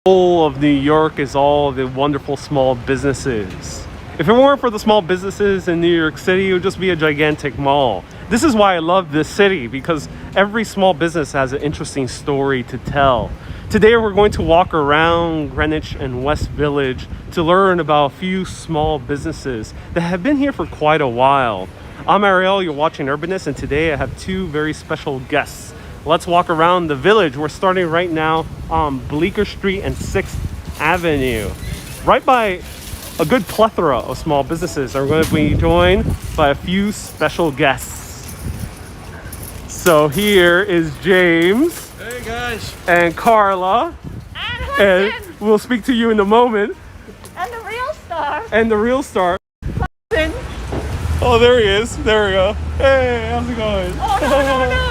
Whole of New York is all the wonderful small businesses. If it weren't for the small businesses in New York City, it would just be a gigantic mall. This is why I love this city, because every small business has an interesting story to tell. Today we're going to walk around Greenwich and West Village to learn about a few small businesses that have been here for quite a while. I'm Ariel, you're watching Urbanist, and today I have two very special guests. Let's walk around the village. We're starting right now on Bleecker Street and 6th Avenue, right by a good plethora of small businesses. We're going to be joined by a few special guests. So here is James. Hey guys. And Karla. And we'll speak to you in a moment. And the real star. And the real star. Triton. Oh, there he is. There we go. Hey, how's it going? Oh, no.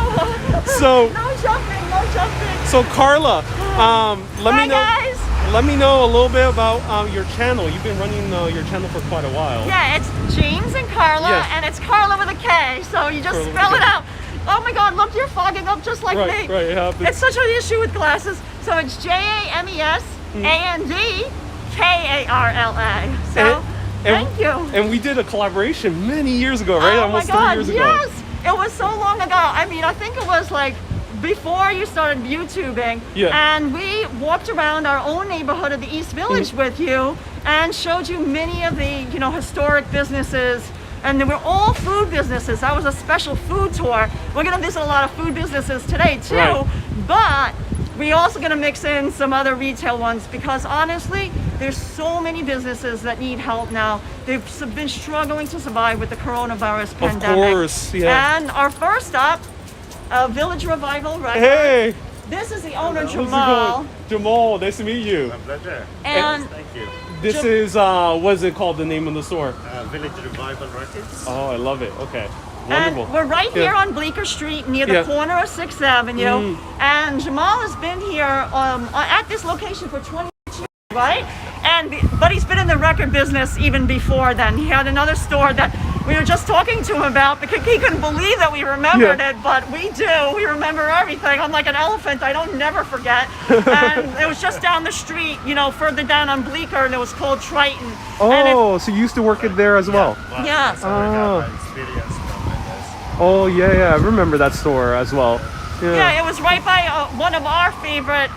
So, no jumping. So Karla, guys. Let me know a little bit about your channel. You've been running your channel for quite a while. Yeah, it's James and Karla, Yes. and it's Karla with a K, so you just spell it out. Oh my God, look, you're fogging up just like me. Right, it happens. It's such an issue with glasses. So it's James Karla. So, thank you. And we did a collaboration many years ago, right? Oh Almost my God, 3 years ago. yes. It was so long ago. I mean, I think it was like before you started YouTubing. Yeah. And we walked around our own neighborhood of the East Village with you and showed you many of the, historic businesses. And they were all food businesses. That was a special food tour. We're gonna visit a lot of food businesses today too, Right. but we're also gonna mix in some other retail ones because honestly, there's so many businesses that need help now. They've been struggling to survive with the coronavirus pandemic. Of course, yeah. And our first stop, Village Revival Records. Hey! This is the owner, How's it Jamal. going? Jamal, nice to meet you. My pleasure. And Thank you. This is, what is it called, the name of the store? Village Revival Records. Oh, I love it. Okay. And Wonderful. we're right Yeah. here on Bleecker Street near the Yeah. corner of 6th Avenue. And Jamal has been here at this location for 20 years, right? But he's been in the record business even before then. He had another store that we were just talking to him about because he couldn't believe that we remembered it, but we do. We remember everything. I'm like an elephant. I don't never forget. And it was just down the street, further down on Bleecker, and it was called Triton. Oh, so you used to work in there as well? Well, Yes. that's where I got my experience from, I guess. Oh, yeah, I remember that store as well. Yeah, it was right by one of our favorite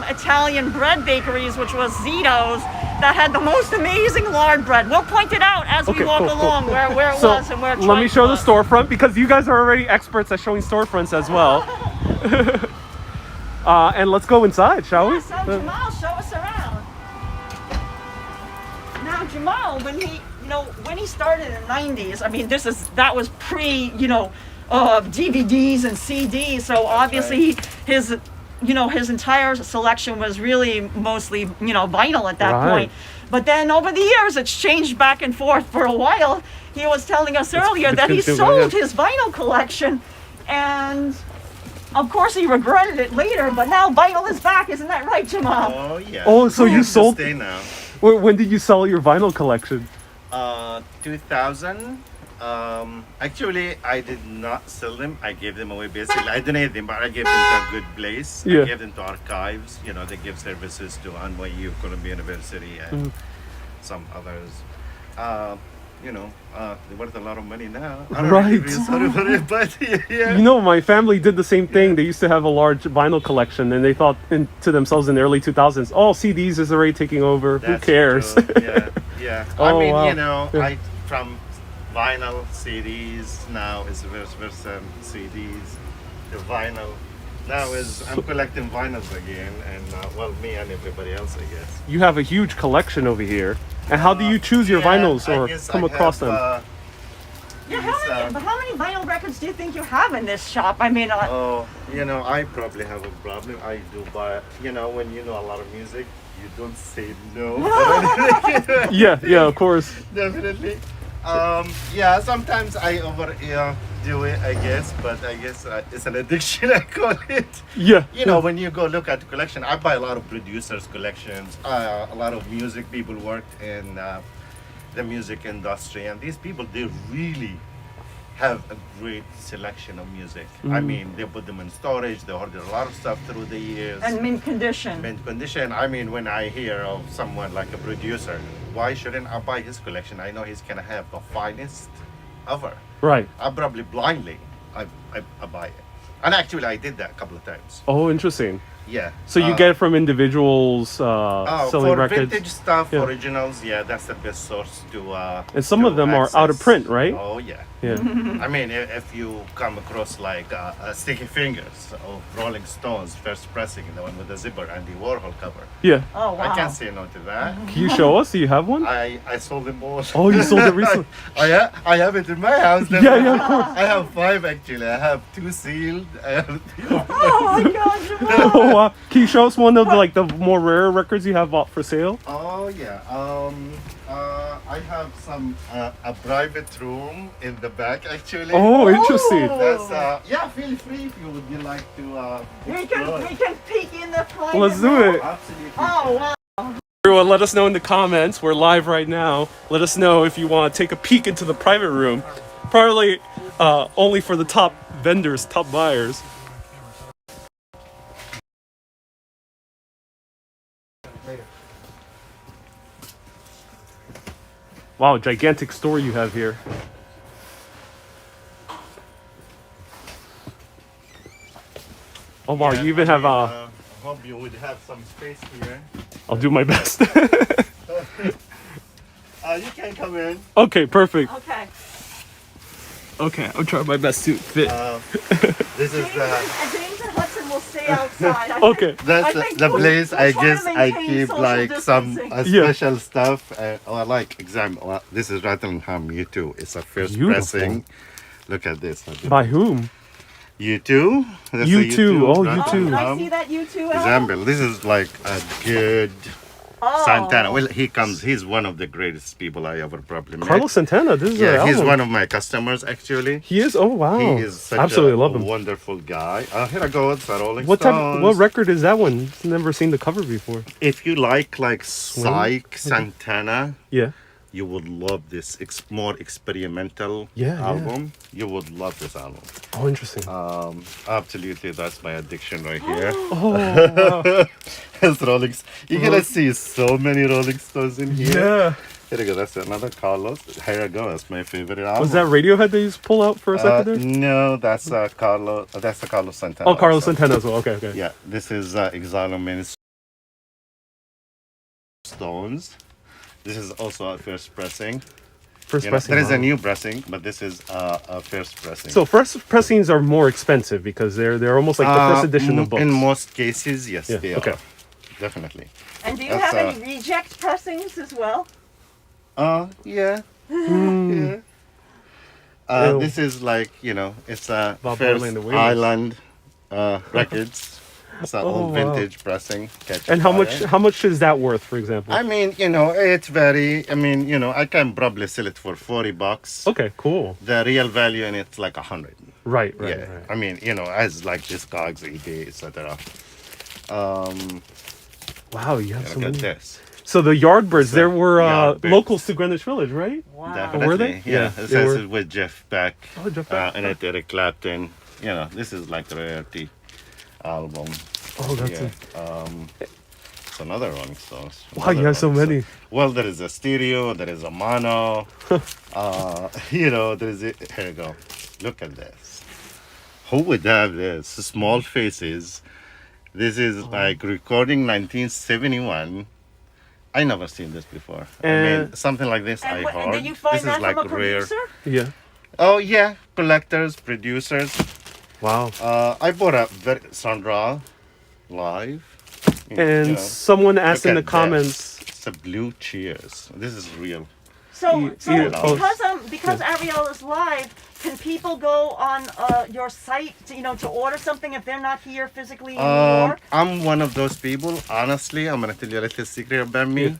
Italian bread bakeries, which was Zito's, that had the most amazing lard bread. We'll point it out as we walk along where it was and where let me show was. the storefront because you guys are already experts at showing storefronts as well. And let's go inside, shall we? So Jamal, show us around. Now Jamal, when he started in the 90s, I mean, that was pre, DVDs and CDs. So obviously his entire selection was really mostly, vinyl at that point. But then over the years, it's changed back and forth for a while. He was telling us earlier that he sold his vinyl collection, and of course he regretted it later, but now vinyl is back. Isn't that right, Jamal? Oh, yeah. Oh, so you sold... Stay now. When did you sell your vinyl collection? 2000. Actually, I did not sell them. I gave them away basically. I donated them, but I gave them to a good place. Yeah. I gave them to archives. They give services to NYU, Columbia University, and some others. They're worth a lot of money now. I don't really feel sorry for it, but yeah. My family did the same thing. They used to have a large vinyl collection, and they thought to themselves in the early 2000s, "Oh, CDs is already taking over. That's Who cares?" true. Yeah. Oh, I mean, wow. I from vinyl CDs now is vice versa CDs to vinyl. Now I'm collecting vinyls again, and me and everybody else, I guess. You have a huge collection over here. And how do you choose your vinyls or come across them? How many vinyl records do you think you have in this shop? I mean, I probably have a problem. I do buy, when you know a lot of music, you don't say no. Yeah, of course. Definitely. Sometimes I overdo it, I guess, but I guess it's an addiction, I call it. Yeah. When you go look at the collection, I buy a lot of producers' collections. A lot of music people worked in the music industry, and these people, they really have a great selection of music. I mean, they put them in storage. They order a lot of stuff through the years. And mint condition. Mint condition. I mean, when I hear of someone like a producer, why shouldn't I buy his collection? I know he's gonna have the finest ever. Right. I probably blindly, I buy it. And actually, I did that a couple of times. Oh, interesting. Yeah. So you get it from individuals selling for records? vintage stuff, Yeah. originals, yeah, that's the best source to. And some to of them are out of access. print, right? Oh yeah. Yeah. I mean, if you come across like Sticky Fingers of Rolling Stones first pressing, the one with the zipper and the Warhol cover, Yeah. Oh, wow. I can't say no to that. Can you show us? Do you have one? I sold them all. Oh, you sold it recently. I have it in my house. Yeah, of course. I have 5 actually. I have 2 sealed. I have Oh my gosh. Wow. Oh, wow. Can you show us one of the more rare records you have out for sale? Oh yeah. I have some a private room in the back actually. Oh, interesting. That's yeah. Feel free if you would like to. We can peek in the private Let's do room. it. Absolutely. Oh, wow. Everyone, let us know in the comments. We're live right now. Let us know if you want to take a peek into the private room. Probably only for the top vendors, top buyers. Wow, gigantic store you have here. Oh wow, Yeah, you even I have mean, hope you would have some space here. I'll do my best. You can come in. Okay, perfect. Okay. Okay, I'll try my best to fit. This is James and Hudson will stay outside. Okay. I that's think the we'll- place. we'll I try to guess I maintain keep social like some distancing. Yeah. special stuff. Or like example, this is Rottingham U2. It's a first Beautiful. pressing. Look at this. By whom? U2. That's a U2, oh, Oh, U2. can I Rottingham. see that you too, Al? Example. This is like a good Oh. Santana. Well, he's one of the greatest people I ever probably met. Carlos Santana. This is Yeah, an he's album. one of my customers actually. He is. Oh wow. He is such Absolutely a love him. wonderful guy. Here I go. It's a Rolling What Stones. what record is that one? I've never seen the cover before. If you like Psych, Santana, Yeah. you would love this more experimental Yeah, yeah. album. You would love this album. Oh, interesting. Absolutely, that's my addiction right here. Oh, wow. It's You're gonna see so many Rolling Stones in here. Yeah. Here you go. That's another Carlos. Here I go. That's my favorite album. Was that Radiohead that you just pull out for a second there? No, that's Carlos. That's the Carlos Santana. Oh, Carlos also. Santana as well. Okay, okay. Yeah, this is Exile on Stones. This is also a first pressing. First You know, pressing. there is a wow. new pressing, but this is a first pressing. So first pressings are more expensive because they're almost like the first edition of books. In most cases, yes, Yeah, they okay. are. Definitely. And do you That's, have any reject pressings as well? Yeah. Hmm. Yeah. Ew. This is like, it's a Bob First Marley and the Wailers. Island records. It's an Oh, old wow. vintage pressing. Catch And a how Fire. much is that worth, for example? I mean, it's very, I can probably sell it for $40. Okay, cool. The real value in it's like 100. Right, Yeah. right. I mean, as like Discogs, eBay, etc. Wow, you have so Look at many. this. So the Yardbirds, So, there were Yardbirds. locals to Greenwich Village, right? Wow. Definitely. were they? Yeah. Yeah, It they says were. it with Jeff Beck. Oh, Jeff Beck. And it Eric Clapton. This is like a rarity album. Oh, that's Yeah. It's another Rolling Stones. Wow, you Another have so Rolling many. Stones. Well, there is a stereo, there is a mono. There is here you go. Look at this. Who would have this? Small Faces. This is Oh. like recording 1971. I never seen this before. I And- mean, something like this I And, heard. and did you find this that is like from a rare. producer? Yeah. Oh yeah, collectors, producers. Wow. I bought a Sandra live. And someone asked look in the at comments. this. It's a blue cheers. This is real. So, Yeah. because Ariel is live, can people go on your site to order something if they're not here physically in New York? I'm one of those people. Honestly, I'm gonna tell you a little secret about me. Yeah.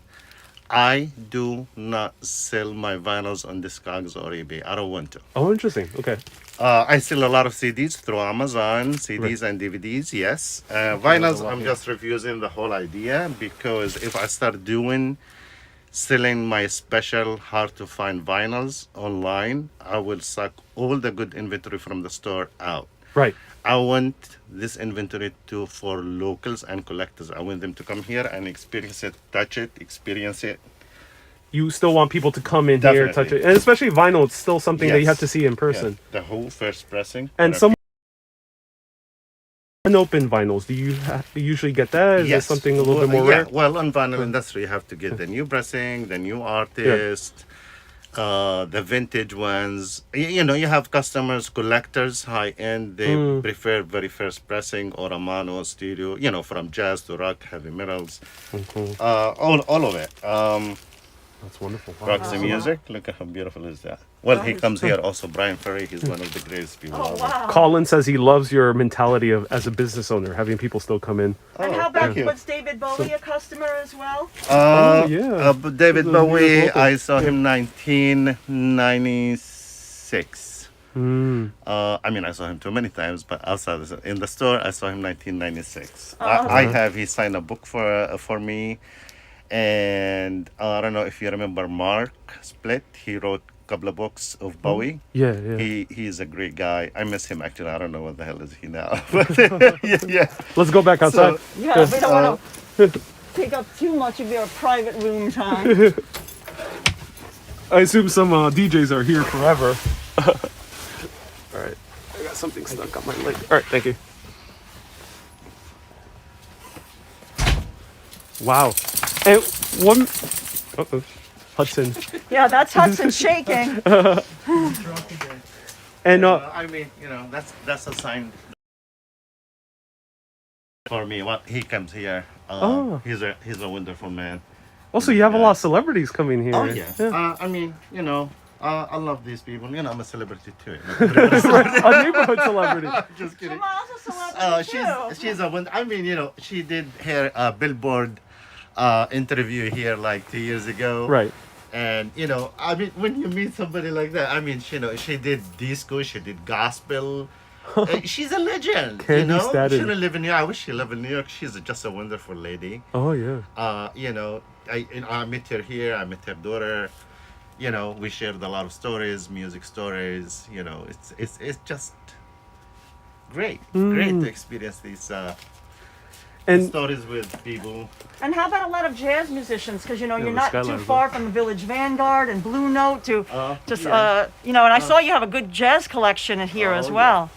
I do not sell my vinyls on Discogs or eBay. I don't want to. Oh, interesting. Okay. I sell a lot of CDs through Amazon, CDs and DVDs, yes. Vinyls, I'm just refusing the whole idea because if I start doing selling my special hard to find vinyls online. I will suck all the good inventory from the store out. Right. I want this inventory to for locals and collectors. I want them to come here and experience it, touch it, experience it. You still want people to come in here, touch Definitely. it, and especially vinyl. It's still something that you have Yes. to see in Yeah, person. the whole first pressing. And whatever. some unopened vinyls. Do you usually get that? Is Yes. it something a little bit more yeah. rare? Well, on vinyl industry, you have to get the new pressing, the new artist, the vintage ones. You have customers, collectors, high end. They prefer very first pressing or a mono stereo. From jazz to rock, heavy metals, all of it. That's wonderful. Wow. Rock's the music. Look at how beautiful is that. Well, he comes here also. Brian Ferry. He's one of the greatest people. Oh ever. wow. Colin says he loves your mentality of as a business owner, having people still come in. And Oh, how about thank you. was David Bowie a customer as well? Yeah. But David Those are Bowie, beautiful. I saw him 1996. I saw him too many times, but outside in the store, I saw him 1996. He signed a book for me, and I don't know if you remember Mark Split. He wrote a couple of books of Bowie. Yeah. He's a great guy. I miss him actually. I don't know what the hell is he now. But yeah. Let's go back outside. So, Yeah, we don't want to take up too much of your private room time. I assume some DJs are here forever. All right. I got something stuck on my leg. All right. Thank you. Wow. And one. Uh-oh. Hudson. Yeah, that's Hudson shaking. And that's a sign for me. What he comes here. He's a wonderful man. also, you have a lot of celebrities coming here. Oh yeah. I love these people. I'm a celebrity too. A neighborhood celebrity. Just kidding. Jamal's a celebrity too. She's a one. She did her Billboard interview here like 2 years ago. Right. And when you meet somebody like that, she did disco, she did gospel. She's a legend. Candy She status. don't live in New York. I wish she lived in New York. She's just a wonderful lady. Oh yeah. I met her here. I met her daughter. We shared a lot of stories, music stories. It's just great to experience these And stories with people. And how about a lot of jazz musicians? Because you're the not Skyline too as far from the Village Vanguard and Blue Note to yeah. and I saw you have a good jazz collection in here as Oh, well.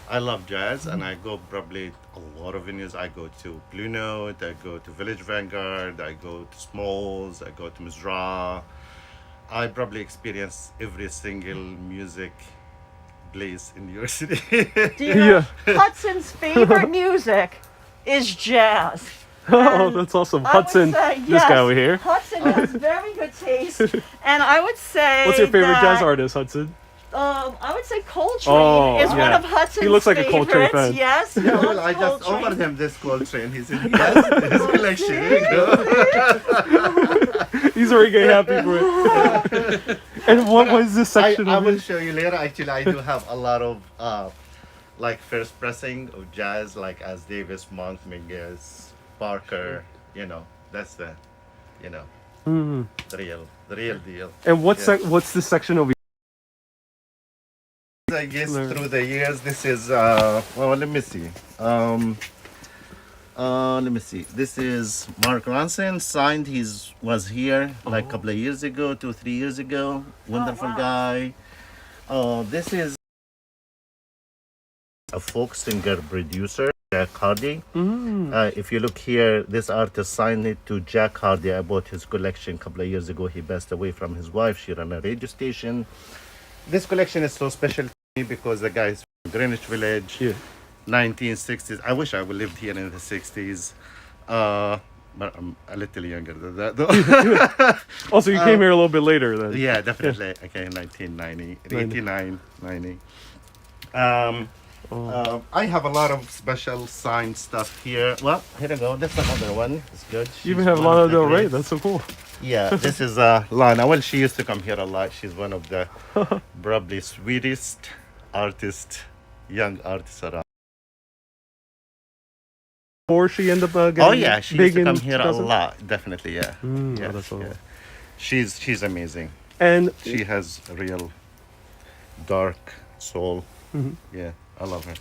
I love jazz, and I go probably a lot of venues. I go to Blue Note, I go to Village Vanguard, I go to Smalls, I go to Mizrahi. I probably experience every single music place in New York City. Do you know Hudson's favorite music is jazz? oh, that's awesome. I would Hudson, say, this guy yes, over here. Hudson has very good taste, and I would say. What's your favorite jazz that, artist, Hudson? I would say Coltrane Oh, is one yeah. of Hudson's He looks like a favorites. Coltrane fan. Yes. he Yeah, well, loves I just Coltrane. offered him this Coltrane. He said, yes, his collection. Here you go. He's already getting happy for it. And what was this section I of will it? show you later. Actually, I do have a lot of like first pressing of jazz, like as Davis, Monk, Mingus, Parker. That's the real deal. And what's Yeah. what's this section over here? I guess through the years, this is let me see. Let me see. This is Mark Ronson signed. Was here like a couple of years ago, 2-3 years ago. Wonderful guy. This is a folk singer producer, Jack Hardy. If you look here, this artist signed it to Jack Hardy. I bought his collection a couple of years ago. He passed away from his wife. She ran a radio station. This collection is so special to me because the guy is from Greenwich Village. Yeah. 1960s. I wish I would lived here in the 60s. But I'm a little younger than that though. Also, you came here a little bit later then. Yeah, definitely. Okay, 1990, 89, 90. I have a lot of special signed stuff here. Well, here we go. That's another one. It's good. You even She's have one of Lana the Del Rey. greats. That's so cool. Yeah, this is Lana. Well, she used to come here a lot. She's one of the probably sweetest young artists around. Or she ended up getting Oh yeah, she used big to in come here a 2000? lot. Definitely, yeah. Yeah, that's so yeah. cool. She's amazing. And She has a real dark soul. Mm-hmm. Yeah, I love her.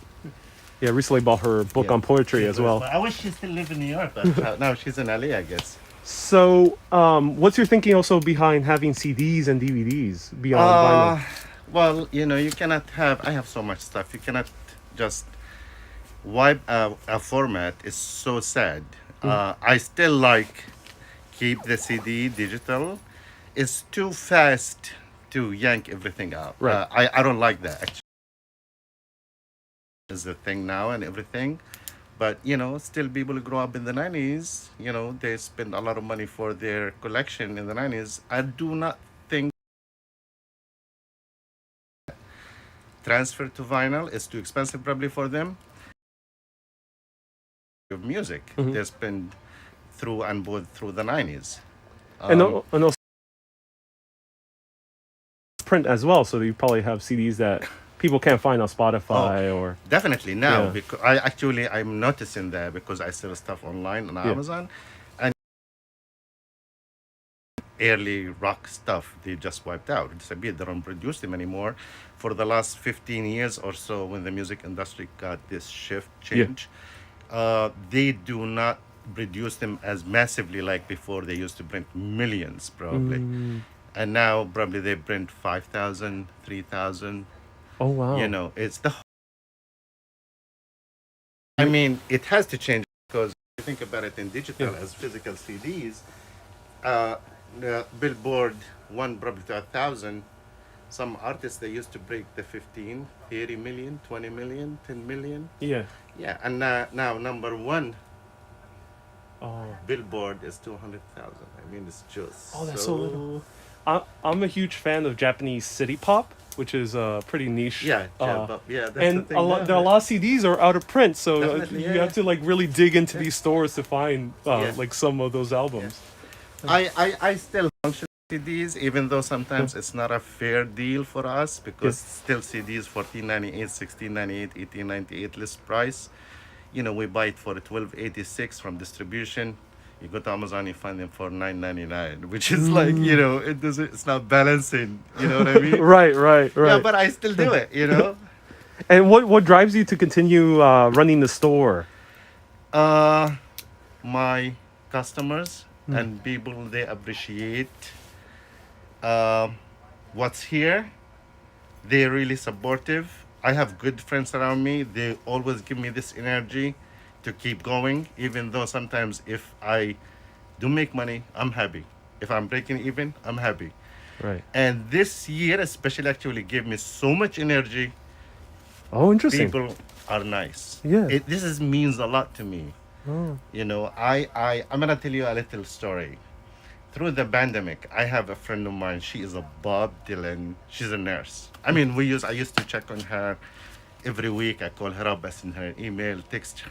yeah, recently bought her book Yeah. on poetry She's as very well. smart. I wish she still lived in New York, but now she's in LA, I guess. So, what's your thinking also behind having CDs and DVDs beyond vinyl? Well, you cannot have. I have so much stuff. You cannot just wipe a format. Is so sad. I still like keep the CD digital. It's too fast to yank everything out. Right. I don't like that. Actually, is the thing now and everything. But still people grow up in the 90s. They spend a lot of money for their collection in the 90s. I do not think transfer to vinyl is too expensive probably for them. Of music, they spend through and both through the 90s. And also print as well, so you probably have CDs that people can't find on Spotify or... Definitely now, Yeah. because I'm noticing that because I sell stuff online on Amazon, and early rock stuff they just wiped out, disappeared. They don't produce them anymore. For the last 15 years or so, when the music industry got this change, they do not produce them as massively like before. They used to print millions probably, and now probably they print 5,000, 3,000. Oh, wow. It's the. I mean, it has to change because if you think about it in digital as physical CDs, the Billboard one probably to 1,000. Some artists they used to break the 15, 30 million, 20 million, 10 million. Yeah. Yeah, and now number one Oh. Billboard is 200,000. I mean, it's just. Oh, that's so little. I'm a huge fan of Japanese city pop, which is pretty niche. Yeah, but yeah, that's and the thing. there are a lot of CDs are out of print, so Definitely, you yeah. have to like really dig into these stores to find Yeah. like some of those albums. I still function CDs, even though sometimes it's not a fair deal for us because still CDs $14.98, $16.98, $18.98 list price. We buy it for $12.86 from distribution. You go to Amazon, you find them for $9.99, which is like it's not balancing. You know what I mean? Right. Yeah, but I still do it. And what drives you to continue running the store? My customers and people, they appreciate what's here. They're really supportive. I have good friends around me. They always give me this energy to keep going, even though sometimes if I do make money, I'm happy. If I'm breaking even, I'm happy. Right. And this year especially actually gave me so much energy. Oh, interesting. People are nice. Yeah. This means a lot to me. Oh. I'm gonna tell you a little story. Through the pandemic, I have a friend of mine. She is a Bob Dylan. She's a nurse. I mean, I used to check on her every week. I call her up, I send her an email, text.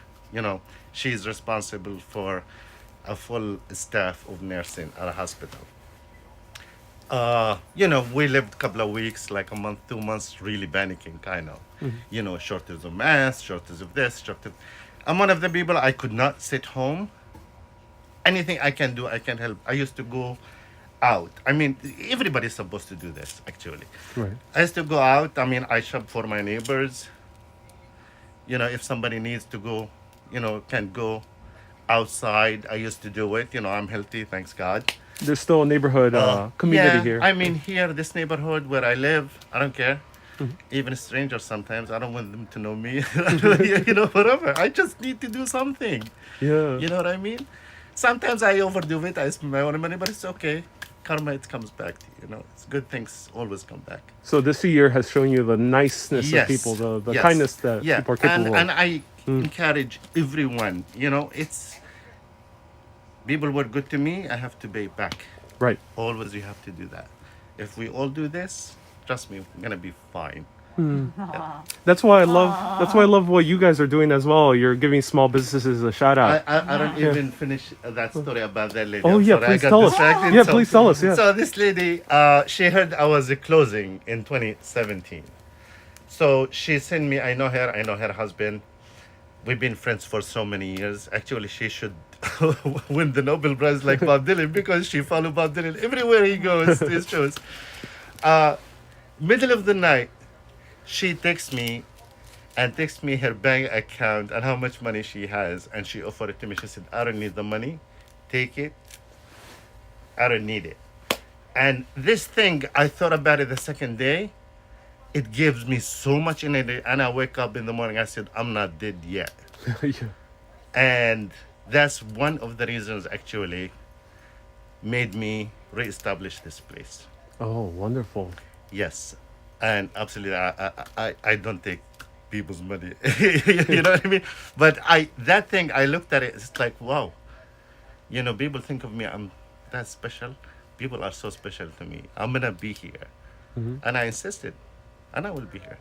She's responsible for a full staff of nursing at a hospital. We lived a couple of weeks, like a month, 2 months, really panicking, kind of. Shortage of masks, shortage of this, shortage. I'm one of the people, I could not sit home. Anything I can do, I can help. I used to go out. I mean, everybody's supposed to do this, actually. Right. I used to go out. I mean, I shop for my neighbors. If somebody needs to go, can go outside. I used to do it. I'm healthy, thanks God. There's still a neighborhood community here. I mean, here, this neighborhood where I live, I don't care. Even strangers sometimes, I don't want them to know me. Whatever. I just need to do something. Yeah. You know what I mean? Sometimes I overdo it. I spend my own money, but it's okay. Karma, it comes back to you. It's good things always come back. So this year has shown you the niceness Yes. of people, the Yes. kindness that people are capable and of. I encourage everyone. It's people were good to me. I have to pay back. Right. Always, you have to do that. If we all do this, trust me, we're gonna be fine. That's why I love what you guys are doing as well. You're giving small businesses a shout out. I don't even finish that story about that lady. Oh, I'm yeah, sorry, I please got tell us. distracted. Yeah, please tell us, yeah. So this lady, she heard I was closing in 2017. So she sent me, I know her husband. we've been friends for so many years. Actually, she should win the Nobel Prize like Bob Dylan because she follows Bob Dylan everywhere he goes to his shows. Middle of the night, she texts me her bank account and how much money she has, and she offered it to me. She said, "I don't need the money. Take it. I don't need it." And this thing, I thought about it the second day. It gives me so much energy, and I wake up in the morning. I said, "I'm not dead yet." Yeah. And that's one of the reasons actually made me reestablish this place. Oh, wonderful. Yes, and absolutely, I don't take people's money. You know what I mean? But that thing, I looked at it. It's like, wow. You know, people think of me. I'm that special. People are so special to me. I'm gonna be here, and I insisted, and I will be here.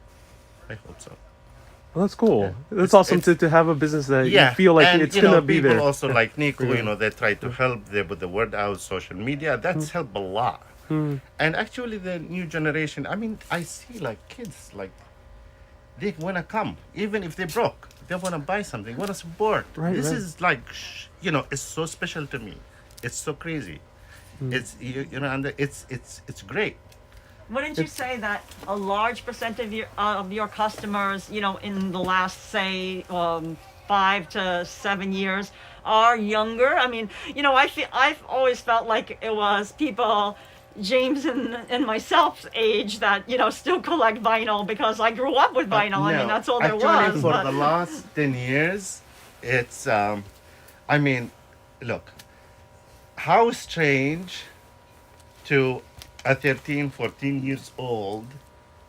I hope so. Well, that's cool. Yeah. That's It's- awesome it's- to have a business that Yeah, you feel like and, it's you know, gonna be people there. also like Nico, Yeah. you know, they try to help. They put the word out, social media. That's helped a lot. And actually, the new generation. I mean, I see like kids like they wanna come, even if they broke. They wanna buy something. Wanna support. Right, This right. is like, you know, it's so special to me. It's so crazy. It's you know, and it's great. Wouldn't you say that a large percent of your customers, you know, in the last say 5 to 7 years, are younger? I mean, you know, I've always felt like it was people, James and myself's age, that you know still collect vinyl because I grew up with vinyl. I mean, No, that's all there actually, was. for but- the last 10 years, it's I mean, look, how strange to a 13, 14 years old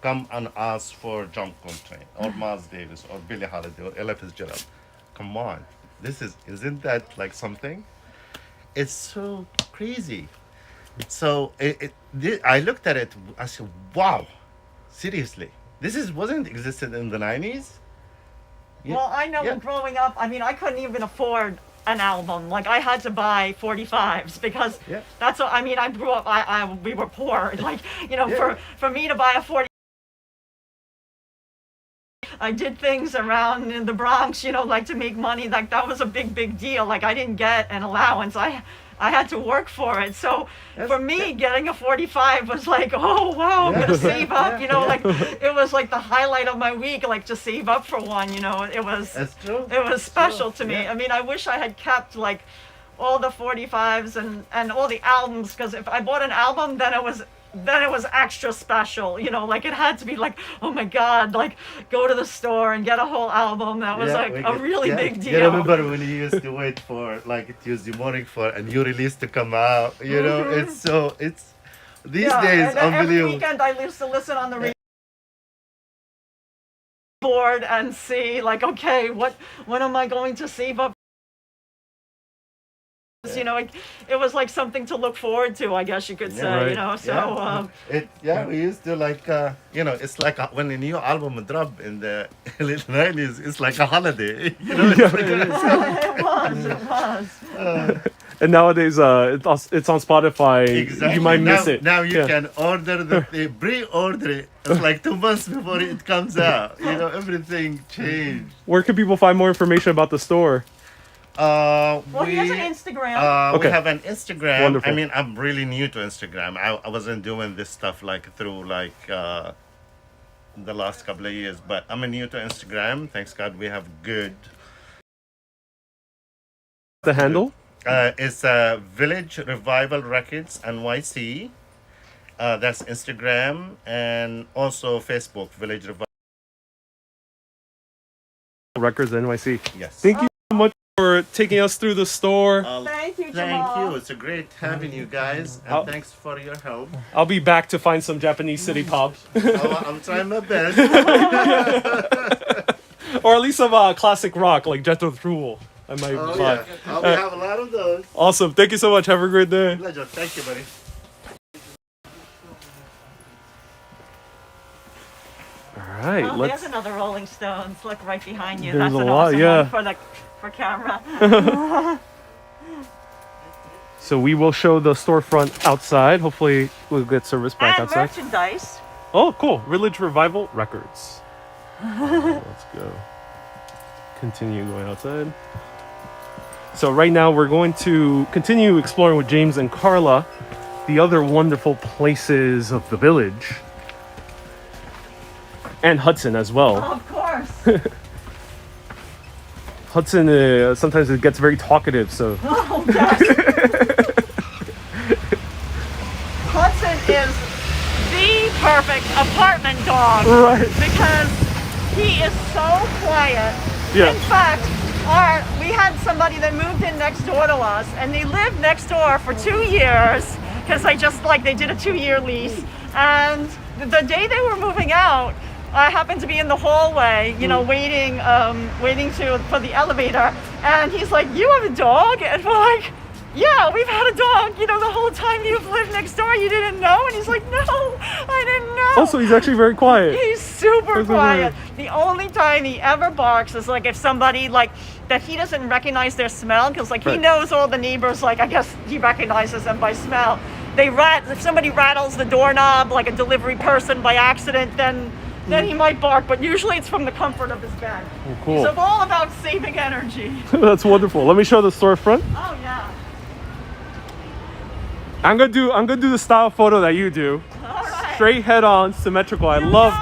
come and ask for John Coltrane or Miles Davis or Billie Holiday or Ella Fitzgerald. Come on, isn't that like something? It's so crazy. So I looked at it. I said, "Wow, seriously, wasn't existed in the 90s." Well, I know Yeah. growing up, I mean, I couldn't even afford an album. Like, I had to buy 45s because Yeah. that's what, I mean, I grew up, we were poor. Like, you know, Yeah. for me to buy a 40, I did things around in the Bronx, you know, like to make money. Like, that was a big deal. Like, I didn't get an allowance. I had to work for it. So for me, getting a 45 was like, oh, wow, I'm going to save up, you know, like it was like the highlight of my week, like to save up for one, you know, it was That's true. it was That's special true. to me. Yeah. I mean, I wish I had kept like all the 45s and all the albums, because if I bought an album, then it was extra special, you know, like it had to be like, oh my God, like go to the store and get a whole album. That was like a really big deal. You remember when you used to wait for like Tuesday morning for a new release to come out? You know, it's these days and then every unbelievable. weekend I used to listen on the board and see like, okay, when am I going to save up? You know, it was like something to look forward to, I guess you could say. right. You know, so We used to like you know, it's like when a new album drop in the early 90s, it's like a holiday. You know, it's like it was. And nowadays, it's on Spotify. exactly. You might miss it. Now you Yeah. can order pre-order it. It's like 2 months before it comes out. You know, everything changed. Where can people find more information about the store? Well, he has an Instagram. Okay. We have an Instagram. Wonderful. I mean, I'm really new to Instagram. I wasn't doing this stuff like through like the last couple of years, but I'm new to Instagram. Thanks God we have good. The handle? It's Village Revival Records NYC. That's Instagram and also Facebook Village Revival. Records NYC. Yes. Thank you so much for taking us through the store. Thank you, Thank Jamal. you. It's a great having you guys, and Oh. thanks for your help. I'll be back to find some Japanese city pop. I'm trying my best. Or at least some classic rock like Jethro Tull. I might Oh buy. yeah, we have a lot of those. Awesome. Thank you so much. Have a great day. Pleasure. Thank you, buddy. All right. Oh, Let's. there's another Rolling Stones. Look right behind you. There's That's a an lot, awesome yeah. one for camera. So we will show the storefront outside. Hopefully we'll get service back And outside. merchandise. Oh, cool. Village Revival Records. Let's go. continue going outside. So right now we're going to continue exploring with James and Karla the other wonderful places of the village. And Hudson as well. Of course. Hudson, sometimes it gets very talkative, so... Oh, yes. Hudson is the perfect apartment dog. Right. Because he is so quiet. Yeah. In fact, we had somebody that moved in next door to us, and they lived next door for 2 years, because they did a 2-year lease. And the day they were moving out, I happened to be in the hallway, waiting for the elevator, and he's like, "You have a dog?" And we're like, "Yeah, we've had a dog, the whole time you've lived next door. You didn't know?" And he's like, "No, I didn't know." Also, he's actually very quiet. He's super quiet. The only time he ever barks is like if somebody that he doesn't recognize their smell, because he knows all the neighbors. I guess he recognizes them by smell. If somebody rattles the doorknob, like a delivery person by accident, then he might bark, but usually it's from the comfort of his bed. Oh, cool. So it's all about saving energy. That's wonderful. Let me show the storefront. Oh yeah. I'm gonna do the style photo that you do. All right. Straight head on, symmetrical. I love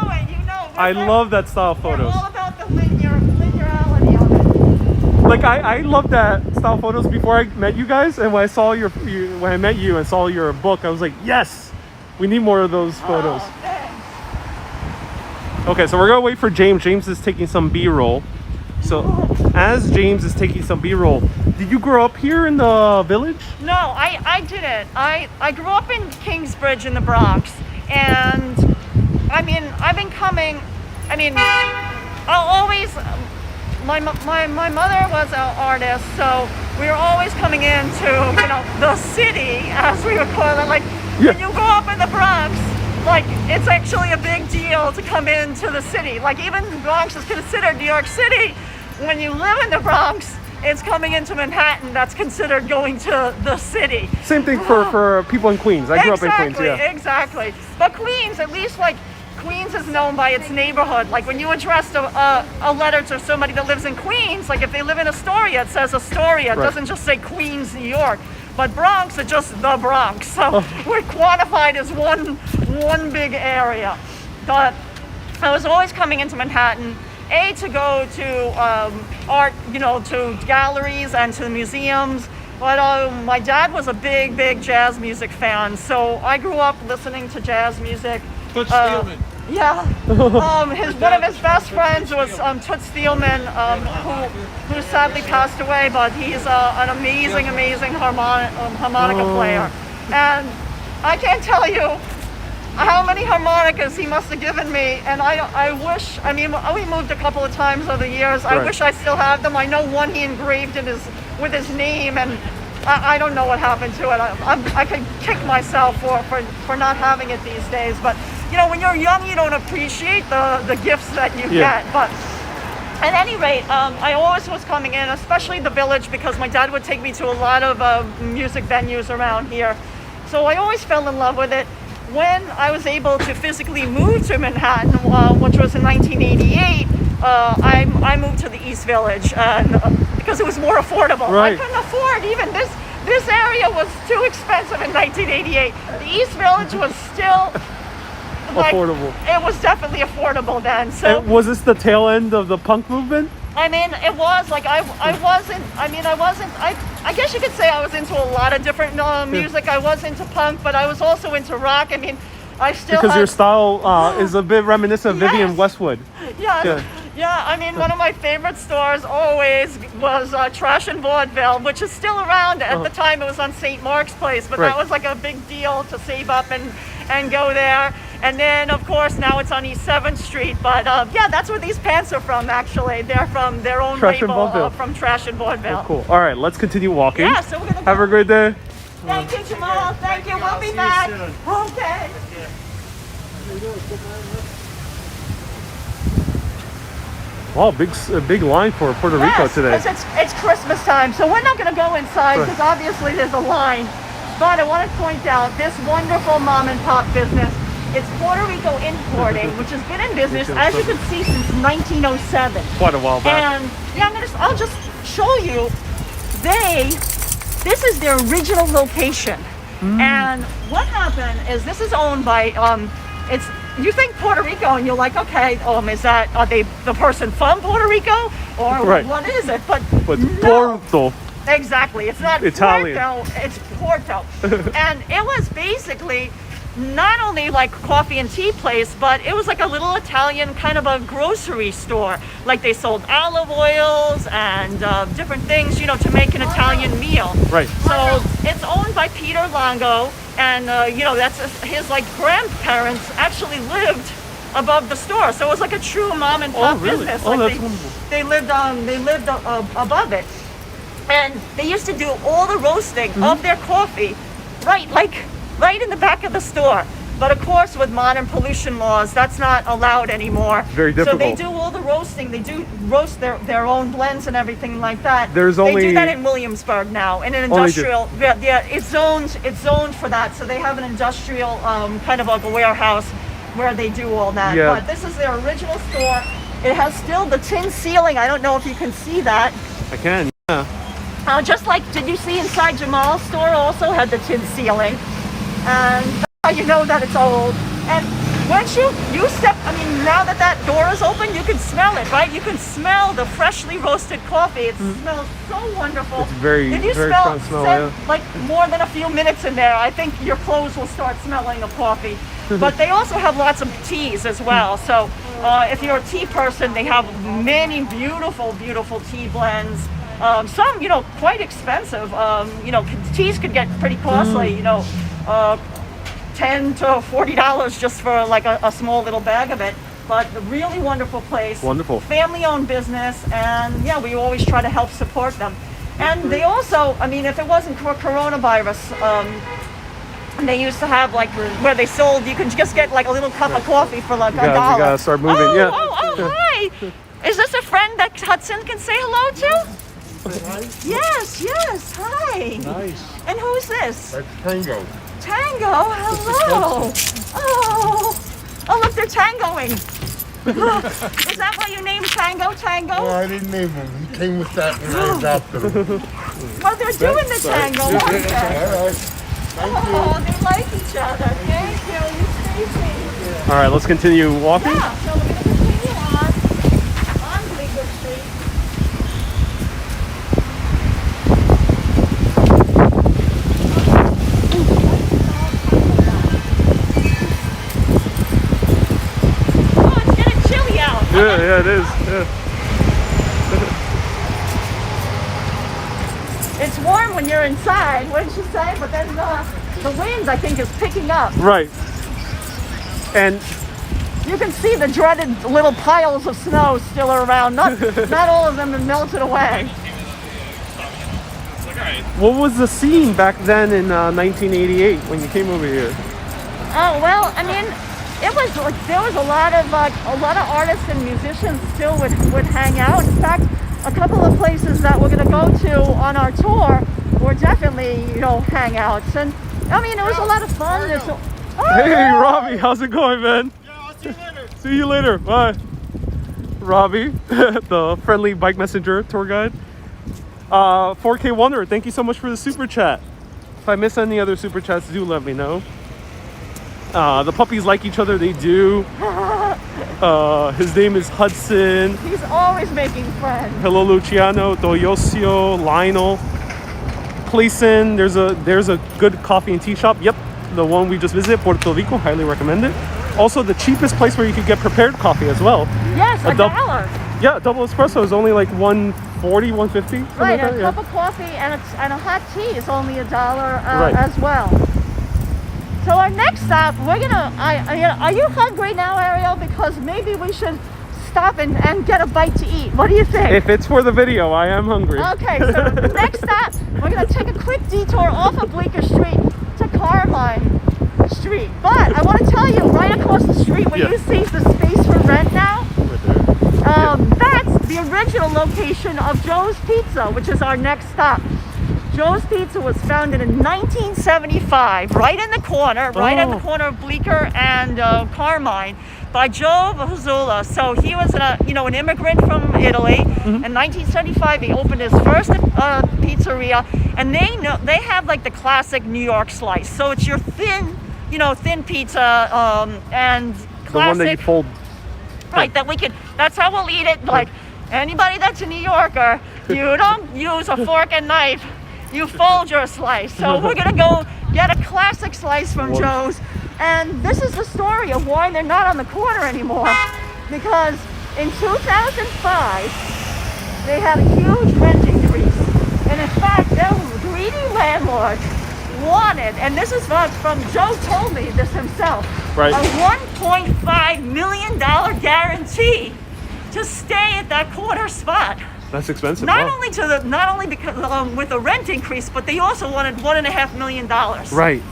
that style photos. We're all about the linearity of it. I love that style photos before I met you guys, and when I saw when I met you and saw your book, I was like, yes, we need more of those photos. Oh, thanks. Okay, so we're gonna wait for James. James is taking some B-roll. So as James is taking some B-roll, did you grow up here in the village? No, I didn't. I grew up in Kingsbridge in the Bronx, and I've been coming. I'll always. My mother was an artist, so we were always coming into the city, as we would call it. When you grow up in the Bronx, it's actually a big deal to come into the city. Even the Bronx is considered New York City. When you live in the Bronx, it's coming into Manhattan that's considered going to the city. Same thing for people in Queens. I grew up in Queens, yeah. Exactly. But Queens, at least Queens is known by its neighborhood. When you address a letter to somebody that lives in Queens, if they live in Astoria, it says Astoria. It doesn't just say Queens, New York. But Bronx, it's just the Bronx. So we're quantified as one big area. But I was always coming into Manhattan, to go to art, to galleries and to museums. But my dad was a big jazz music fan, so I grew up listening to jazz music. Toots Thielemans. Yeah. One of his best friends was Toots Thielemans, who sadly passed away, but he's an amazing harmonica player. And I can't tell you how many harmonicas he must have given me, and I wish, we moved a couple of times over the years. I wish I still have them. I know one he engraved with his name, and I don't know what happened to it. I could kick myself for not having it these days, but when you're young, you don't appreciate the gifts that you get. But at any rate, I always was coming in, especially the village, because my dad would take me to a lot of music venues around here. So I always fell in love with it. When I was able to physically move to Manhattan, which was in 1988, I moved to the East Village because it was more affordable. Right. I couldn't afford even this. This area was too expensive in 1988. The East Village was still affordable. It was definitely affordable then. So and was this the tail end of the punk movement? It was I guess you could say I was into a lot of different music. I was into punk, but I was also into rock. I still because your style is a bit reminiscent of Vivienne Westwood. Yeah. One of my favorite stores always was Trash and Vaudeville, which is still around. At the time, it was on St. Mark's Place, but that was a big deal to save up and go there. And then, of course, now it's on East 7th Street. But that's where these pants are from, actually. They're from their own label, from Trash and Vaudeville. Oh, cool. All right, let's continue walking. Yeah, so we're going to have a great day. Thank you, Jamal. Thank you. We'll be back. Okay. Wow, big line for Puerto Rico today. Because it's Christmas time, so we're not going to go inside because obviously there's a line. But I want to point out this wonderful mom and pop business It's Puerto Rico Importing, which has been in business, as you can see, since 1907. Quite a while back. And yeah, I'll just show you. This is their original location. And what happened is this is owned by you think Puerto Rico and you're like, okay, are they the person from Puerto Rico or Right. what is it? But No. no. Exactly. It's not Italian. Puerto, it's Puerto. And it was basically not only like coffee and tea place, but it was like a little Italian kind of a grocery store. Like they sold olive oils and different things, to make an Italian meal. Right. So it's owned by Peter Longo, and that's his like grandparents actually lived above the store. So it was like a true mom and pop business. Oh, Like that's wonderful. they lived above it. And they used to do all the roasting of their coffee right in the back of the store. But of course, with modern pollution laws, that's not allowed anymore. Very difficult. So they do all the roasting. They do roast their own blends and everything like that. They do that in Williamsburg now, in an industrial. Yeah, it's zoned for that. So they have an industrial kind of like a warehouse where they do all that. Yeah. But this is their original store. It has still the tin ceiling. I don't know if you can see that. I can, yeah. Just like, did you see inside Jamal's store also had the tin ceiling? And that's how you know that it's old. And once you step, now that door is open, you can smell it, right? You can smell the freshly roasted coffee. It smells so wonderful. It's very strong smell, yeah. Like more than a few minutes in there, I think your clothes will start smelling of coffee. But they also have lots of teas as well. So if you're a tea person, they have many beautiful, beautiful tea blends. Some, quite expensive. Teas could get pretty costly, $10 to $40 just for like a small little bag of it. But a really wonderful place. Wonderful. Family-owned business, and yeah, we always try to help support them. And they also, if it wasn't for coronavirus, they used to have like where they sold, you could just get like a little cup of coffee for like $1. We gotta start moving, yeah. Hi! Is this a friend that Hudson can say hello to? Yes, hi. Nice. And who's this? That's Tango. Tango, hello. Oh, look, they're tangoing. Is that why you named Tango? No, I didn't name him. He came with that when I adopted him. Well, they're doing the tango, aren't they? All right. Oh, they like each other. Thank you. You stay safe. All right, let's continue walking. Yeah, so we're going to continue on Greenwich Street. Oh, it's getting chilly out. Yeah, it is. Yeah. It's warm when you're inside, wouldn't you say? But then the wind, I think, is picking up. Right. And You can see the dreaded little piles of snow still around. Not all of them have melted away. what was the scene back then in 1988 when you came over here? Oh well, it was like there was a lot of artists and musicians still would hang out. In fact, a couple of places that we're gonna go to on our tour were definitely hangouts, and it was a lot of fun. Hey, Robbie, how's it going, man? Yeah, I'll see you later. See you later. Bye. Robbie, the friendly bike messenger tour guide. 4K Wanderer, thank you so much for the super chat. If I miss any other super chats, do let me know. The puppies like each other, they do. His name is Hudson. He's always making friends. Hello, Luciano, Doyosio, Lionel, Clayson. There's a good coffee and tea shop. Yep, the one we just visited, Puerto Rico. Highly recommend it. Also, the cheapest place where you could get prepared coffee as well. Yes, $1. Yeah, double espresso is only like $1.40, $1.50. Right, like a that, cup of coffee and a hot tea is only $1 Right. as well. So our next stop, we're gonna. Are you hungry now, Ariel? Because maybe we should stop and get a bite to eat. What do you think? If it's for the video, I am hungry. Okay, so the next stop, we're gonna take a quick detour off of Bleecker Street to Carmine Street. But I want to tell you, right across the street where you see the space for rent now, that's the original location of Joe's Pizza, which is our next stop. Joe's Pizza was founded in 1975, right in the corner, right on the Oh. corner of Bleecker and Carmine, by Joe Vazzola. So he was an immigrant from Italy. In 1975, he opened his first pizzeria, and they have like the classic New York slice. So it's your thin pizza and classic. The one that you fold. Right, that's how we'll eat it. Like anybody that's a New Yorker, you don't use a fork and knife, you fold your slice. So we're gonna go get a classic slice from Joe's. And this is the story of why they're not on the corner anymore. Because in 2005, they had a huge rent increase. And in fact, their greedy landlord wanted, and this is from Joe told me this himself, Right. a $1.5 million guarantee to stay at that corner spot. That's expensive. Not Wow. only because with a rent increase, but they also wanted $1.5 million. Right.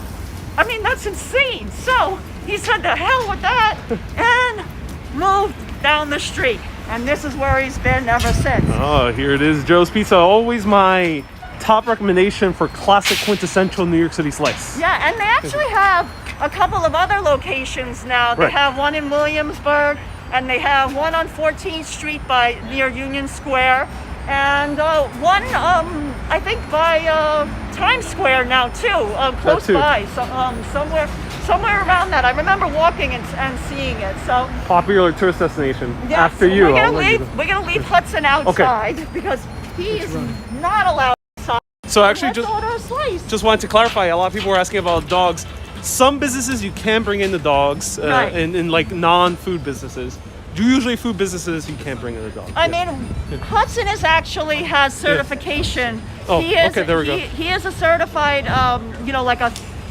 I mean, that's insane. So he said, "The hell with that," and moved down the street. And this is where he's been ever since. Oh, here it is, Joe's Pizza. Always my top recommendation for classic quintessential New York City slice. Yeah, and they actually have a couple of other locations now. They Right. have one in Williamsburg, and they have one on 14th Street near Union Square, and one I think by Times Square now too, close too. by, so, somewhere around that. I remember walking and seeing it. So Popular tourist destination. yes, After you, we're I'll gonna let you leave. We're gonna leave Hudson outside because he is not allowed outside. So actually, Let's order a slice. just wanted to clarify. A lot of people were asking about dogs. Some businesses you can bring in the dogs, Right. in like non-food businesses. Usually, food businesses you can't bring in the dogs. I mean, Hudson has certification. Oh, He is, okay, there we go. He is a certified,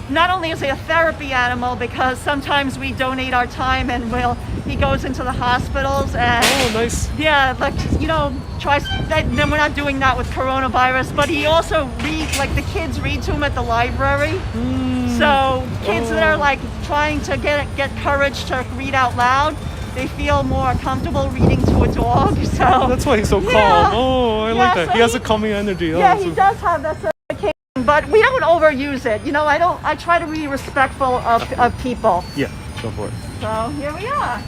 not only is he a therapy animal, because sometimes we donate our time and he goes into the hospitals and Oh, nice. yeah, tries. Then we're not doing that with coronavirus, but he also reads, like the kids read to him at the library. So kids that are like trying to get courage to read out loud, they feel more comfortable reading to a dog. So That's why he's so Yeah. calm. Oh, I like Yeah, that. so He has he- a calming energy. Oh, yeah, that's he a- does have that certification, but we don't overuse it. I try to be respectful of people. Yeah, go for it. So here we are.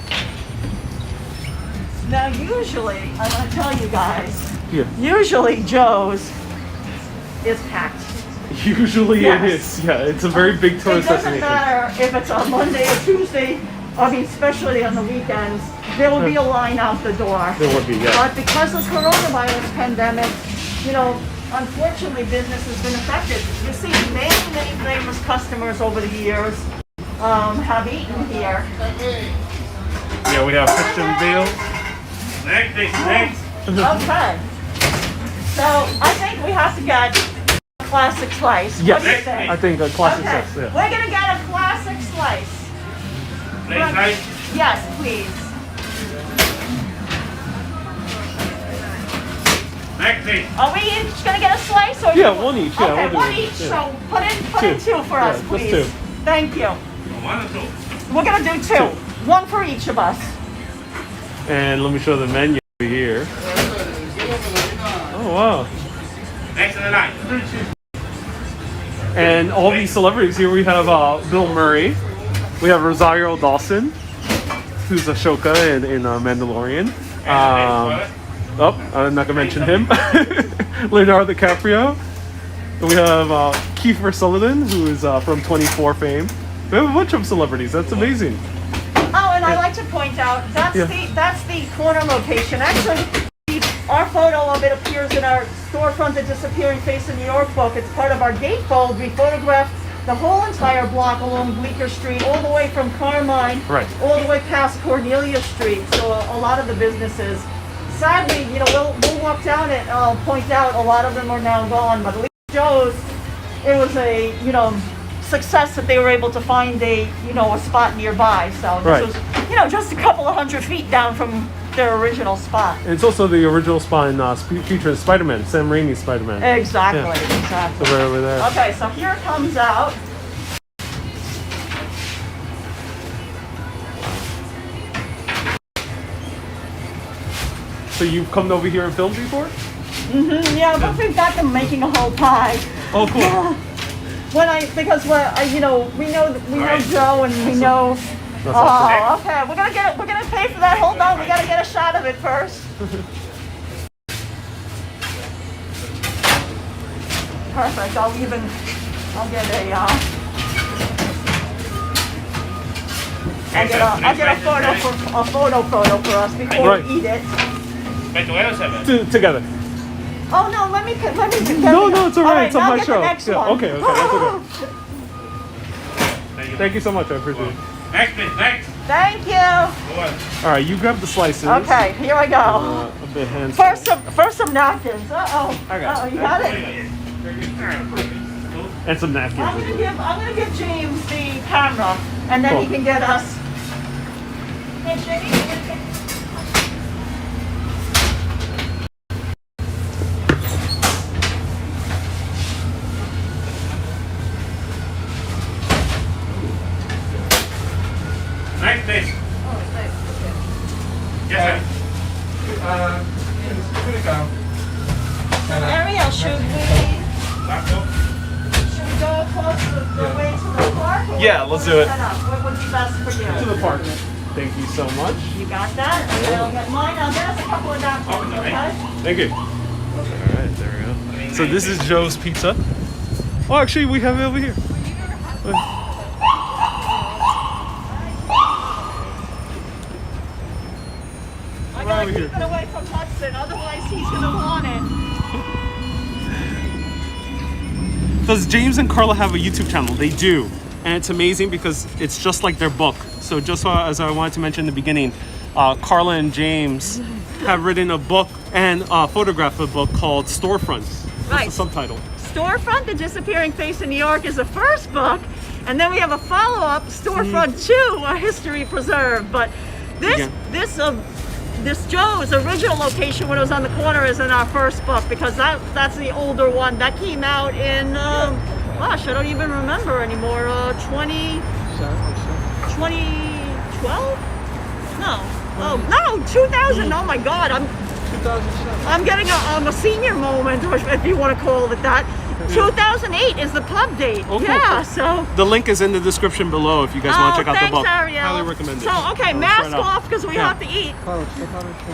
Now usually, I want to tell you guys, Yeah. usually Joe's is packed. Usually Yes. it is. Yeah, it's a very big It tourist doesn't destination. matter if it's on Monday or Tuesday, especially on the weekends, there will be a line out the door. There would be, yeah. But because of the coronavirus pandemic, unfortunately business has been affected. You see many famous customers over the years have eaten here. Yeah, we have fish and veal. Okay. So I think we have to get a classic slice. Yes, What do you think? I think a classic Okay. sauce. Yeah. We're gonna get a classic slice. Yes, please. Are we each gonna get a slice? Or Yeah, you- one each, yeah, Okay, we'll do one it, each. yeah. So put in Two. two for us, Yeah, just please. two. Thank you. We're gonna do two. One for each of us. And let me show the menu over here. Oh, wow. And all these celebrities here, we have Bill Murray. We have Rosario Dawson, who's Ashoka in Mandalorian. I'm not going to mention him. Leonardo DiCaprio. We have Kiefer Sutherland, who is from 24 fame. We have a bunch of celebrities. That's amazing. Oh, and I'd like to point out that's the corner location. Actually, our photo of it appears in our storefront, The Disappearing Face in New York book. It's part of our gatefold. We photographed the whole entire block along Bleecker Street, all the way from Carmine, Right. all the way past Cornelia Street. So a lot of the businesses, sadly, we'll walk down it. I'll point out a lot of them are now gone, but at least Joe's, it was a success that they were able to find a spot nearby. So this Right. was just a couple of 100 feet down from their original spot. And it's also the original spot in featuring Spider-Man, Sam Raimi's Spider-Man. Exactly, Yeah. exactly. So right over there. Okay, so here it comes out. So you've come over here and filmed before? Yeah, but we've got them making a whole pie. Oh, cool. Because we know Joe and we know. That's awesome. Oh, okay. We're gonna pay for that. Hold on. We gotta get a shot of it first. Perfect. I'll get a photo for us before Right. we eat it. Together. Oh no, let me get No, it's all right. It's on now my get show. the next Yeah, one. okay, that's okay. Thank you so much. I appreciate it. Thank you. All right, you grab the slices. Okay, here I go. A bit hands. First some napkins. Uh-oh. I got Uh-oh, you got it? And some napkins. I'm gonna give James the camera, and then he Cool. can get us. Hey, Shaggy. Next, please. Yes, Ariel, should we go across the way to the park? Or Yeah, let's do it. What would be best for you? To the park. Thank you so much. You got that? I'll get mine. I'll get us a couple of napkins, okay? Thank you. All right, there we go. So this is Joe's Pizza. Oh, actually, we have it over here. I gotta keep it away from Hudson, otherwise he's gonna want it. Does James and Karla have a YouTube channel? They do. And it's amazing because it's just like their book. So just as I wanted to mention in the beginning, Karla and James have written a book and photographed a book called Storefronts. That's Right. the subtitle. Storefront, The Disappearing Face in New York is the first book, and then we have a follow-up, Storefront 2, A History Preserved. But this Joe's original location when it was on the corner is in our first book, because that's the older one that came out in gosh, I don't even remember anymore. 2012? No. Oh no, 2000. Oh my God, I'm getting a senior moment, or if you want to call it that. 2008 is the pub date. Oh, cool, Yeah, cool. so. The link is in the description below if you guys want to check out thanks, the book. Ariel. Highly recommend it. So, okay, Try mask it out. off because we Yeah. have to eat.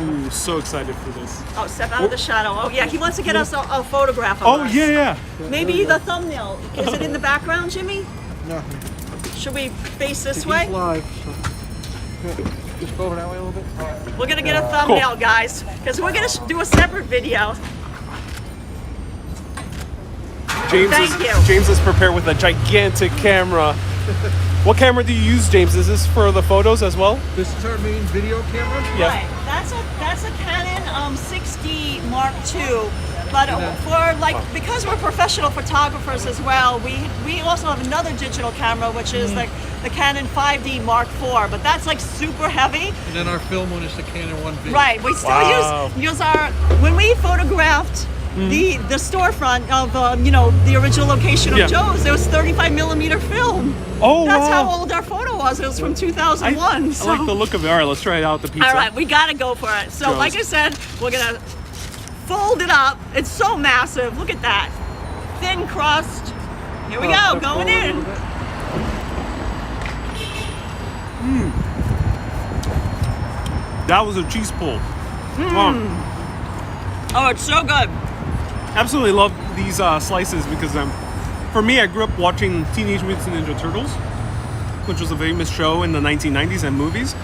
Ooh, so excited for this. Oh, step out of the shadow. Oh, yeah, he wants to get us a photograph of Oh, us. yeah. Maybe the thumbnail. Is it in the background, Jimmy? No, Should we face this way? live. So. Just go over that way a little bit. We're gonna get a thumbnail, guys, because we're gonna do a separate video. James is prepared with a gigantic camera. What camera do you use, James? Is this for the photos as well? This is our main video camera. Yeah. Right. That's a Canon 60 Mark II. But because we're professional photographers as well, we also have another digital camera, which is the Canon 5D Mark IV. But that's like super heavy. And then our film one is the Canon 1V. Right. We still Wow. use our when we photographed the storefront of the original location of Yeah. Joe's. There was 35mm film. Oh, That's wow. how old our photo was. It was from 2001. I like the look of it. All right, let's try it out, the pizza. All right, we gotta go for it. So, Joe's. like I said, we're gonna fold it up. It's so massive. Look at that. Thin crust. Here we go, going in. That was a cheese pull. Oh, it's so good. Absolutely love these slices because for me, I grew up watching Teenage Mutant Ninja Turtles, which was a famous show in the 1990s and movies.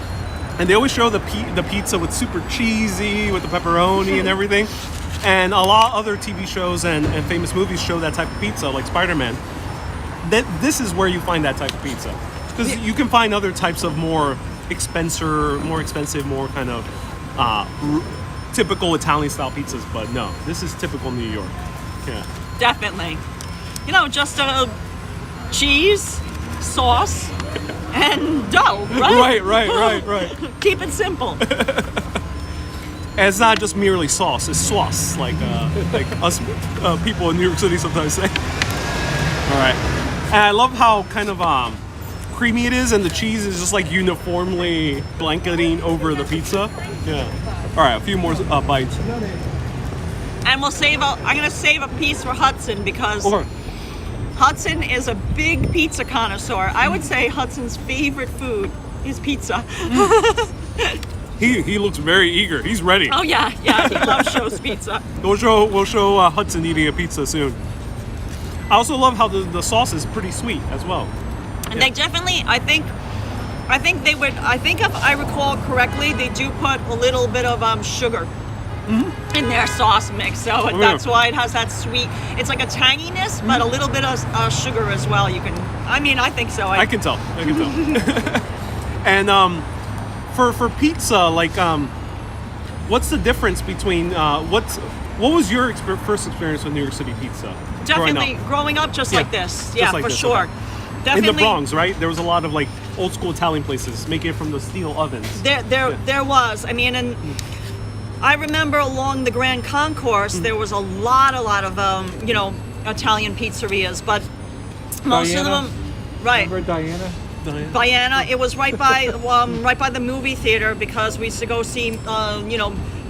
And they always show the pizza with super cheesy, with the pepperoni and everything. And a lot of other TV shows and famous movies show that type of pizza, like Spider-Man. This is where you find that type of pizza. Because you can find other types of more expensive, more kind of typical Italian style pizzas, but no, this is typical New York. Yeah. Definitely. Just cheese, sauce, and dough, right? Right. Keep it simple. And it's not just merely sauce; it's sauce, like us people in New York City sometimes say. All right, and I love how kind of creamy it is, and the cheese is just like uniformly blanketing over the pizza. Yeah. All right, a few more bites. And I'm gonna save a piece for Hudson because Hudson is a big pizza connoisseur. I would say Hudson's favorite food is pizza. He looks very eager. He's ready. Oh yeah, he loves Show's pizza. We'll show Hudson eating a pizza soon. I also love how the sauce is pretty sweet as well. And they definitely, I think if I recall correctly, they do put a little bit of sugar in their sauce mix. So that's why it has that sweet, it's like a tanginess, but a little bit of sugar as well. I think so. I can tell. And for pizza, like what's the difference between what was your first experience with New York City pizza? Definitely growing up just like this. Yeah, like for this, sure. okay. Definitely. In the Bronx, right? There was a lot of like old school Italian places making it from the steel ovens. There was. I mean, and I remember along the Grand Concourse, there was a lot of Italian pizzerias, but most of them, right? Remember Diana. It was right by the movie theater because we used to go see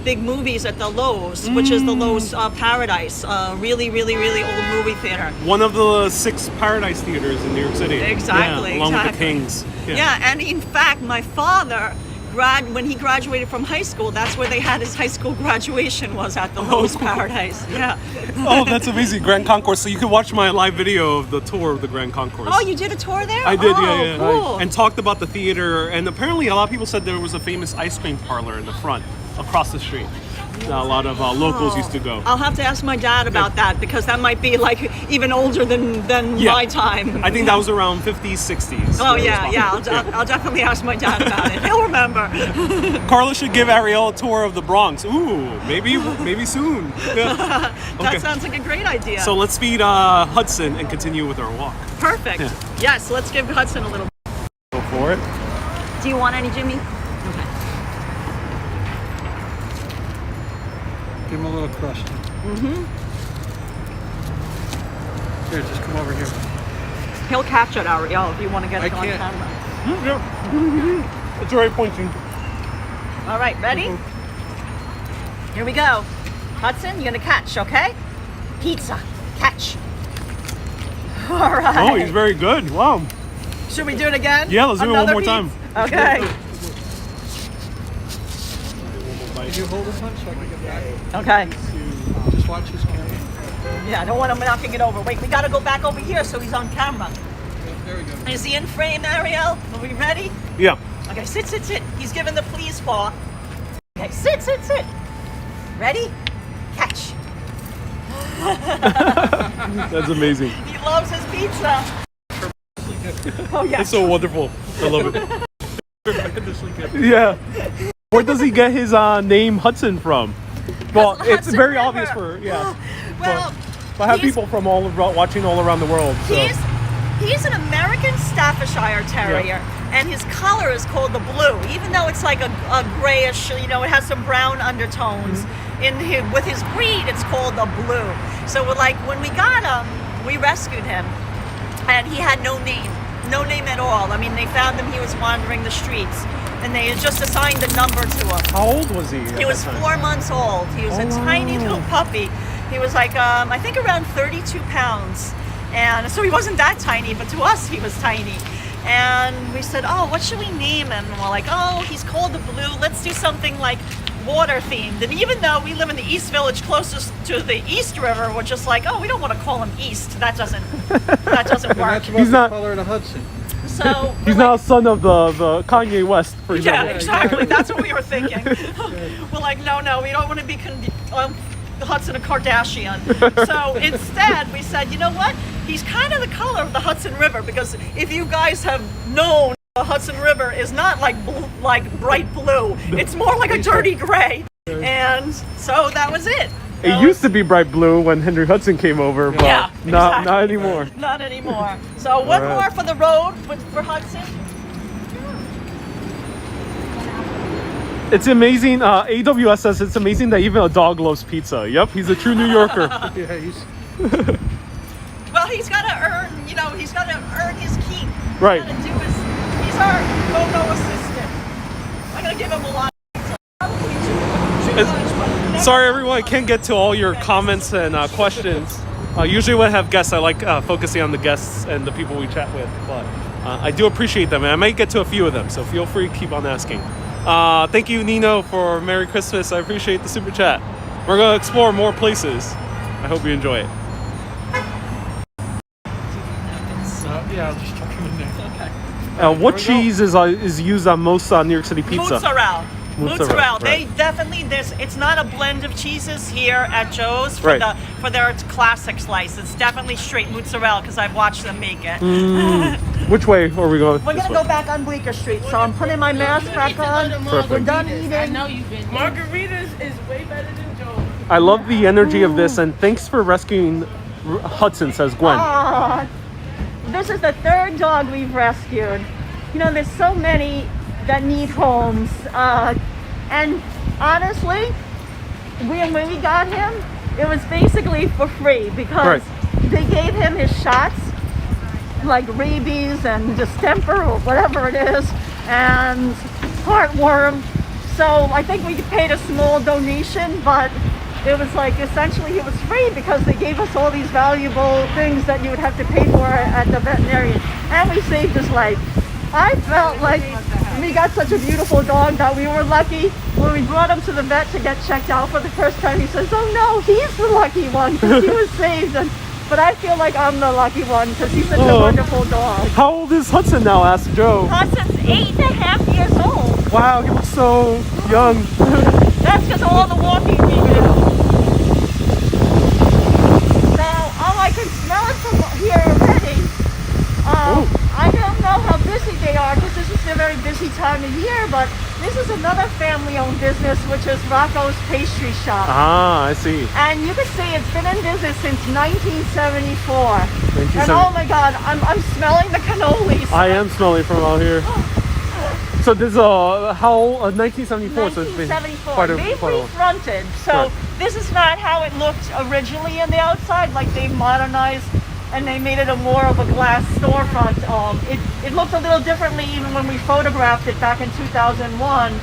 big movies at the Lowe's, which is the Lowe's Paradise, really old movie theater. One of the 6 Paradise theaters in New York City. Exactly. Along with the Kings. Yeah, and in fact, my father, when he graduated from high school, that's where they had his high school graduation, was at the Lowe's Paradise. Yeah. Oh, that's amazing. Grand Concourse. So you can watch my live video of the tour of the Grand Concourse. Oh, you did a tour there? I did, oh, yeah. Cool. And talked about the theater. And apparently a lot of people said there was a famous ice cream parlor in the front, across the street. A lot of locals used to go. I'll have to ask my dad about that because that might be like even older than my time. I think that was around 50s, 60s. Oh yeah. I'll definitely ask my dad about it. He'll remember. Karla should give Ariel a tour of the Bronx. Ooh, maybe soon. Yeah. That sounds like a great idea. So let's feed Hudson and continue with our walk. Perfect. Yeah. Yes, let's give Hudson a little. Go for it. Do you want any, Jimmy? Okay. Give him a little crust. Here, just come over here. He'll catch it, Ariel, if you want to get it on can't. camera. Yeah. It's already pointing. All right, ready? Here we go. Hudson, you're gonna catch, okay? Pizza, catch. All right. Oh, he's very good. Wow. Should we do it again? Yeah, let's do it one more time. Okay. Can you hold this one so I can get back? Okay. Just watch his camera. Yeah, I don't want him knocking it over. Wait, we gotta go back over here so he's on camera. There we go. Is he in frame, Ariel? Are we ready? Yeah. Okay, sit. He's giving the please paw. Okay, sit. Ready? Catch. That's amazing. He loves his pizza. Oh yeah. It's so wonderful. I love it. Yeah. Where does he get his name Hudson from? Well, Hudson it's very River. obvious for Well, but I have people from watching all around the world. So. He's an American Staffordshire Terrier, and his color is called the blue, even though it's like a grayish, it has some brown undertones. With his breed, it's called the blue. So when we got him, we rescued him, and he had no name at all. I mean, they found him, he was wandering the streets, and they had just assigned a number to him. How old was he? He was 4 months old. He was a tiny little puppy. He was like, I think around 32 pounds. And so he wasn't that tiny, but to us, he was tiny. And we said, oh, what should we name him? And we're like, oh, he's called the Blue. Let's do something like water themed. And even though we live in the East Village closest to the East River, we're just like, oh, we don't want to call him East. That doesn't work. He's not the color of the Hudson. So he's not a son of the Kanye West, for example. Yeah, exactly. That's what we were thinking. We're like, no, we don't want to be Hudson a Kardashian. So instead, we said, you know what? He's kind of the color of the Hudson River, because if you guys have known, the Hudson River is not like bright blue. It's more like a dirty gray. And so that was it. It used to be bright blue when Henry Hudson came over, but not anymore. Not anymore. So one more for the road for Hudson. It's amazing. AWS says it's amazing that even a dog loves pizza. Yep, he's a true New Yorker. Well, he's got to earn, he's got to earn his keep. Right. He's our go-go assistant. I'm going to give him a lot of pizza. Probably too much, Sorry, everyone, I can't get to all your comments and questions. Usually when I have guests, I like focusing on the guests and the people we chat with. But I do appreciate them, and I might get to a few of them. So feel free to keep on asking. Thank you, Nino, for Merry Christmas. I appreciate the super chat. We're going to explore more places. I hope you enjoy it. Yeah, I'll just chuck him in there. Okay. What cheese is used on most New York City pizza? Mozzarella. Mozzarella, They right. definitely it's not a blend of cheeses here at Joe's for Right. for their classic slice. It's definitely straight mozzarella because I've watched them make it. Which way are we going? We're This gonna way. go back on Bleecker Street, so I'm putting my mask back on. Perfect. We're done eating. I know you've been. Margaritas is way better than Joe's. I love the energy of this, and thanks for rescuing Hudson, says Gwen. Aw, this is the third dog we've rescued. You know, there's so many that need homes. And honestly, when we got him, it was basically for free because they gave him his shots, like rabies and distemper or whatever it is, and heartworm. So I think we paid a small donation, but it was like essentially it was free because they gave us all these valuable things that you would have to pay for at the veterinarian, and we saved his life. I felt like we got such a beautiful dog that we were lucky when we brought him to the vet to get checked out for the first time. He says, "Oh no, he's the lucky one because he was saved." But I feel like I'm the lucky one because he's such a wonderful dog. How old is Hudson now? Asked Joe. Hudson's 8.5 years old. Wow, he looks so young. That's because of all the walking we do. Now, I can smell it from here already. I don't know how busy they are because this is a very busy time of year, but this is another family-owned business, which is Rocco's Pastry Shop. Ah, I see. And you can see it's been in business since 1974. And oh my God, I'm smelling the cannolis. I am smelling from out here. So this is 1974. So it's been 1974. quite a They've while. refronted. So this is not how it looked originally on the outside. Like they've modernized and they made it a more of a glass storefront. It looked a little differently even when we photographed it back in 2001.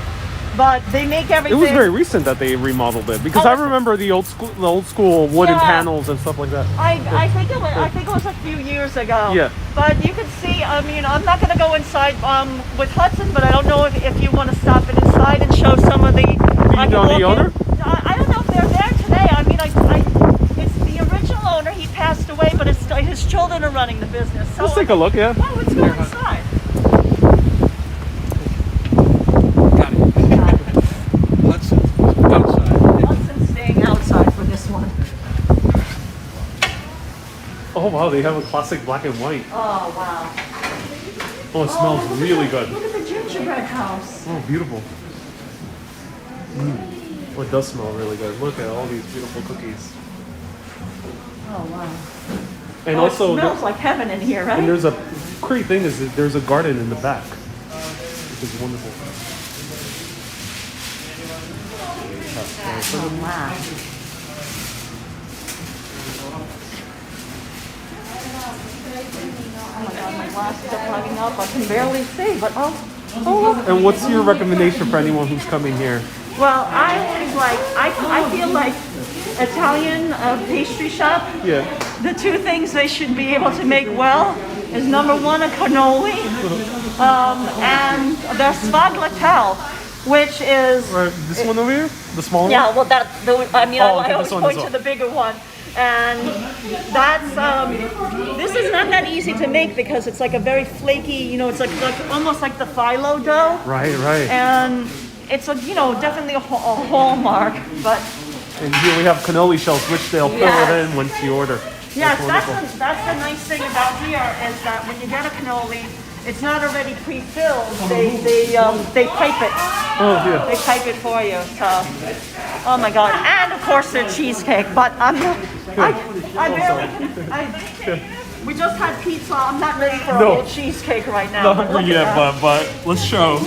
But they make everything. It was very recent that they remodeled it because I remember the old school wooden panels and stuff like that. I think it was a few years ago. Yeah. But you can see. I mean, I'm not going to go inside with Hudson, but I don't know if you want to stop it inside and show some of the. You know the owner? I don't know if they're there today. I mean, it's the original owner. He passed away, but his children are running the business. So Let's take a look. Yeah. Oh, let's go inside. Hudson's staying outside for this one. Oh wow, they have a classic black and white. Oh wow. Oh, it smells really good. Look at the gingerbread house. Oh, beautiful. Oh, it does smell really good. Look at all these beautiful cookies. Oh wow. And It also, smells like heaven in here, right? and there's a great thing is that there's a garden in the back, which is wonderful. Oh wow. Oh my God, my glasses are plugging up. I can barely see, but oh look. And what's your recommendation for anyone who's coming here? Well, I always I feel like Italian pastry shop. Yeah. The two things they should be able to make well is number one, a cannoli, and their sfogliatelle, which is Right, this one over here, the small one. yeah. Well, I okay, always this one point as to well. the bigger one, and that's this is not that easy to make because it's like a very flaky, you know, it's like almost like the phyllo dough, Right, right. and it's a definitely a hallmark, but. And here we have cannoli shells, which they'll fill Yes. it in once you order. Yes, wonderful. that's the nice thing about here is that when you get a cannoli, it's not already pre-filled. They pipe it. Oh, yeah. They pipe it for you. So, oh my God! And of course the cheesecake. But I'm not. I barely can. We just had pizza. I'm not ready for a No. whole cheesecake right now. Not but look hungry at yet, that. but let's show.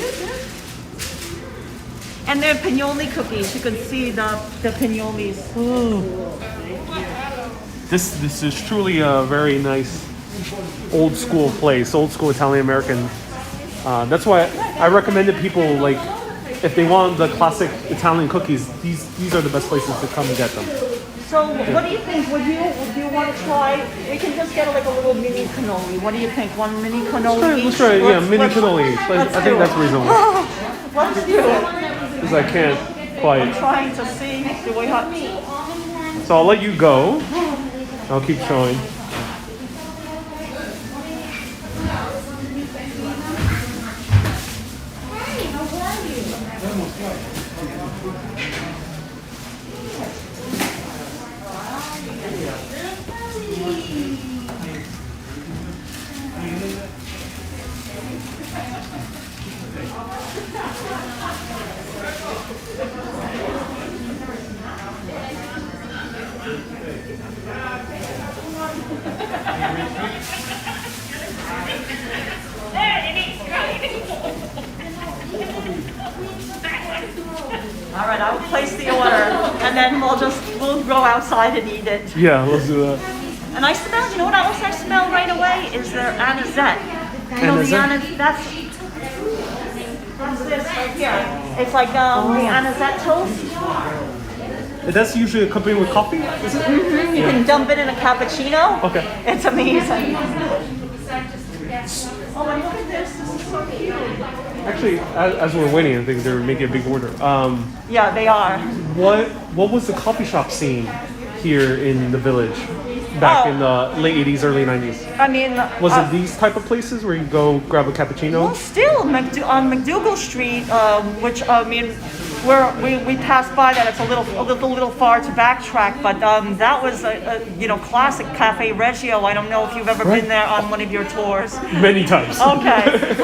And they're pignoli cookies. You can see the pignolis. This is truly a very nice old school place, old school Italian American. That's why I recommended people, like, if they want the classic Italian cookies, these are the best places to come and get them. So what do you think? Do you want to try? We can just get like a little mini cannoli. What do you think? One mini cannoli each? Let's try, yeah, mini cannoli. I think that's reasonable. Let's do it. Because I can't I'm quite. trying to see. Do we have? So I'll let you go. I'll keep showing. All right, I'll place the order, and then we'll go outside and eat it. Yeah, let's do that. And I smell. You know what else I smell right away is their anisette. You know the Anisette? that's this right here. It's like the anisette toast. That's usually accompanied with coffee, is it? Mm-hmm. You can dump it in a cappuccino. Okay. It's amazing. Oh, and look at this. This is so cute. Actually, as we're waiting, I think they're making a big order. Yeah, they are. What was the coffee shop scene here in the village back in the late 80s, early 90s? I mean, Was it these type of places where you go grab a cappuccino? well, still on McDougal Street, which I mean, where we passed by that. It's a little far to backtrack, but that was a classic Cafe Reggio. I don't know if you've ever been there on one of your tours. Many times. Okay.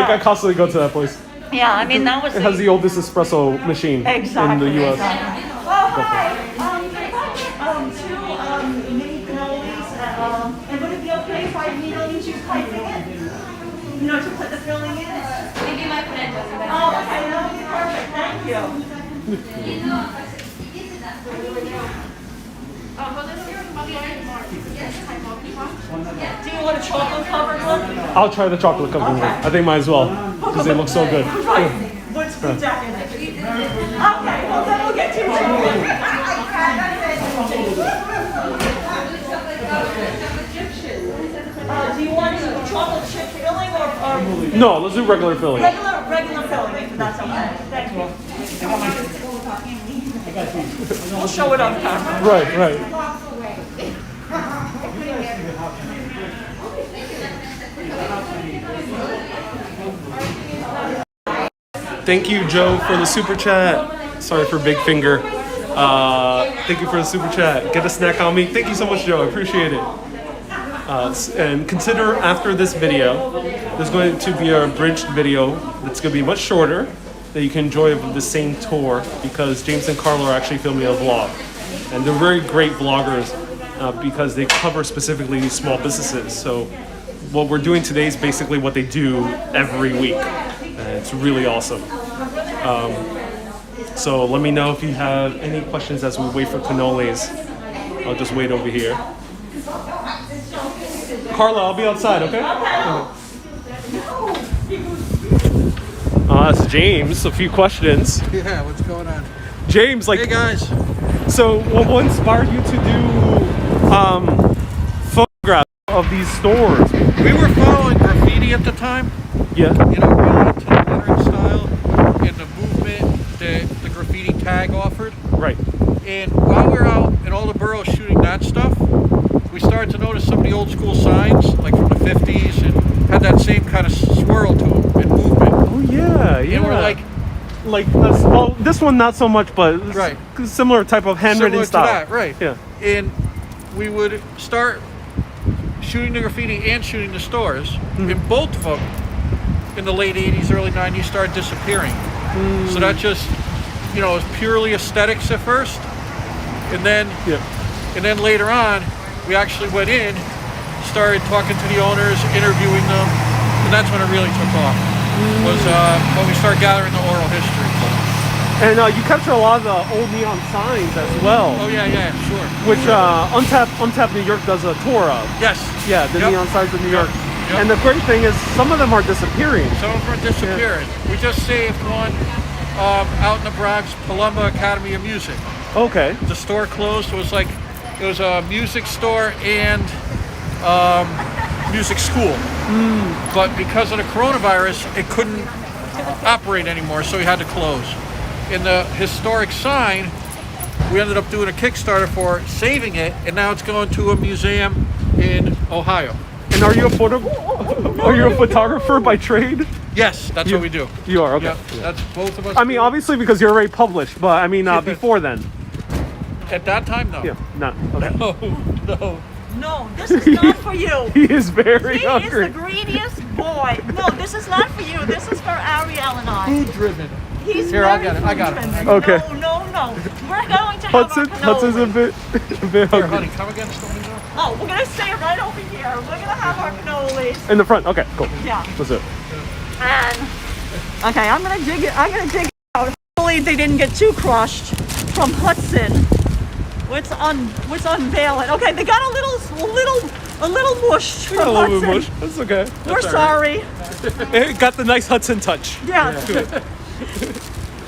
I constantly go to that place. Yeah, I mean that was. It has the oldest espresso machine Exactly. in the U.S. Exactly. Oh, hi. Two mini cannolis, and would it be okay if I needle you piping it? You know, to put the filling in? Maybe my friend doesn't. Oh, okay, that would be perfect. Thank you. Do you want a chocolate covered one? I'll try the chocolate covered one. I think might as well because they look so good. Right. Let's put that in it. Okay, well then we'll get to chocolate. Do you want chocolate chip filling or No, let's do regular filling. regular filling? If that's okay. Thank you. We'll show it on camera. Right. Thank you, Joe, for the super chat. Sorry for big finger. Thank you for the super chat. Get a snack on me. Thank you so much, Joe. I appreciate it. And consider after this video, there's going to be a abridged video that's going to be much shorter that you can enjoy of the same tour because James and Karla are actually filming a vlog. And they're very great vloggers because they cover specifically these small businesses. So what we're doing today is basically what they do every week. And it's really awesome. So let me know if you have any questions as we wait for cannolis. I'll just wait over here. Karla, I'll be outside, okay? That's James. A few questions. Yeah, what's going on? James, Hey guys. so what inspired you to do photographs of these stores? We were following graffiti at the time. Yeah. You know, really into the modern style and the movement that the graffiti tag offered. Right. And while we were out in all the boroughs shooting that stuff, we started to notice some of the old school signs, like from the 50s, and had that same kind of swirl to them and movement. Oh yeah. And we're like well, this one not so much, but Right. similar type of handwritten similar style. to that, right? Yeah. And we would start shooting the graffiti and shooting the stores, and both of them in the late 80s, early 90s started disappearing. So that just, it was purely aesthetics at first, and then later on, we actually went in, started talking to the owners, interviewing them, and that's when it really took off. Was when we started gathering the oral history. And you capture a lot of the old neon signs as well. Oh yeah, sure. Which Untapped New York does a tour of. Yes. Yeah, the Yep. neon signs of New York. Yep. And the great thing is some of them are disappearing. Some of them are disappearing. We just saved one out in the Bronx, Palumba Academy of Music. Okay. The store closed. It was a music store and music school. But because of the coronavirus, it couldn't operate anymore, so we had to close. In the historic sign, we ended up doing a Kickstarter for saving it, and now it's going to a museum in Ohio. And are you a photographer by trade? Yes, that's what we do. You are, okay. Yeah, that's both of us. I mean, obviously because you're already published, but I mean, before then. At that time, no. Yeah, no. Okay. No. No, this is not for you. He is very He hungry. is the greediest boy. No, this is not for you. This is for Ariel and I. Food driven. He's Here, I very got it. I got it. food-driven. Okay. No. We're going to have Hudson's our a cannoli. bit Here, hungry. honey, come against the window. Oh, we're gonna stay right over here. We're gonna have our cannolis. In the front. Okay, cool. Yeah. What's it? And okay, I'm gonna dig it out. Hopefully they didn't get too crushed from Hudson. Let's unveil it. Okay, they got a little mushed from A little Hudson. bit mush. That's okay. We're sorry. It got the nice Hudson touch. Yeah.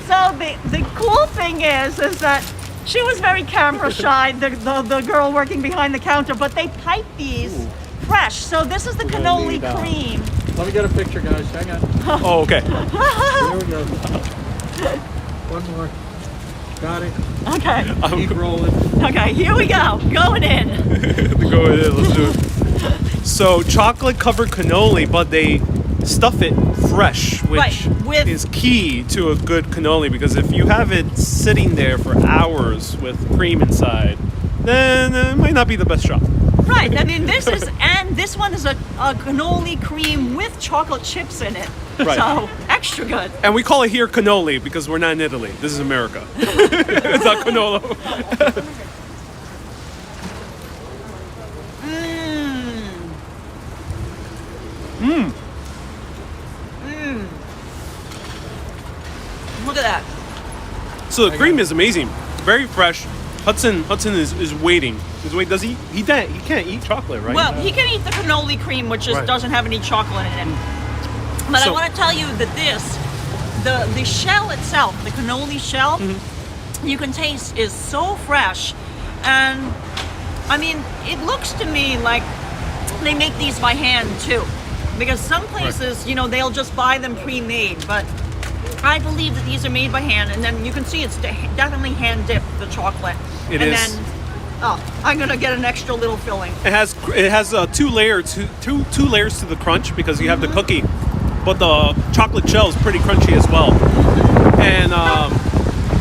So the cool thing is that she was very camera shy, the girl working behind the counter, but they pipe these fresh. So this is the cannoli cream. Let me get a picture, guys. Hang on. Oh, okay. Here we go. One more. Got it. Okay. Keep rolling. Okay, here we go. Going in. Go ahead, let's do it. So chocolate covered cannoli, but they stuff it fresh, which Right, with- is key to a good cannoli, because if you have it sitting there for hours with cream inside, then it might not be the best shot. Right. I mean, this one is a cannoli cream with chocolate chips in it. Right. So extra good. And we call it here cannoli because we're not in Italy. This is America. It's not cannolo. Look at that. So the cream is amazing. Very fresh. Hudson is waiting. Does he can't eat chocolate, right? Well, he can eat the cannoli cream, which Right. doesn't have any chocolate in it. But I So- want to tell you that the shell itself, the cannoli shell, you can taste is so fresh. And I mean, it looks to me like they make these by hand too. Because some places, they'll just buy them pre-made, but I believe that these are made by hand, and then you can see it's definitely hand dipped, the chocolate. It and is. then I'm gonna get an extra little filling. It has two layers to the crunch, because you have the cookie, but the chocolate shell is pretty crunchy as well. And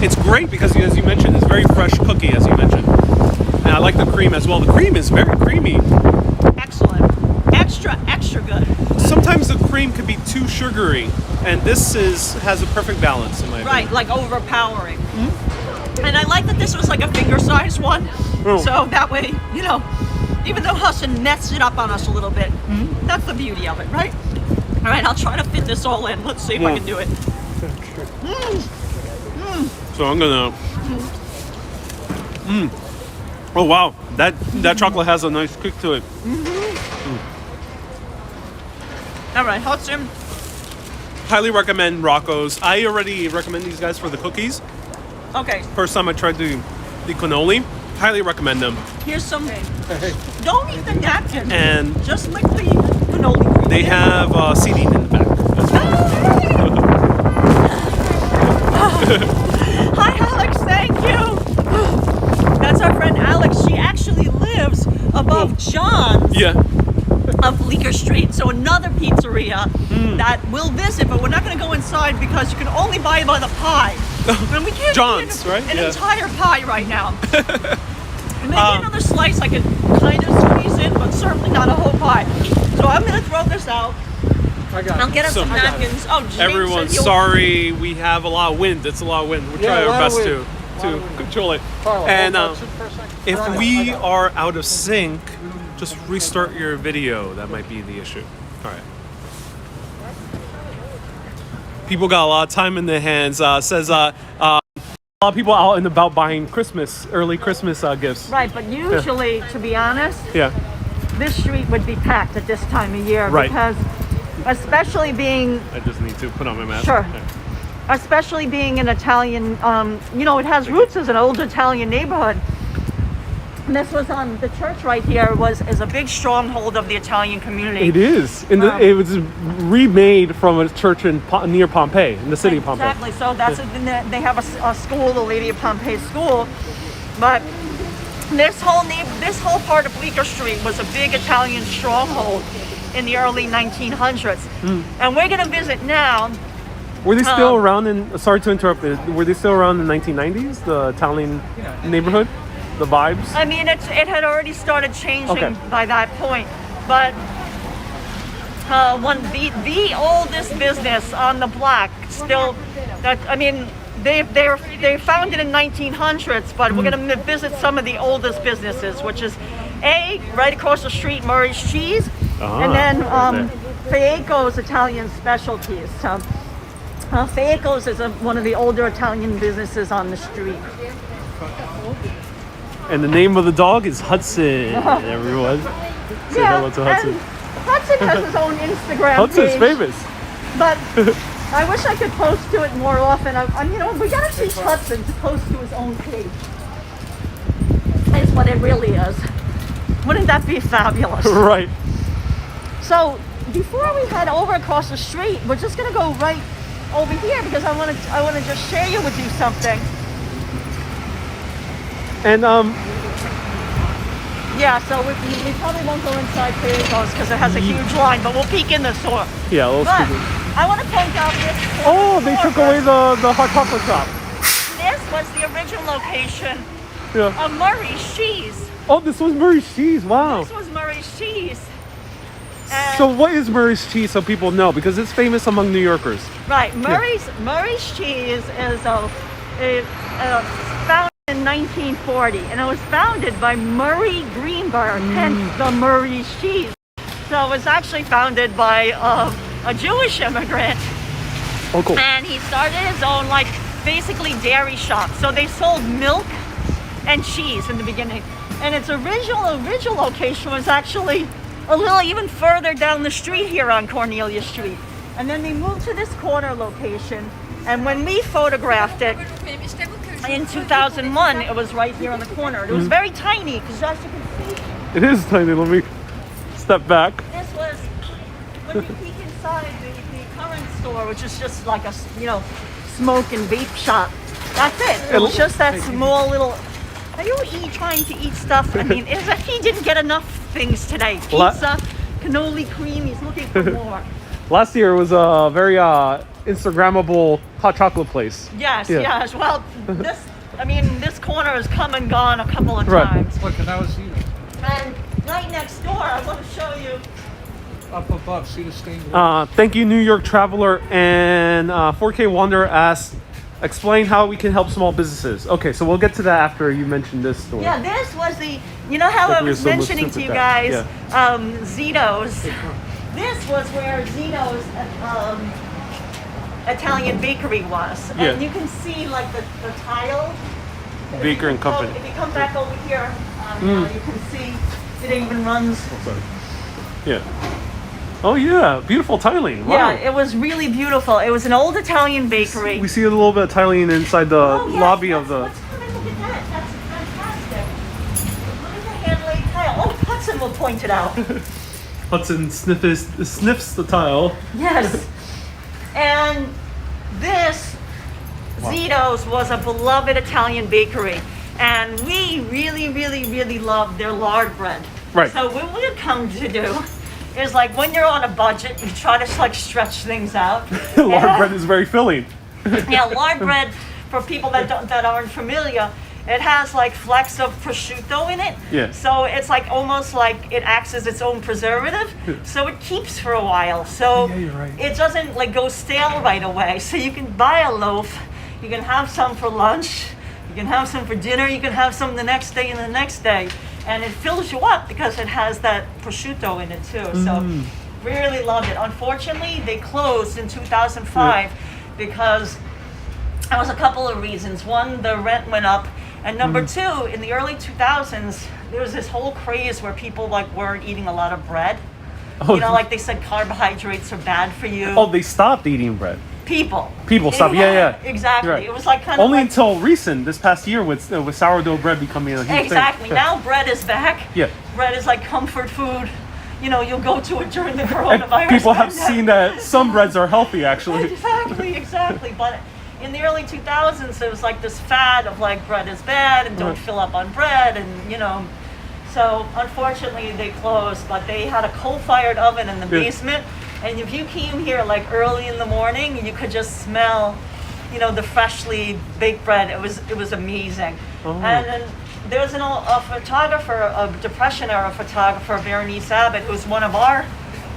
it's great because, as you mentioned, it's very fresh cookie, as you mentioned. And I like the cream as well. The cream is very creamy. Excellent. Extra good. Sometimes the cream could be too sugary, and this has a perfect balance in my opinion. Right, like overpowering. And I like that this was like a finger-sized one. Oh. So that way, even though Hudson messed it up on us a little bit, that's the beauty of it, right? All right, I'll try to fit this all in. Let's see if I can do it. So I'm gonna. Oh wow, that chocolate has a nice kick to it. All right, Hudson. Highly recommend Rocco's. I already recommend these guys for the cookies. Okay, First time I tried the cannoli. Highly recommend them. here's some. Don't eat the napkin. And Just lick the cannoli cream. they have seating in the back. Hi, Alex. Thank you. That's our friend Alex. She actually lives above John's Yeah. of Bleecker Street. So another pizzeria that we'll visit, but we're not going to go inside because you can only buy by the pie. And we can't John's, eat right? an Yeah. entire pie right now. Maybe another slice I could kind of squeeze in, but certainly not a whole pie. So I'm going to throw this out. I got I'll it. get us So- some napkins. Oh, James Everyone, said you'll- sorry, we have a lot of wind. It's a lot of wind. We'll Yeah, try a our lot of best wind. to control it. Karla, And hold Hudson for a second. if I got we it. are out of sync, just restart your video. That might be the issue. All right. People got a lot of time in their hands. Says a lot of people out and about buying early Christmas gifts. Right, but usually, to be honest, Yeah. this street would be packed at this time of year Right. because, especially being I just need to put on my mask. Sure. Okay. especially being an Italian, it has roots as an old Italian neighborhood. And this was on the church right here is a big stronghold of the Italian community. It is. It was remade from a church near Pompeii, in the city of Pompeii. Exactly. So they have a school, the Lady of Pompeii School, but this whole part of Bleecker Street was a big Italian stronghold in the early 1900s. And we're going to visit now. Were they still around sorry to interrupt, were they still around in the 1990s, the Italian neighborhood? The vibes? I mean, it had already started changing by that point. But one the oldest business on the block still, they founded in 1900s, but we're going to visit some of the oldest businesses, which is right across the street, Murray's Cheese, and then Fieco's Italian Specialties. So Fieco's is one of the older Italian businesses on the street. And the name of the dog is Hudson, everyone. Say hello to Hudson. Hudson has his own Instagram Hudson's page. famous. But I wish I could post to it more often. We gotta teach Hudson to post to his own page. That's what it really is. Wouldn't that be fabulous? Right. So before we head over across the street, we're just gonna go right over here because I wanna just share with you something. And yeah, so we probably won't go inside Fieco's because it has a huge line, but we'll peek in the store. yeah, let's But do it. I want to point out this. Oh, they took away the hot chocolate shop. This was the original location Yeah. of Murray's Cheese. Oh, this was Murray's Cheese. Wow. This was Murray's Cheese. And So what is Murray's Cheese so people know? Because it's famous among New Yorkers. right, Murray's Cheese is founded in 1940, and it was founded by Murray Greenberg, hence the Murray's Cheese. So it was actually founded by a Jewish immigrant, Oh, cool. and he started his own basically dairy shop. So they sold milk and cheese in the beginning, and its original location was actually a little even further down the street here on Cornelia Street, and then they moved to this corner location. And when we photographed it in 2001, it was right here on the corner. It was very tiny because, as you can see, It is tiny. Let me step back. this was when you peek inside the current store, which is just like a smoke and vape shop. That's it. It was just that small little. Are you trying to eat stuff? I mean, as if he didn't get enough things today. Pizza, cannoli cream. He's looking for more. Last year was a very Instagrammable hot chocolate place. Yes, Yeah. yes. Well, this corner has come and gone a couple of Right. times. Look, and now it's And right next door, I want to show you. up above. See the stained glass? Thank you, New York Traveler, and 4K Wonder asked, explain how we can help small businesses. Okay, so we'll get to that after you mention this story. Yeah, this was how Like I we was were so much mentioning to super you fat. guys, Zito's. This was where Zito's Italian bakery was. Yeah. And you can see the tile. Baker and Company. If you come back over here, now, you can see it even runs. Yeah. Oh yeah, beautiful tiling. Wow. Yeah, it was really beautiful. It was an old Italian bakery. We see a little bit of tiling inside the Yes, lobby of the. Let's come and look at that. That's fantastic. Look at the hand-laid tile. Oh, Hudson will point it out. Hudson sniffs the tile. Yes. And this Zito's was a beloved Italian bakery, and we really, really, really loved their lard bread. Right. So what we've come to do is when you're on a budget, you try to stretch things out. Lard bread is very filling. Yeah, lard bread, for people that aren't familiar, it has flecks of prosciutto in it. Yeah. So it's almost like it acts as its own preservative. So it keeps for a while. So Yeah, you're right. it doesn't go stale right away. So you can buy a loaf, you can have some for lunch, you can have some for dinner, you can have some the next day and the next day. And it fills you up because it has that prosciutto in it too. So we really loved it. Unfortunately, they closed in 2005 because there was a couple of reasons. One, the rent went up. And number two, in the early 2000s, there was this whole craze where people weren't eating a lot of bread. Oh, They said carbohydrates are bad for you. Oh, they stopped eating bread. People stop. Yeah. Exactly. Right. It was like kind of Only like, until recent, this past year, with sourdough bread becoming a huge exactly. thing. Now bread is back. Yeah. Bread is like comfort food. You know, you'll go to it during the coronavirus. And people have pandemic. seen that some breads are healthy, actually. Exactly. But in the early 2000s, there was like this fad of like bread is bad and don't fill up on bread, and you know. So unfortunately, they closed. But they had a coal-fired oven in the basement, and if you came here like early in the morning, you could just smell, you know, the freshly baked bread. It was amazing. And then there's a photographer, a Depression era photographer, Berenice Abbott, who's one of our,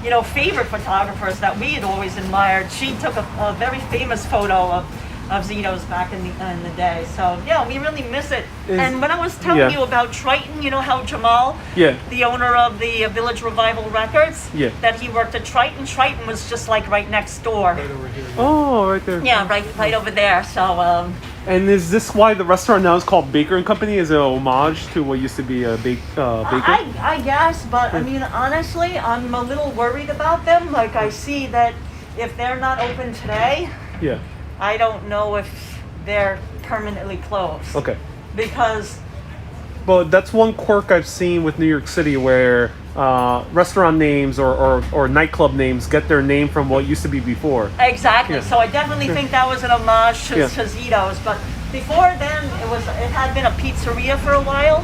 you know, favorite photographers that we had always admired. She took a very famous photo of Zito's back in the day. So yeah, we really miss it. And when I was telling you about Triton, you know how Jamal, the owner of the Village Revival Records, that he worked at Triton. Triton was just like right next door. Right over here. Oh, right there. Yeah, right over there. So And is this why the restaurant now is called Baker and Company? Is it an homage to what used to be a baker? I guess, but I mean, honestly, I'm a little worried about them. Like, I see that if they're not open today, I don't know if they're permanently closed. Okay. Because, Well, that's one quirk I've seen with New York City, where restaurant names or nightclub names get their name from what used to be before. exactly. So I definitely think that was an homage to Zito's. But before then, it had been a pizzeria for a while.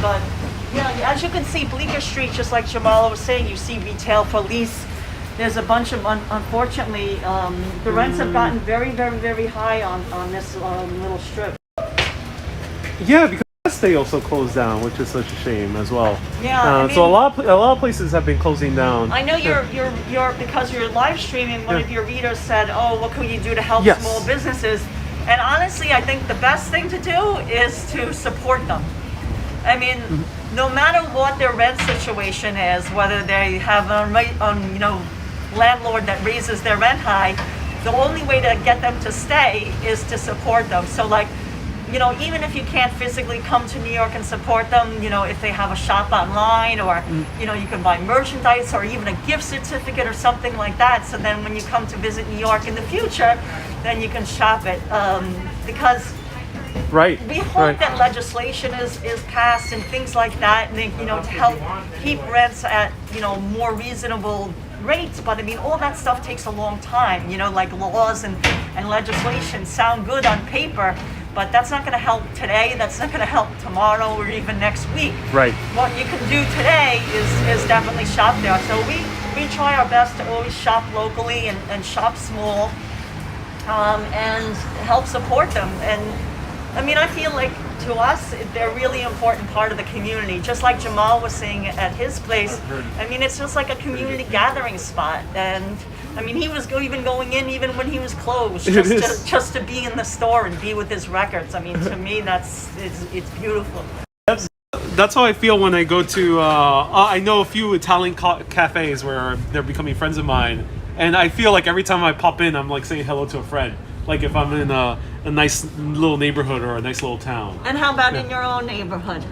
But yeah, as you can see, Bleecker Street, just like Jamal was saying, you see retail police. There's a bunch of, unfortunately, the rents have gotten very, very, very high on this little strip. Yeah, because they also closed down, which is such a shame as well. Yeah, I mean, so a lot of places have been closing down. I know you're because you're live streaming. One of your readers said, "Oh, what can you do to help small businesses?" And honestly, I think the best thing to do is to support them. I mean, no matter what their rent situation is, whether they have a landlord that raises their rent high, the only way to get them to stay is to support them. So like, you know, even if you can't physically come to New York and support them, you know, if they have a shop online, or, you know, you can buy merchandise or even a gift certificate or something like that. So then when you come to visit New York in the future, then you can shop it. Because we hope that legislation is passed and things like that, and you know, to help keep rents at, you know, more reasonable rates. But I mean, all that stuff takes a long time. You know, like laws and legislation sound good on paper, but that's not going to help today. That's not going to help tomorrow or even next week. Right. What you can do today is definitely shop there. So we try our best to always shop locally and shop small, and help support them. And I mean, I feel like to us, they're a really important part of the community. Just like Jamal was saying at his place, I mean, it's just like a community gathering spot. And I mean, he was even going in even when he was closed, just to be in the store and be with his records. I mean, to me, it's beautiful. That's how I feel when I go to. I know a few Italian cafes where they're becoming friends of mine, and I feel like every time I pop in, I'm like saying hello to a friend. Like if I'm in a nice little neighborhood or a nice little town. And how about in your own neighborhood?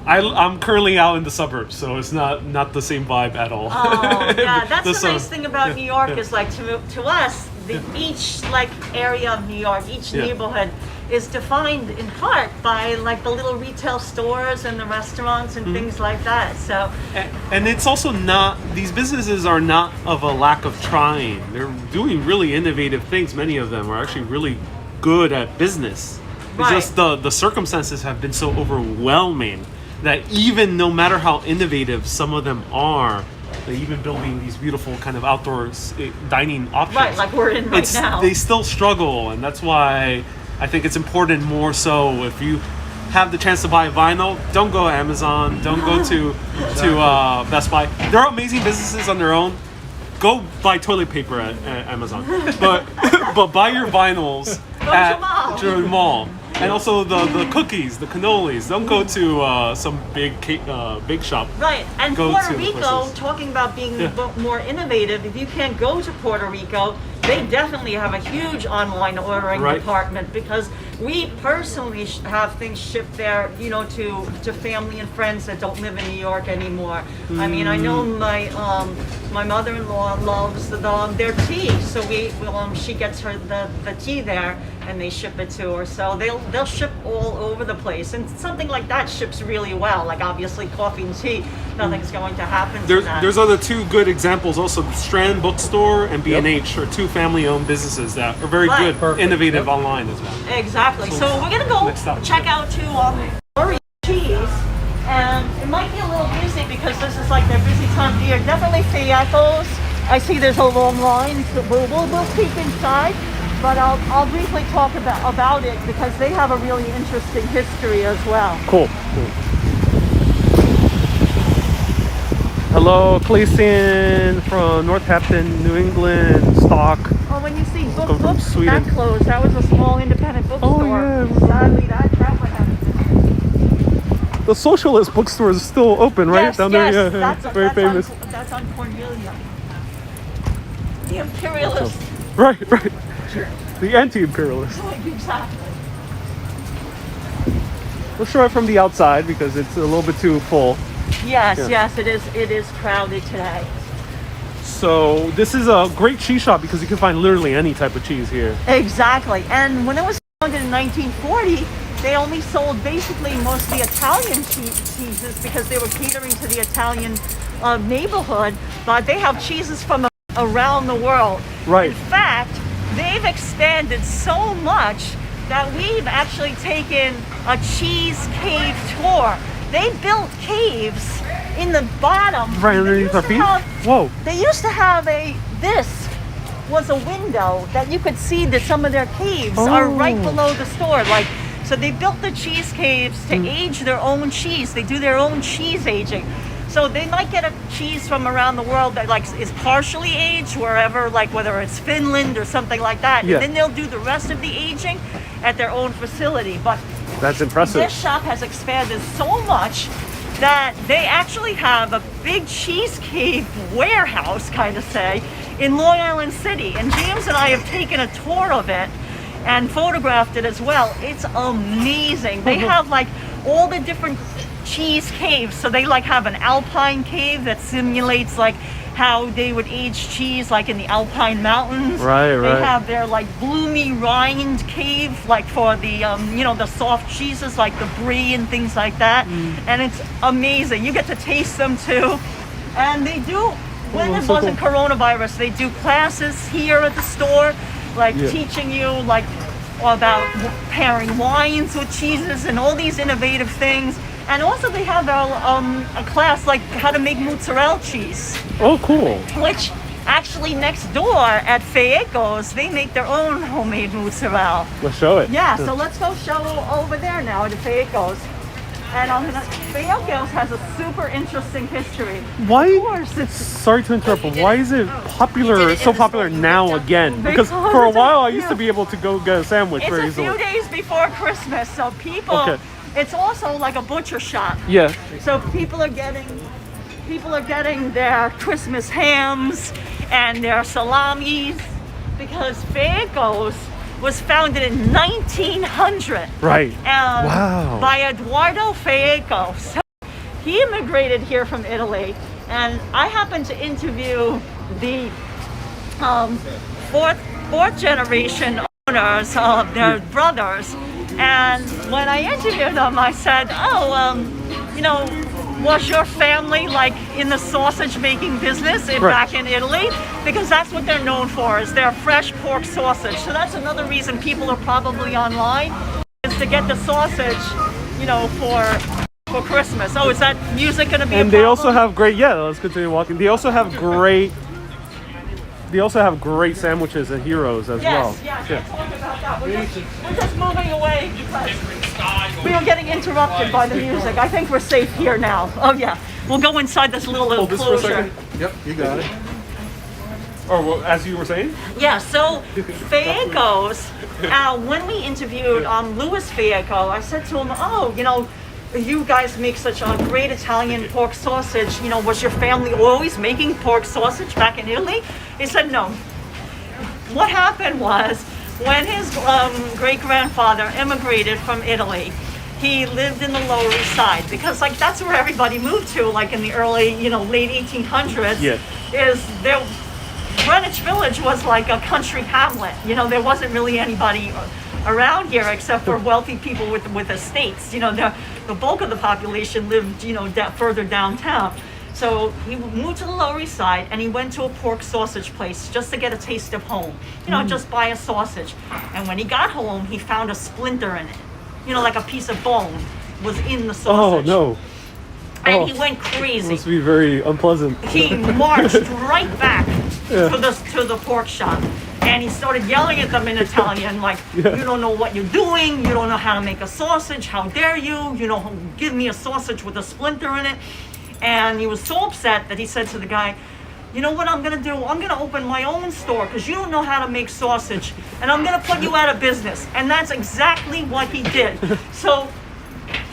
I'm currently out in the suburbs, so it's not the same vibe at all. Oh, yeah, that's the nice thing about New York is like to us, each like area of New York, each neighborhood is defined in part by like the little retail stores and the restaurants and things like that. So, and it's also not, these businesses are not of a lack of trying. They're doing really innovative things. Many of them are actually really good at business. It's just the circumstances have been so overwhelming that even no matter how innovative some of them are, they're even building these beautiful kind of outdoor dining options. Right, like we're in right now. They still struggle, and that's why I think it's important more so if you have the chance to buy a vinyl, don't go to Amazon, don't go to Best Buy. They're amazing businesses on their own. Go buy toilet paper at Amazon, but buy your vinyls at Jamal. And also the cookies, the cannolis. Don't go to some big shop. Right, and Go Puerto to Rico, places. talking about being more innovative, if you can't go to Puerto Rico, they definitely have a huge online ordering department, because we personally have things shipped there, you know, to family and friends that don't live in New York anymore. I mean, I know my mother-in-law loves their tea, so she gets her the tea there, and they ship it to her. So they'll ship all over the place, and something like that ships really well. Like obviously coffee and tea, nothing's going to happen to that. There's other two good examples also. Strand Bookstore and B&H are two family-owned businesses that are very Right. good, Perfect. innovative online as well. Exactly. So we're gonna go Next stop. check out to Murray Cheese, and it might be a little busy because this is like their busy time of year. Definitely Fiacos. I see there's a long line, so we'll peek inside, but I'll briefly talk about it because they have a really interesting history as well. Cool. Hello, Clayson from Northampton, New England, stock. Oh, when you see Welcome from books Sweden. that closed, that was a small independent bookstore. yeah. Sadly, that might happen. The Socialist bookstore is still open, right? Yes, Down yes, there, yeah, very famous. That's on Cornelia. The imperialist. Right. The anti-imperialist. Exactly. We'll show it from the outside because it's a little bit too full. Yes, Yeah. yes, it is. It is crowded today. So this is a great cheese shop because you can find literally any type of cheese here. Exactly. And when it was founded in 1940, they only sold basically mostly Italian cheeses because they were catering to the Italian neighborhood. But they have cheeses from around the world. Right. In fact, they've expanded so much that we've actually taken a cheese cave tour. They built caves in the bottom. Right They underneath used our to feet? have- Whoa. They used to have this was a window that you could see that some of their caves are right Oh. below the store. So they built the cheese caves to age their own cheese. They do their own cheese aging. So they might get a cheese from around the world that is partially aged wherever, whether it's Finland or something like that. Yeah. And then they'll do the rest of the aging at their own facility. But That's impressive. this shop has expanded so much that they actually have a big cheese cave warehouse, kind of say, in Long Island City. And James and I have taken a tour of it and photographed it as well. It's amazing. They have all the different cheese caves. So they have an alpine cave that simulates how they would age cheese in the Alpine Mountains. Right. They have their bloomy rind cave for the the soft cheeses like the brie and things like that. And it's amazing. You get to taste them too. And they do, when it so wasn't coronavirus, they do classes here at the store, teaching you about pairing wines with cheeses and all these innovative things. And also they have a class how to make mozzarella cheese. Oh, cool. Which actually next door at Fiacos, they make their own homemade mozzarella. Let's show it. Yeah, so let's go show over there now at Fiacos. And Fiacos has a super interesting history. Why? Of course, it's Sorry to interrupt, but why is it popular, so popular now again? Because Because for a it's while I a- used to be able to go get a sandwich very a few easily. days before Christmas, so people. Okay. It's also like a butcher shop. Yeah. So people are getting their Christmas hams and their salamis because Fiacos was founded in 1900. Right. Wow. By Eduardo Fiacco. So he immigrated here from Italy, and I happened to interview the fourth generation owners of their brothers. And when I interviewed them, I said, was your family in the sausage making business back in Italy? Because that's what they're known for, is their fresh pork sausage. So that's another reason people are probably online, is to get the sausage, for Christmas. Oh, is that music going to be And a they problem? also have great, let's continue walking. They also have great sandwiches at Heroes as well. Yes, we'll talk about that. We're just moving away because we were getting interrupted by the music. I think we're safe here now. Oh yeah, we'll go inside this little Hold this for a enclosure. second. Yep, you got it. Or well, as you were saying? Yeah, so Fiacos, when we interviewed Louis Fiacco, I said to him, you guys make such a great Italian pork sausage. Was your family always making pork sausage back in Italy? He said no. What happened was, when his great-grandfather immigrated from Italy, he lived in the Lower East Side because that's where everybody moved to in the early, late 1800s. Yeah. is there. Greenwich Village was like a country hamlet. You know, there wasn't really anybody around here except for wealthy people with estates. You know, the bulk of the population lived, you know, further downtown. So he moved to the Lower East Side and he went to a pork sausage place just to get a taste of home. You know, just buy a sausage. And when he got home, he found a splinter in it. You know, like a piece of bone was in the sausage. Oh no! And he went crazy. Must be very unpleasant. He marched right back to the pork shop. And he started yelling at them in Italian, like, you don't know what you're doing, you don't know how to make a sausage, how dare you, you know, give me a sausage with a splinter in it. And he was so upset that he said to the guy, you know what I'm gonna do? I'm gonna open my own store because you don't know how to make sausage, and I'm gonna put you out of business. And that's exactly what he did. So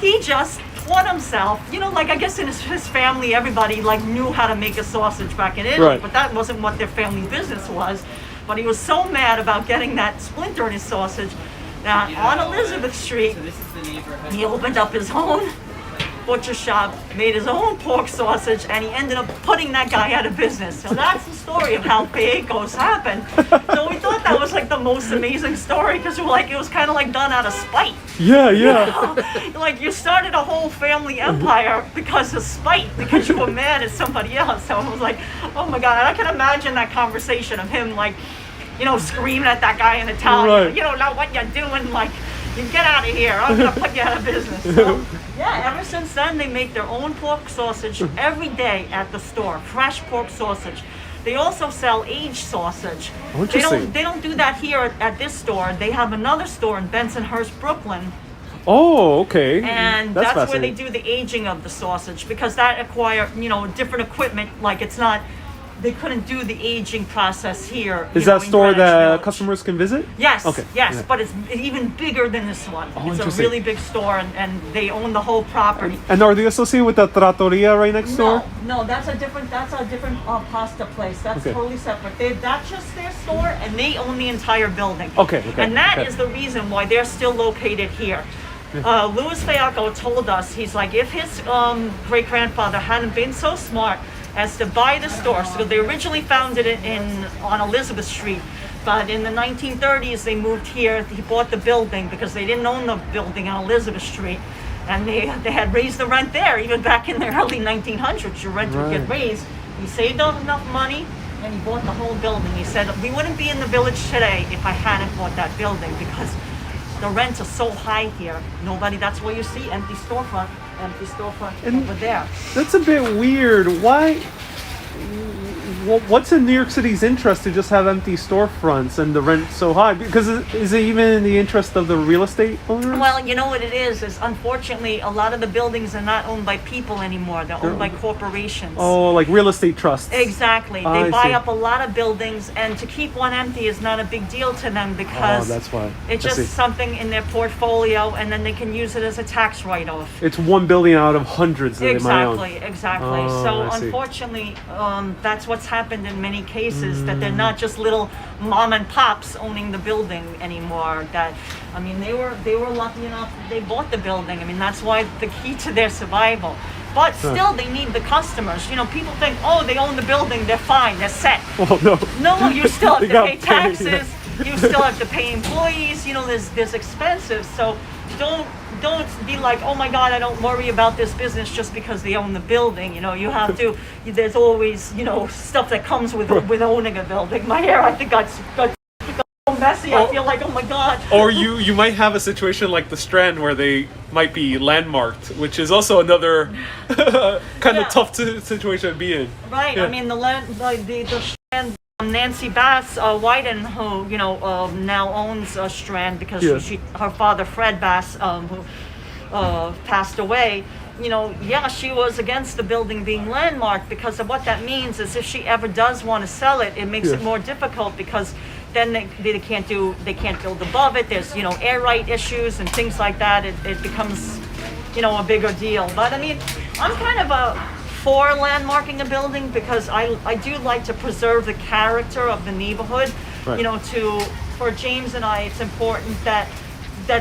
he just taught himself, you know, like I guess in his family, everybody like knew how to make a sausage back in Italy, but that wasn't what their family business was. But he was so mad about getting that splinter in his sausage that on Elizabeth Street, he opened up his own butcher shop, made his own pork sausage, and he ended up putting that guy out of business. So that's the story of how Pecos happened. So we thought that was like the most amazing story because we're like, it was kind of like done out of spite. Yeah. You know? Like you started a whole family empire because of spite, because you were mad at somebody else. So I was like, oh my God, I can imagine that conversation of him like, you know, screaming at that guy in Italian, you don't know what you're doing, like, you get out of here, I'm gonna put you out of business. So, yeah, ever since then they make their own pork sausage every day at the store, fresh pork sausage. They also sell aged sausage. They don't do that here at this store. They have another store in Bensonhurst, Brooklyn. Oh, okay. And that's where they do the aging of the sausage because that acquire, you know, different equipment. Like it's not, they couldn't do the aging process here. Is that store that customers can visit? Yes, okay. yes, but it's even bigger than this one. Oh, it's a really big store, and they own the whole property. And are they associated with the trattoria right next door? No, that's a different pasta place. That's totally separate. That's just their store, and they own the entire building. Okay. And that is the reason why they're still located here. Louis Fiacco told us, he's like, if his great-grandfather hadn't been so smart as to buy the store. So they originally founded it on Elizabeth Street, but in the 1930s they moved here. He bought the building because they didn't own the building on Elizabeth Street, and they had raised the rent there even back in the early 1900s. Your rent would get raised. He saved up enough money and he bought the whole building. He said, we wouldn't be in the village today if I hadn't bought that building because the rents are so high here. That's why you see empty storefront over there. That's a bit weird. Why? What's in New York City's interest to just have empty storefronts and the rent so high? Because is it even in the interest of the real estate owners? Well, you know what it is unfortunately a lot of the buildings are not owned by people anymore. They're owned by corporations. Oh, like real estate trusts. Exactly. They buy up a lot of buildings, and to keep one empty is not a big deal to them because that's why. It's just something in their portfolio, and then they can use it as a tax write-off. It's one building out of hundreds that they might own. Exactly. So unfortunately, that's what's happened in many cases, that they're not just little mom and pops owning the building anymore. That, I mean, they were lucky enough they bought the building. I mean, that's why the key to their survival. But still, they need the customers. You know, people think, oh, they own the building, they're fine, they're set. Oh, no. No, you still have to pay taxes. You still have to pay employees. You know, there's expenses. So don't be like, oh my God, I don't worry about this business just because they own the building. You know, you have to. There's always, you know, stuff that comes with owning a building. My hair, I think, got so messy. I feel like, oh my God. Or you might have a situation like the Strand where they might be landmarked, which is also another kind of tough situation to be in. Right. Yeah. I mean, the Strand. Nancy Bass Wyden, who now owns a Strand because her father Fred Bass, who passed away. You know, she was against the building being landmarked because of what that means is if she ever does want to sell it, it makes it more difficult because then they can't build above it. There's air right issues and things like that. It becomes a bigger deal. But I mean, I'm kind of for landmarking a building because I do like to preserve the character of the neighborhood. Right. For James and I, it's important that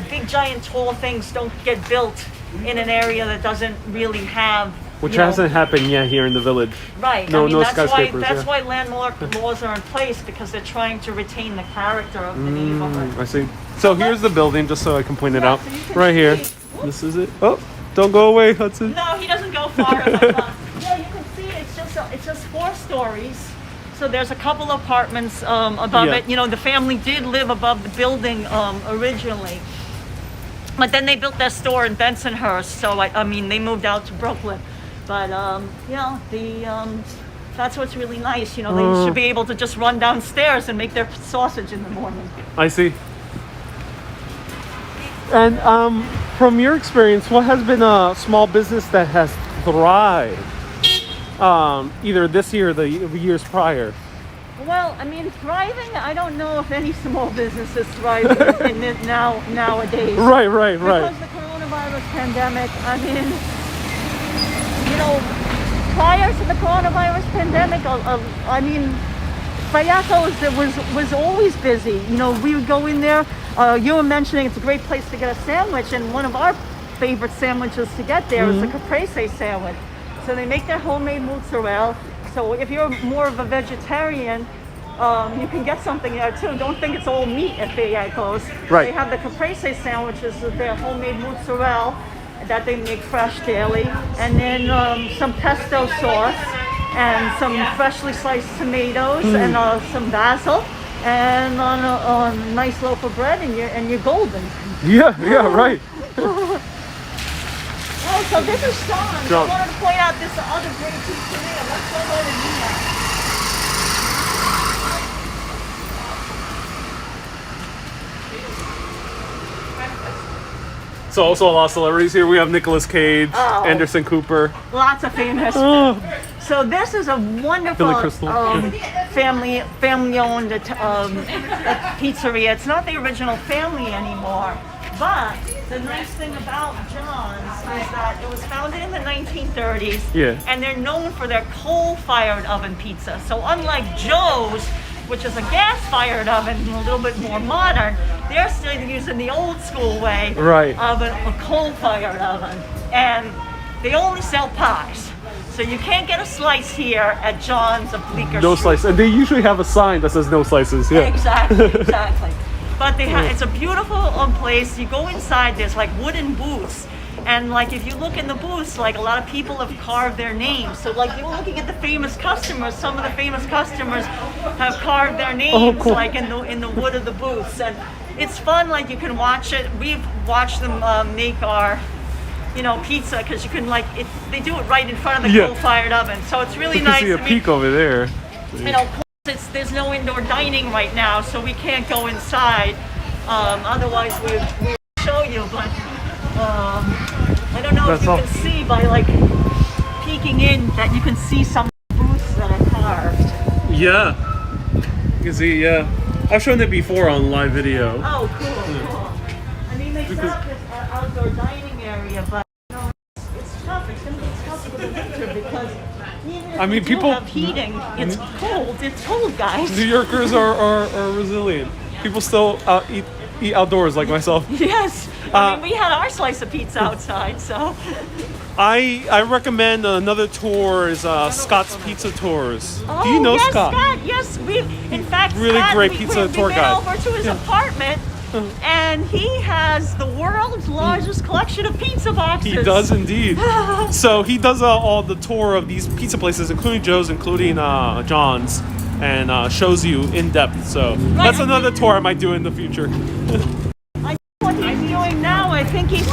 big giant tall things don't get built in an area that doesn't really have Which you know. hasn't happened yet here in the village. Right. No, I mean, no that's skyscrapers. That's yeah. why landmark laws are in place, because they're trying to retain the character of the neighborhood. I see. So here's the building, just so I can point it Yeah, out. so you can Right here. see- This is it. Oh, don't go away, Hudson. No, he doesn't go far enough. Yeah, you can see it's just 4 stories. So there's a couple apartments above Yeah. it. You know, the family did live above the building originally. But then they built their store in Bensonhurst, so I mean, they moved out to Brooklyn. But yeah, that's what's really nice. You know, they should be able to just run downstairs and make their sausage in the morning. I see. And from your experience, what has been a small business that has thrived? Either this year or the years prior. Well, I mean, thriving, I don't know if any small business is thriving in this nowadays. Right. Because the coronavirus pandemic, I mean, you know, prior to the coronavirus pandemic, I mean, Fayaco's was always busy. You know, we would go in there. You were mentioning it's a great place to get a sandwich, and one of our favorite sandwiches to get there is the caprese sandwich. So they make their homemade mozzarella. So if you're more of a vegetarian, you can get something there too. Don't think it's all meat at Fayaco's. Right. They have the caprese sandwiches with their homemade mozzarella that they make fresh daily, and then some pesto sauce and some freshly sliced tomatoes and some basil, and on a nice loaf of bread, and you're golden. Yeah, right. Oh, so this is Sean. John. I wanted to point out this other great pizzeria. Let's go over to Nina. So also a lot of celebrities here. We have Nicolas Cage, Oh. Anderson Cooper. Lots of famous. Oh, So this is a wonderful Billy Crystal. family-owned pizzeria. It's not the original family anymore, but the nice thing about John's is that it was founded in the 1930s, Yeah. and they're known for their coal-fired oven pizza. So unlike Joe's, which is a gas-fired oven, a little bit more modern, they're still using the old-school way Right. of a coal-fired oven, and they only sell pies. So you can't get a slice here at John's of Bleecker no Street. slices. And they usually have a sign that says no slices. Yeah. Exactly. But it's a beautiful place. You go inside, there's like wooden booths. And like if you look in the booths, like a lot of people have carved their names. So like you were looking at the famous customers, some of the famous customers have carved their names cool. like in the wood of the booths. And it's fun, like you can watch it. We've watched them make our pizza, because you can they do it right in front of the Yeah. coal-fired oven. So it's really You can nice. see a I mean, peak over there. of course, there's no indoor dining right now, so we can't go inside. Otherwise, we would show you. But I don't know That's if you all. can see by peeking in that you can see some booths that are carved. Yeah. You can see, yeah. I've shown it before on live video. Oh, cool. I mean, they set up this outdoor dining area, but it's tough. It's going to be tough for the winter because even if we do have heating, it's cold. It's cold, guys. New Yorkers are resilient. People still eat outdoors like myself. Yes. I mean, we had our slice of pizza outside, so. I recommend another tour is Scott's Pizza Tours. Oh, Do you know yes, Scott? Yes, in fact, Really Scott, great pizza tour we guide. went over to his apartment, and he has the world's largest collection of pizza boxes. He does indeed. So he does all the tour of these pizza places, including Joe's, including John's, and shows you in depth. So that's another tour I might do in the future. I think what he's doing now, I think he's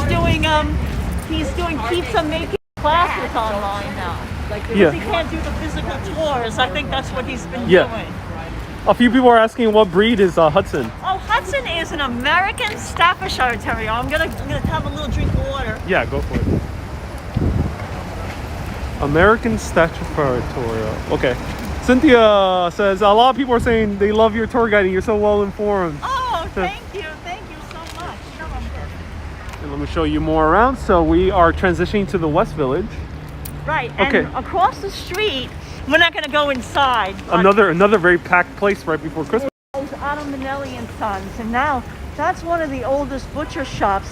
doing pizza making classes online now. Because he can't do the physical tours, I think that's what he's been doing. A few people are asking what breed is Hudson. Oh, Hudson is an American Staffordshire Terrier. I'm gonna have a little drink of water. Yeah, go for it. American Staffordshire Terrier. Okay. Cynthia says a lot of people are saying they love your tour guiding. You're so well informed. Oh, thank you so much. No, I'm good. And let me show you more around. So we are transitioning to the West Village. Right. And Okay. across the street, we're not gonna go inside. but Another very packed place right before Christmas. It was Adam Minnelli and Sons, and now that's one of the oldest butcher shops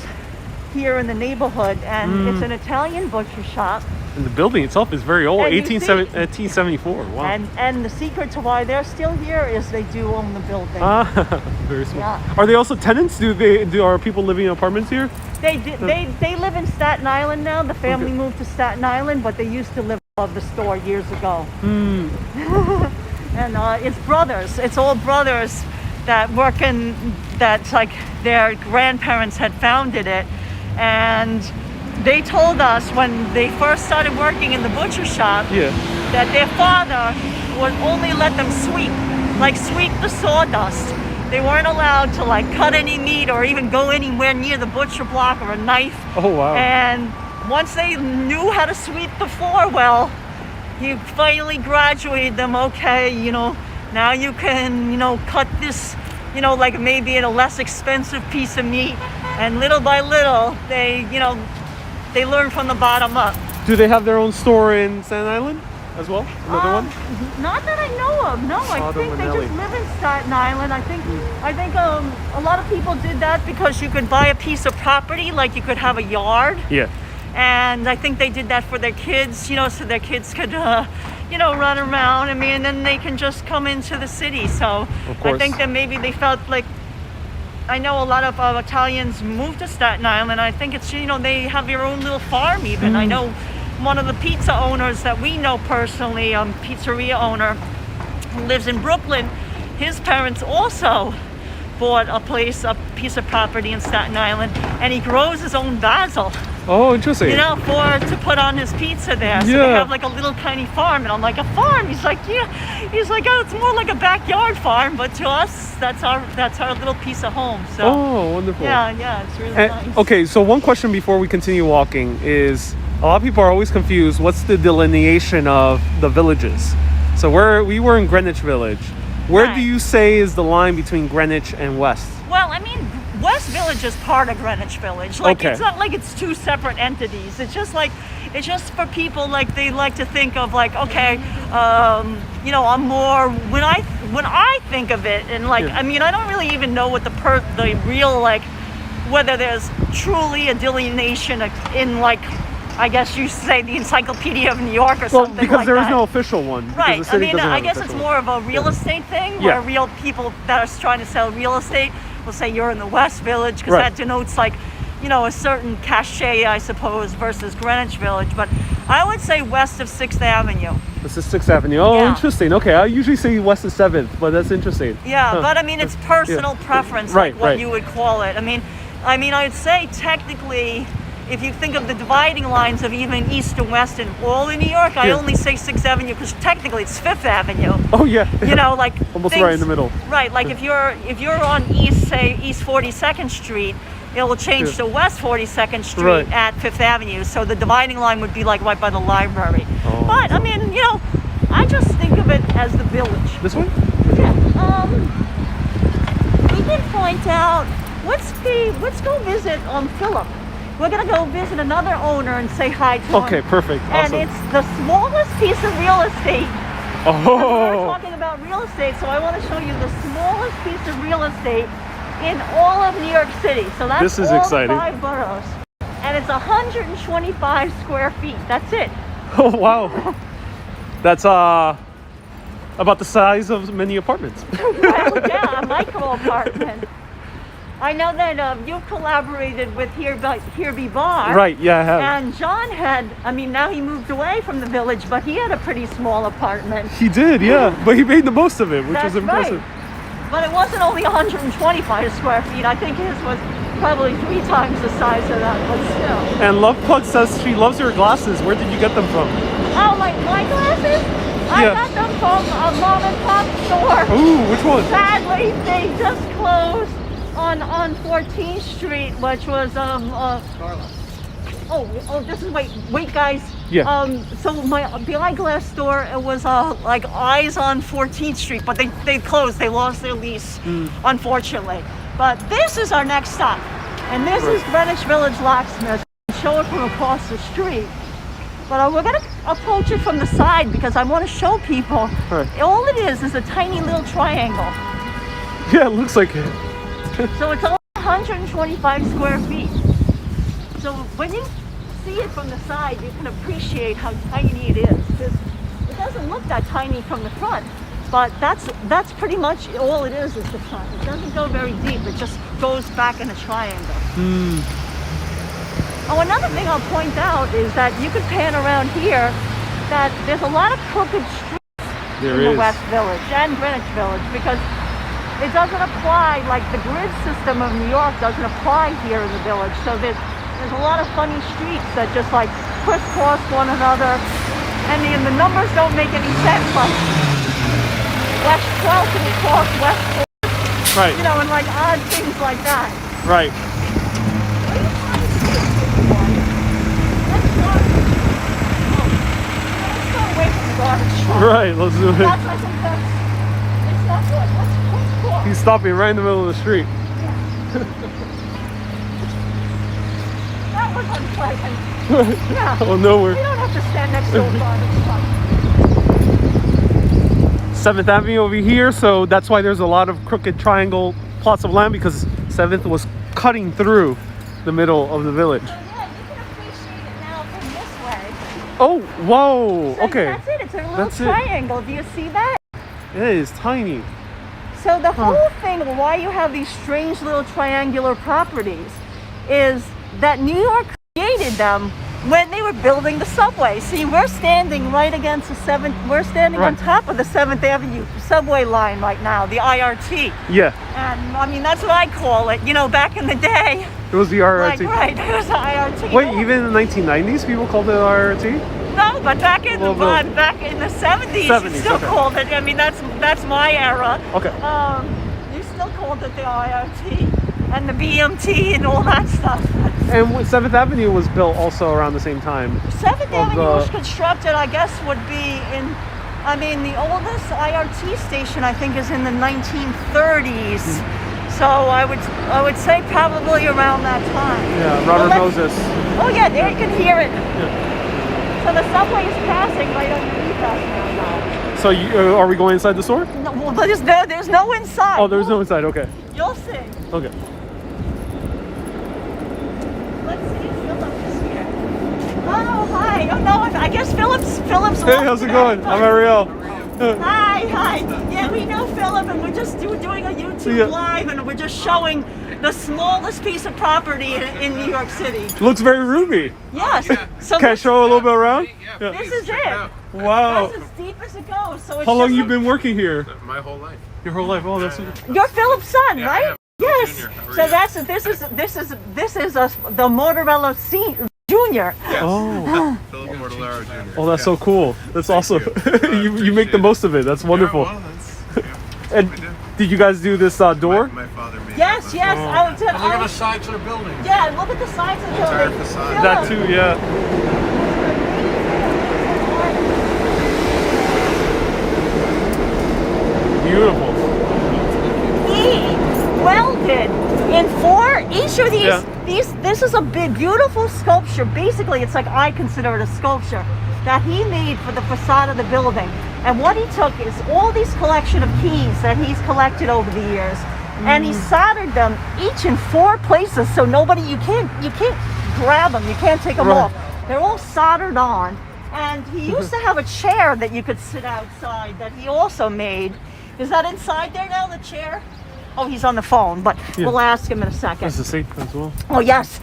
here in the neighborhood, and it's an Italian butcher shop. And the building itself is very old, And you see- 1874. Wow. And the secret to why they're still here is they do own the building. Very small. Yeah. Are they also tenants? Are people living in apartments here? They live in Staten Island now. The family Okay. moved to Staten Island, but they used to live above the store years ago. And it's brothers. It's all brothers that work in, that's like their grandparents had founded it. And they told us when they first started working in the butcher shop Yeah. that their father would only let them sweep the sawdust. They weren't allowed to like cut any meat or even go anywhere near the butcher block or a knife. Oh wow. And once they knew how to sweep the floor well, he finally graduated them. Okay, now you can, cut this, like maybe in a less expensive piece of meat. And little by little, they learn from the bottom up. Do they have their own store in Staten Island as well? Another one? Not that I know of. No, I Autumn think and they Ellie. just live in Staten Island. I think a lot of people did that because you could buy a piece of property, like you could have a yard. Yeah. And I think they did that for their kids, so their kids could, run around. I mean, and then they can just come into the city. So Of I course. think that maybe they felt like, I know a lot of Italians moved to Staten Island. I think it's, they have their own little farm even. I know one of the pizza owners that we know personally, pizzeria owner who lives in Brooklyn, his parents also bought a piece of property in Staten Island, and he grows his own basil. Oh, interesting. To put on his pizza there. So they Yeah. have like a little tiny farm, and I'm like, a farm? He's like, yeah. He's like, oh, it's more like a backyard farm, but to us, that's our little piece of home. So Oh, wonderful. yeah, it's really And- nice. okay, so one question before we continue walking is, a lot of people are always confused. What's the delineation of the villages? So we were in Greenwich Village. Where Right. do you say is the line between Greenwich and West? Well, I mean, West Village is part of Greenwich Village. Like, Okay. it's not like it's two separate entities. It's just for people, like, they like to think of like, okay, I'm more, when I think of it, and like, Yeah. I mean, I don't really even know what the real, like, whether there's truly a delineation in, like, I guess you say the Encyclopedia of New York or Well, something because like there is that. no official one. because Right. the I city mean, doesn't have I an guess it's official more of a real estate thing, Yeah. where real people that are trying to sell real estate will say you're in the West Village, because Right. that denotes like, a certain cachet, I suppose, versus Greenwich Village. But I would say west of 6th Avenue. This is 6th Avenue. Oh, Yeah. interesting. Okay, I usually say West is 7th, but that's interesting. Yeah, Huh. but I mean, it's personal preference, Right, like what right. you would call it. I mean, I'd say technically, if you think of the dividing lines of even east and west in all in New York, I Yeah. only say 6th Avenue because technically it's 5th Avenue. Oh yeah. Like Almost right in the middle. Right, like if you're on East 42nd Street, it will change Yeah. to West 42nd Street Right. at 5th Avenue. So the dividing line would be like right by the library. Oh, But I mean, I just think of it as the village. This one? Yeah. We can point out. Let's go visit Philip. We're gonna go visit another owner and say hi to him. Okay, perfect. And Awesome. it's the smallest piece of real estate. We're Oh. talking about real estate, so I want to show you the smallest piece of real estate in all of New York City. So that's This is all exciting. 5 boroughs. And it's 125 square feet. That's it. Oh wow. That's about the size of many apartments. Well, yeah, a micro apartment. I know that you collaborated with Here Be Bar. Right, yeah, I have. And John now he moved away from the village, but he had a pretty small apartment. He did, yeah. But he made the most of it, which That's was impressive. right. But it wasn't only 125 square feet. I think his was probably 3 times the size of that, but still. And Love Plug says she loves your glasses. Where did you get them from? Oh, my glasses? I Yeah. got them from a mom and pop store. Ooh, which one? Sadly, they just closed on 14th Street, which was Karla. this is wait guys. Yeah. So the eyeglass store, it was like Eyes on 14th Street, but they closed. They lost their lease, unfortunately. But this is our next stop, and this is Greenwich Village Locksmith. Show it from across the street. But we're gonna approach it from the side because I want to show people. Right. All it is a tiny little triangle. Yeah, it looks like it. So it's only 125 square feet. So when you see it from the side, you can appreciate how tiny it is. Because it doesn't look that tiny from the front, but that's pretty much all it is the front. It doesn't go very deep. It just goes back in a triangle. Oh, another thing I'll point out is that you could pan around here that there's a lot of crooked streets in the West Village and Greenwich Village because it doesn't apply, like the grid system of New York doesn't apply here in the village. So there's a lot of funny streets that just like crisscross one another, and the numbers don't make any sense. Like West 12th and across West 4th, Right. you know, and like odd things like that. Right. Right, let's do it. I think it's not good. Let's walk. He's stopping right in the middle of the street. That was unpleasant. Yeah. Oh, nowhere. We don't have to stand next to a garbage truck. 7th Avenue over here, so that's why there's a lot of crooked triangle plots of land because 7th was cutting through the middle of the village. So yeah, you can appreciate it now from this way. Oh, whoa, So okay. that's it. It's a little That's it. triangle. Do you see that? It is tiny. So the whole thing of why you have these strange little triangular properties is that New York created them when they were building the subway. See, we're standing right against the 7th, we're standing on top of the 7th Avenue subway line right now, the IRT. Yeah, And I mean, that's what I call it. You know, back in the day, it was the RRT. like, right, it was the IRT. Wait, even in the 1990s, people called it RRT? No, but back in the Well, well, back in the 70s, 70s, you still okay. called it. I mean, that's my era. Okay. You still called it the IRT and the BMT and all that stuff. And 7th Avenue was built also around the same time. 7th Avenue was the- constructed, I guess, would be in. I mean, the oldest IRT station I think is in the 1930s. So I would say probably around that time. Yeah, Robert Well, Moses. Oh yeah, there you can hear it. So the subway is passing right underneath us now. So are we going inside the store? No, well, there's no inside. Oh, there's no inside, okay. You'll see. Okay. Let's see if Philip is here. Oh, hi. Oh, no, I guess Philip's Hey, how's it going? I'm Ariel. Hi. Yeah, we know Philip, and we're just doing a YouTube live, and we're just showing the smallest piece of property in New York City. Looks very roomy. Yes. So Can I show a little bit around? Yeah, this is it. Wow. That's as deep as it goes. So it's How long just you been working here? My whole life. Your whole life. Oh, that's You're Philip's son, Yeah, right? I am. Yes. Junior. How are So you? this is the Motorella Junior. Oh. Philip Mortellaro Jr. Oh, that's so cool. That's awesome. you make the most of it. That's wonderful. Yeah, well, that's And what we do. did you guys do this door? My father made Yes. that. I would And look at the sides of the building. Yeah, look at the sides of the Entire building. facade. That too, yeah. Beautiful. He welded in each of these, this is a big, beautiful sculpture. Basically, it's like I consider it a sculpture that he made for the facade of the building. And what he took is all these collection of keys that he's collected over the years, and he soldered them each in 4 places, so you can't grab them, you can't take them off. They're all soldered on. And he used to have a chair that you could sit outside that he also made. Is that inside there now, the chair? Oh, he's on the phone, but we'll ask him in a second. That's the safe as well. Oh, yes.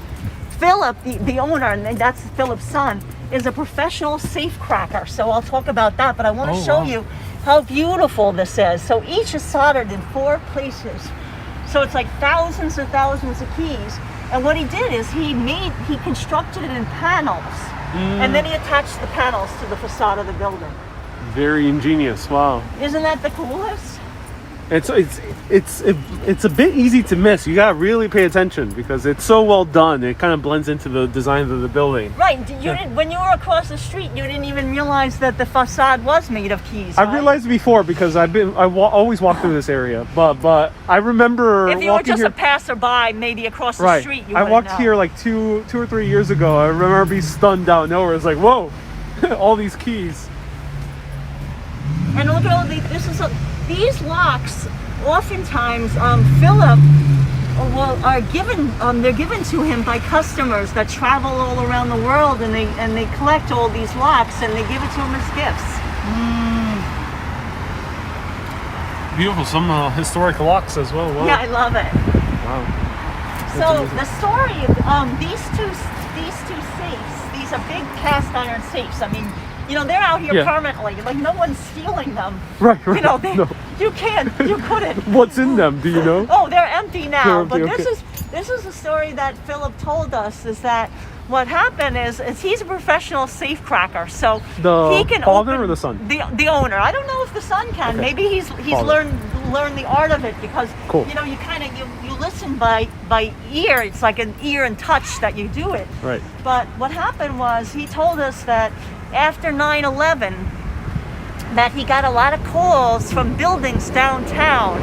Philip, the owner, and that's Philip's son, is a professional safe cracker. So I'll talk about that, but I want to show you how beautiful this is. So each is soldered in 4 places. So it's like thousands and thousands of keys. And what he did is he constructed it in panels. And then he attached the panels to the facade of the building. Very ingenious. Wow. Isn't that the coolest? It's a bit easy to miss. You gotta really pay attention because it's so well done. It kind of blends into the design of the building. Right. When you were across the street, you didn't even realize that the facade was made of keys. Right? I realized before because I always walk through this area, but I remember if you were just here, a passerby, maybe across the street, you I wouldn't walked know. here like two or 3 years ago. I remember being stunned out of nowhere. It's like, whoa, all these keys. And look at all these locks. Oftentimes, Philip are given. They're given to him by customers that travel all around the world, and they collect all these locks and they give it to him as gifts. Beautiful. Some historic locks as well. Wow. Yeah, I love it. Wow. So the story of these two safes, these are big cast iron safes. I mean, you know, they're out here Yeah. permanently. Like no one's stealing them. Right. You know, No. you couldn't. What's in them? Do you know? Oh, they're empty now. They're empty, But this is a story that Philip told us, is that what happened is he's a professional safe cracker, so The he can father open or the son? The owner. I don't know if the son can. Okay. Maybe he's Father. learned the art of it, because Cool. you know, you kind of you listen by ear. It's like an ear and touch that you do it. Right. But what happened was he told us that after 9/11 that he got a lot of calls from buildings downtown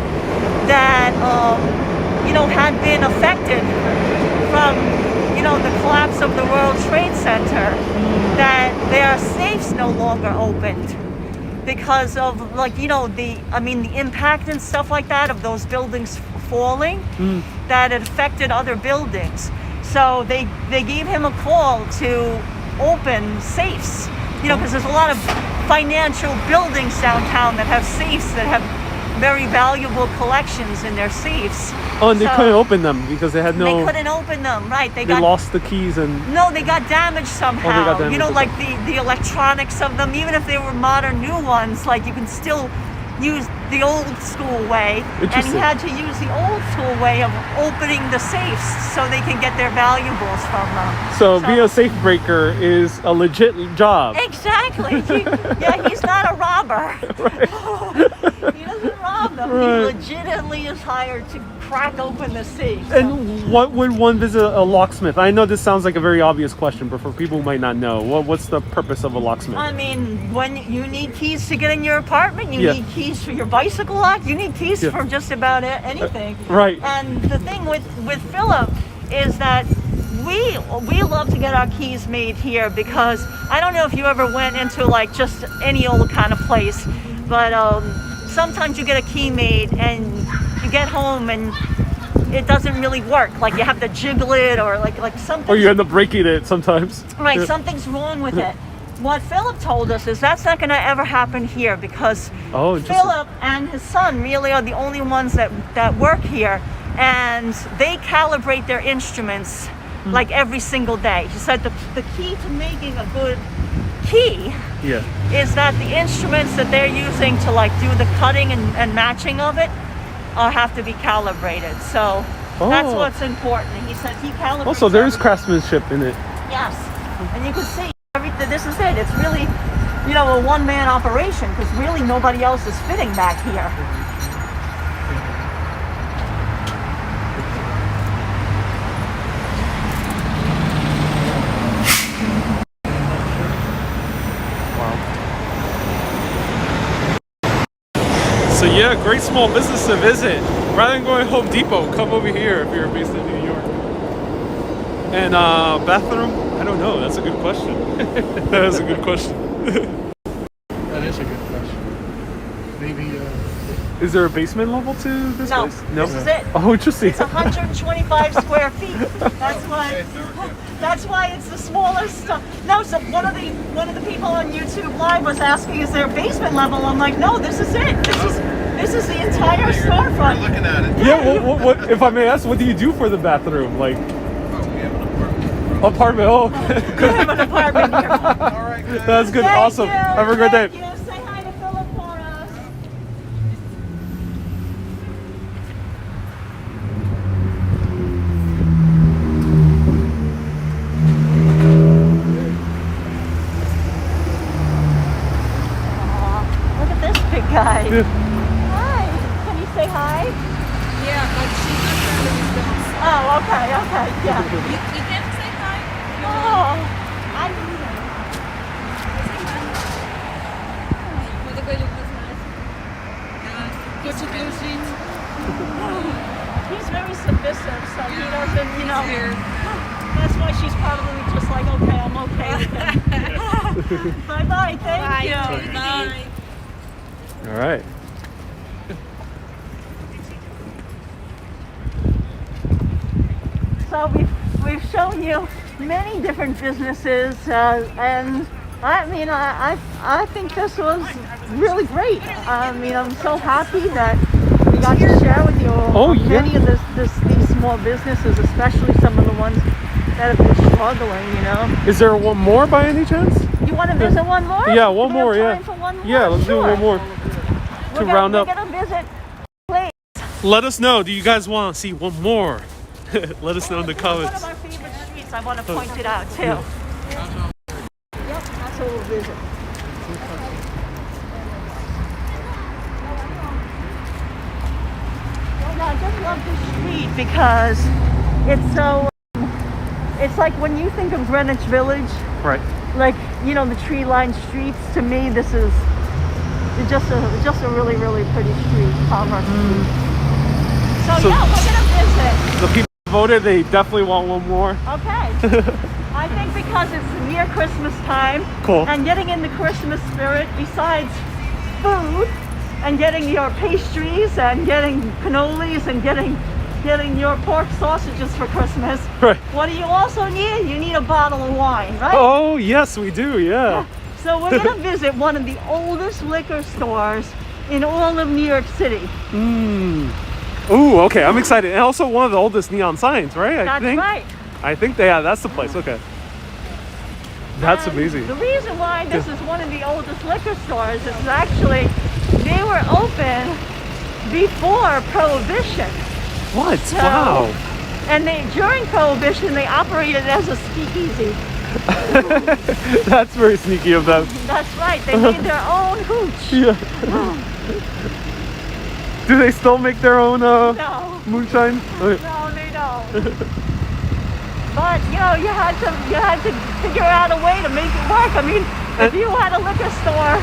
that you know, had been affected from, you know, the collapse of the World Trade Center, that their safes no longer opened because of, like, you know, the impact and stuff like that of those buildings falling, that it affected other buildings. So they gave him a call to open safes, you know, because there's a lot of financial buildings downtown that have safes that have very valuable collections in their safes. Oh, and they So couldn't open them because they had no. They couldn't open them, right? They lost the keys and. No, they got damaged somehow. damaged, You know, okay. like the electronics of them, even if they were modern new ones, like you can still use the old school way. And he Interesting. had to use the old school way of opening the safes so they can get their valuables from them. So being a safe breaker is a legit job. Exactly. He's not a robber. He doesn't rob them. Right. He legitimately is hired to crack open the safe. So. And what would one visit a locksmith? I know this sounds like a very obvious question, but for people who might not know, what's the purpose of a locksmith? I mean, when you need keys to get in your apartment, you Yeah. need keys for your bicycle lock, you need keys Yeah. for just about anything. Right. And the thing with Philip is that we love to get our keys made here, because I don't know if you ever went into like just any old kind of place, but sometimes you get a key made and you get home and it doesn't really work. Like you have to jiggle it, or like something. Or you end up breaking it sometimes. Right, Yeah. something's wrong with it. What Philip told us is that's not going to ever happen here, because Oh, interesting. Philip and his son really are the only ones that work here, and they calibrate their instruments like every single day. He said the key to making a good key Yeah. is that the instruments that they're using to like do the cutting and matching of it have to be calibrated. So that's Oh. what's important. He said he calibrates. Also, there is everything. craftsmanship in it. Yes, and you can see everything. This is it. It's really, you know, a one-man operation, because really nobody else is fitting back here. So yeah, great small business to visit. Rather than going to Home Depot, come over here if you're based in New York. And bathroom? I don't know. That's a good question. That is a good question. That is a good question. Maybe. Is there a basement level to this No, place? this is it. Oh, interesting. It's 125 square feet. That's why it's the smallest. No, so one of the people on YouTube Live was asking, "Is there a basement level?" I'm like, "No, this is it. This is the entire storefront." Looking at it. Yeah. What? If I may ask, what do you do for the bathroom? Like. Apartment. Oh. We have an apartment here. All right, guys. That's good. Thank Awesome. you. Have a great day. Thank you. Say hi to Philip for us. Aw, look at this big guy. Hi. Can you say hi? Yeah, but she's not friendly with dogs. Oh, okay, yeah. You can say hi. Oh, I need him. What the guy looks nice. Get you blue sheets. He's very submissive, so he doesn't, you know. Here. That's why she's probably just like, okay, I'm okay with him. Bye-bye, thank you. Bye. All right. So we've shown you many different businesses, and I mean, I think this was really great. I mean, I'm so happy that we got to share with you many of these small businesses, especially some of the ones that have been struggling, you know. Is there one more by any chance? You want to visit one more? Yeah, one Do we more, have yeah. time for one more? Yeah, let's do Sure. one more to round up. We're gonna visit. Please. Let us know. Do you guys want to see one more? Let us know in the This is one comments. of our favorite streets. I want to point it out too. Yep, that's what we'll visit. No, I just love this street because it's so. It's like when you think of Greenwich Village, Right. like, you know, the tree-lined streets. To me, this is just a really, really pretty street, Commerce Street. So yeah, we're gonna visit. The people voted. They definitely want one more. Okay. I think because it's near Christmas time. Cool. And getting in the Christmas spirit, besides food and getting your pastries and getting cannolis and getting your pork sausages for Christmas. Right. What do you also need? You need a bottle of wine, right? Oh yes, we do. Yeah. So we're gonna visit one of the oldest liquor stores in all of New York City. Ooh, okay. I'm excited. And also one of the oldest neon signs, right? That's right. I think that's the place. Okay. That's And amazing. The reason why this is one of the oldest liquor stores is actually they were open before Prohibition. What? So- Wow. And during Prohibition, they operated as a speakeasy. That's very sneaky of them. That's right. They made their own hooch. Yeah. Do they still make their own No, moonshine? Okay. no, they don't. But you know, you had to figure out a way to make it work. I mean, if you had a liquor store,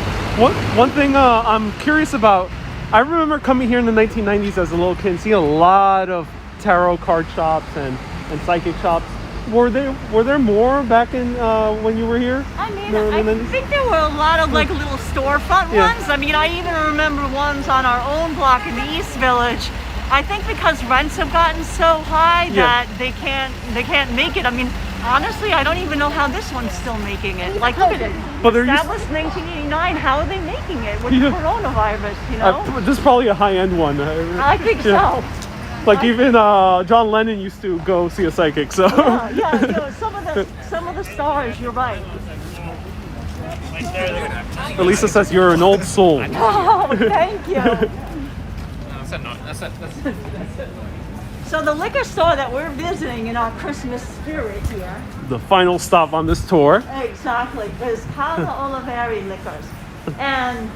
One thing I'm curious about, I remember coming here in the 1990s as a little kid and seeing a lot of tarot card shops and psychic shops. Were there more back in when you were here? I mean, No, I no, no. think there were a lot of like little storefront Yeah. ones. I mean, I even remember ones on our own block in the East Village. I think because rents have gotten so high Yeah. that they can't make it. I mean, honestly, I don't even know how this one's still making it. Like, look at it. But they're used- Established 1989. How are they making it with Yeah. the coronavirus? You know, this is probably a high-end one. I think Yeah. so. Like even John Lennon used to go see a psychic. So Yeah, you know, some of the stars. You're right. Elisa says you're an old soul. Oh, thank you. That's So the liquor store that we're visiting in our Christmas spirit here, The final stop on this tour. exactly, is Casa Olaveri Liquors. And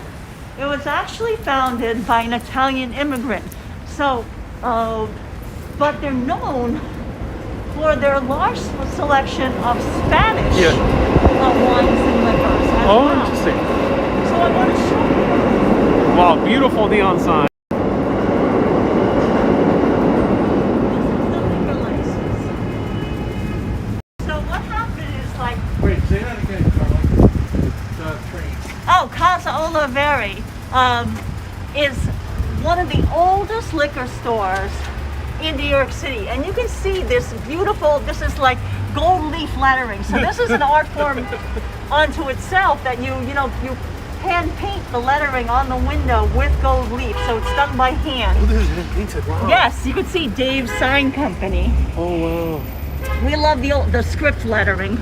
it was actually founded by an Italian immigrant. So, but they're known for their large selection of Spanish wines and liquors as Oh, well. interesting. So I want to show you. Wow, beautiful neon sign. Wait, say that again, Karla. The train. Oh, Casa Olaveri is one of the oldest liquor stores in New York City. And you can see this beautiful, this is like gold leaf lettering. So this is an art form unto itself that you hand paint the lettering on the window with gold leaf. So it's done by hand. This is hand painted. Wow. Yes, you can see Dave's Sign Company. Oh wow. We love the script lettering.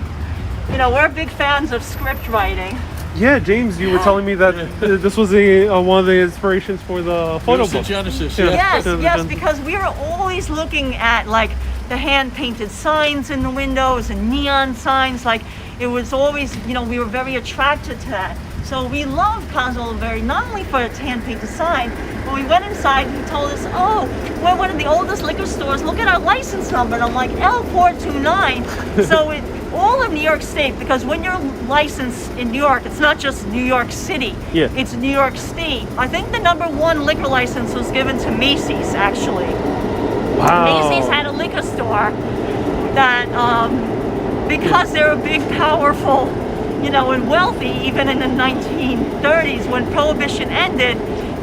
You know, we're big fans of script writing. Yeah, James, you were telling me that this was one of the inspirations for the photo book. Genesis, Yeah. yeah. Yes, because we were always looking at like the hand-painted signs in the windows and neon signs. Like it was always, we were very attracted to that. So we love Casa Olaveri, not only for its hand-painted sign, but we went inside and he told us, oh, we're one of the oldest liquor stores. Look at our license number. And I'm like, L429. So all of New York State, because when you're licensed in New York, it's not just New York City. Yeah. It's New York State. I think the #1 liquor license was given to Macy's, actually. Wow. Macy's had a liquor store that, because they were big, powerful, and wealthy, even in the 1930s when Prohibition ended,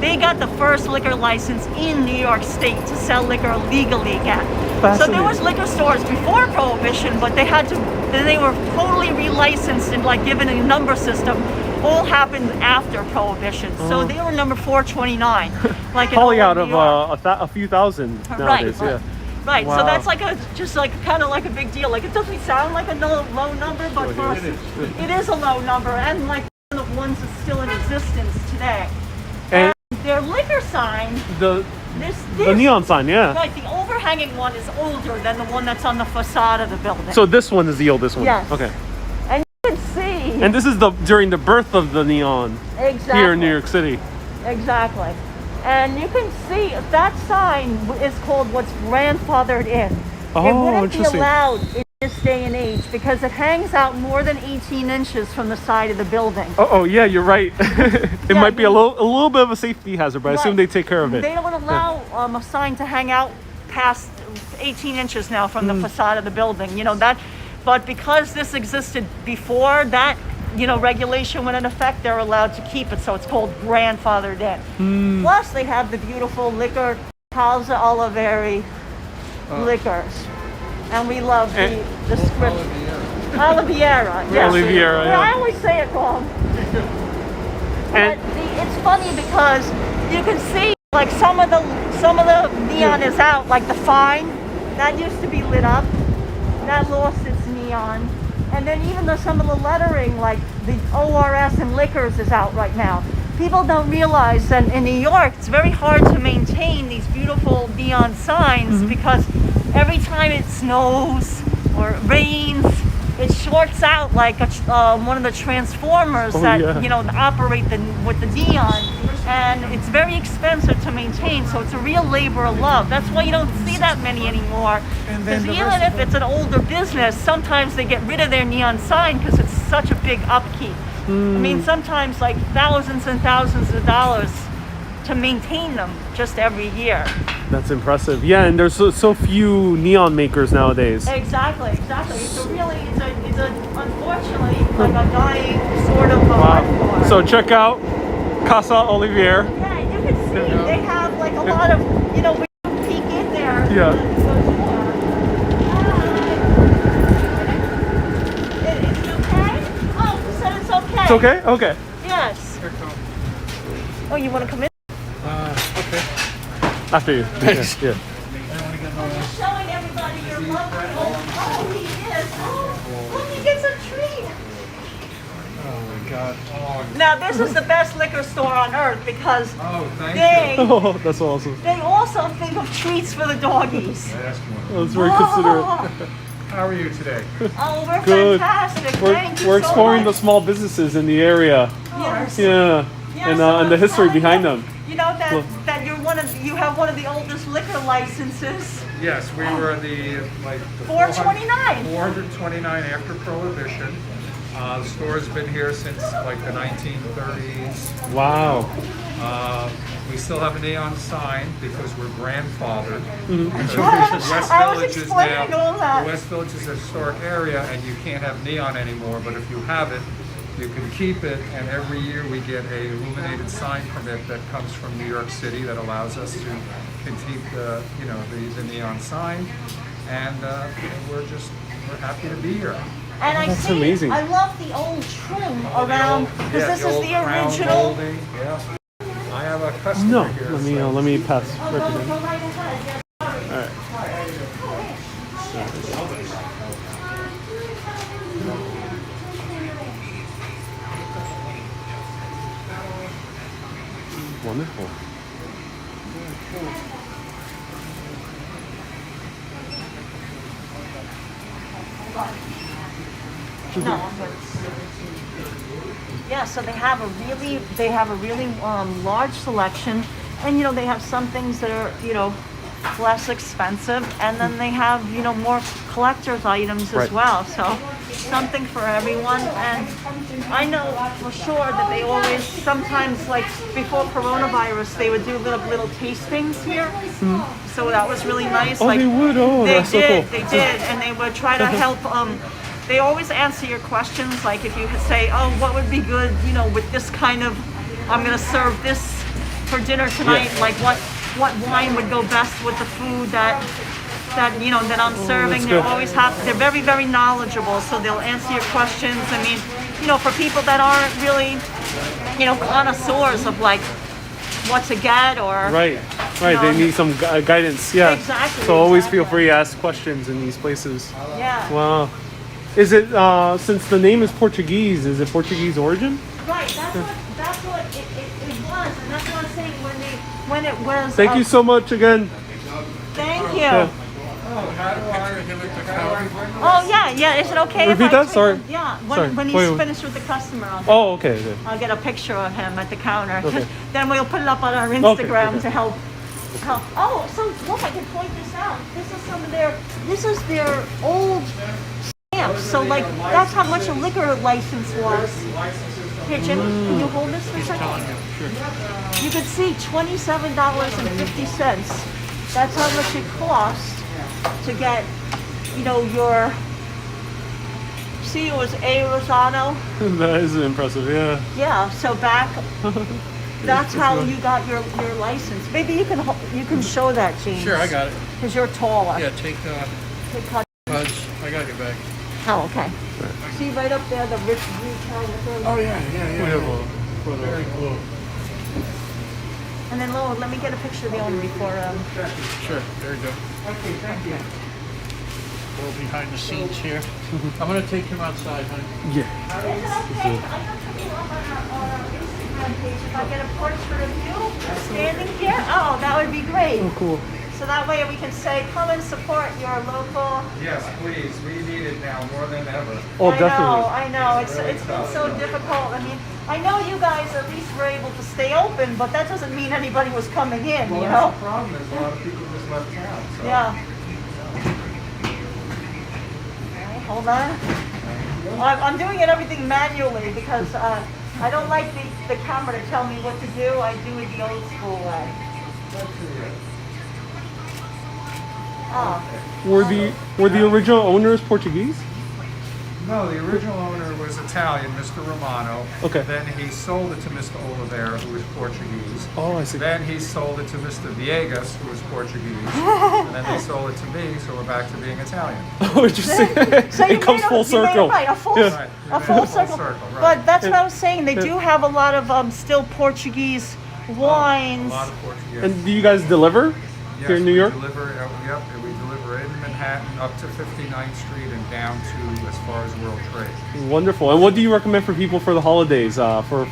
They got the first liquor license in New York State to sell liquor legally again. So Fascinating. there was liquor stores before Prohibition, but they had to, then they were totally relicensed and like given a number system. All happened after Prohibition. So they were number 429. Like in Probably all out New of York. a few thousand nowadays. Right, Yeah. Right, Wow. so that's like just like kind of like a big deal. Like it doesn't sound like a low number, but for us, it is a low number, and like one of the ones that's still in existence today. And Their liquor sign, the this neon sign, yeah. right, the overhanging one is older than the one that's on the facade of the building. So this one is the oldest one. Yes. Okay. And you can see And this is during the birth of the neon exactly here in New York City. Exactly. And you can see that sign is called what's grandfathered in. Oh, It wouldn't be interesting. allowed in this day and age because it hangs out more than 18 inches from the side of the building. Oh, yeah, you're right. It Yeah, might be a they- little bit of a safety hazard, but I assume they Right. take care of it. They don't allow a sign to hang out past 18 inches now from the facade of the building. You know that, but because this existed before that, you know, regulation went in effect, they're allowed to keep it. So it's called grandfathered in. Plus, they have the beautiful liquor, Casa Olaveri liquors, and we love the script. Oliviera, yes. Oliviera, Yeah, I yeah. always say it wrong. And But it's funny because you can see like some of the neon is out, like the fine that used to be lit up, that lost its neon, and then even though some of the lettering, like the ORS and liquors, is out right now. People don't realize that in New York it's very hard to maintain these beautiful neon signs because every time it snows or rains, it shorts out like one of the transformers that yeah. you know operate with the neon, and it's very expensive to maintain. So it's a real labor of love. That's why you don't see that many anymore. Because even if it's an older business, sometimes they get rid of their neon sign because it's such a big upkeep. I mean, sometimes like thousands and thousands of dollars to maintain them just every year. that's impressive. Yeah, and there's so few neon makers nowadays. Exactly. It's a unfortunately like a dying sort of art Wow. form. So check out Casa Olivier. Yeah, you can see they have like a lot of, you know, when you peek in there. Yeah. Is it okay? Oh, you said it's okay. It's okay? Okay. Yes. Oh, you want to come in? After you. Thanks. Yeah. Just showing everybody your lovely home. Oh, he is. Oh, look, he gets a treat. Oh my God. Oh, Now, this is the best liquor store on earth because thank they Oh, that's awesome. they also think of treats for the doggies. That's very considerate. How are you today? Oh, we're Good. fantastic. We're Thank you exploring so the small businesses in the area. Yes. Yeah. Yeah, And so and the it's history telling behind us, them. You know that you have one of the oldest liquor licenses. Yes, we were the 429. 429 after Prohibition. The store's been here since like the 1930s. Wow. We still have a neon sign because we're grandfathered. I was explaining all that. The West Village is a historic area, and you can't have neon anymore. But if you have it, you can keep it. And every year we get a illuminated sign permit that comes from New York City that allows us to keep the neon sign. And we're happy to be here. And I That's see, amazing. I love the old trim around because Yeah, this is old the crown original. molding, yeah. I have a customer No, here. let me pass. Oh, right go behind. right ahead. Yes, sorry. Wonderful. No, I'm good. Yeah, so they have a really large selection, and you know they have some things that are less expensive, and then they have more collector's items as Right. well. So something for everyone. And I know for sure that they always sometimes, like before coronavirus, they would do little tastings here. So that was really nice. Oh, like, they would? Oh, they that's so did, cool. they did, and they would try to help. They always answer your questions. Like if you could say, "Oh, what would be good?" With this kind of, I'm gonna serve this for dinner tonight, Yeah. like what wine would go best with the food that that I'm serving. that's They're good. always they're very, very knowledgeable, so they'll answer your questions. I mean, for people that aren't really, connoisseurs of like what to get or Right. No. They need some guidance. Yeah. Exactly, So always feel exactly. free to ask questions in these places. Yeah. Wow. Is it since the name is Portuguese? Is it Portuguese origin? Right, that's what it was, and that's what I'm saying when it was. Thank you so much again. Thank you. Yeah. Oh yeah. Is it okay Repeat if I that? Sorry. Yeah, Sorry. when he's Wait. finished with the customer, Oh, okay. Good. I'll get a picture of him at the counter. Okay. Then we'll put it up on our Instagram okay. to help. Oh, so look, I can point this out. This is their old stamps. So like that's how much a liquor license was. Here, Jim, can you hold this for a second? You could see $27.50. That's how much it cost to get, your. See, it was A Rosano. That is impressive. Yeah. Yeah. So back. That's how you got your license. Maybe you can show that, James. Sure, I got it. Because you're taller. Yeah, take Cut- buds. I got your bag. Oh, okay. See right up there, the rich retail. Oh yeah. Very cool. And then, Lord, let me get a picture of the owner before. Sure, there you go. Okay, thank you. A little behind the scenes here. I'm gonna take him outside, honey. Yeah. Is it okay? I'm gonna put you up on our Instagram page if I get a portrait of you standing here. Oh, that would be great. Oh, cool. So that way we can say, come and support your local. Yes, please. We need it now more than ever. Oh, definitely. I know. It's been so difficult. I mean, I know you guys at least were able to stay open, but that doesn't mean anybody was coming in, Well, you that's know? the problem. Is a lot of people just left town. So. Yeah. Okay, hold on. I'm doing everything manually because I don't like the camera to tell me what to do. I do it the old school way. Oh. Were the original owners Portuguese? No, the original owner was Italian, Mr. Romano. Okay. Then he sold it to Mr. Olaveri, who was Portuguese. Oh, I see. Then he sold it to Mr. Viegas, who was Portuguese. And then they sold it to me, so we're back to being Italian. Oh, interesting. So you It comes made full you made it circle. right, a full, Yeah. Right, we a made full it full circle. circle, right. But that's what I was saying. They do have a lot of still Portuguese A wines. lot of Portuguese. And do you guys deliver Yes, here in New York? We deliver in Manhattan up to 59th Street and down to as far as World Trade. Wonderful. And what do you recommend for people for the holidays? For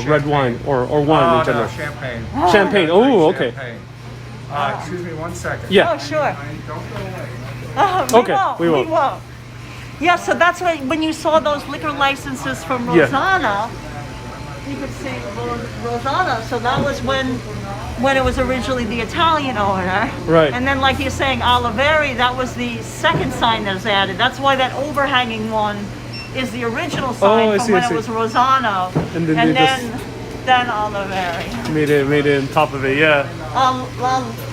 red wine or wine in general? No, champagne. Champagne. Oh, okay. Champagne. Excuse me one second. Yeah. Oh, sure. Don't go away. Okay, We we won't. Yeah, so that's why when you saw those liquor licenses from Yeah. Rosanna, you could see Rosanna. So that was when it was originally the Italian owner. Right. And then, like you're saying, Olaveri, that was the second sign that was added. That's why that overhanging one is the original sign I from see, when I it see. was Rosanna. And then they then Olaveri. Made it on top of it. Yeah.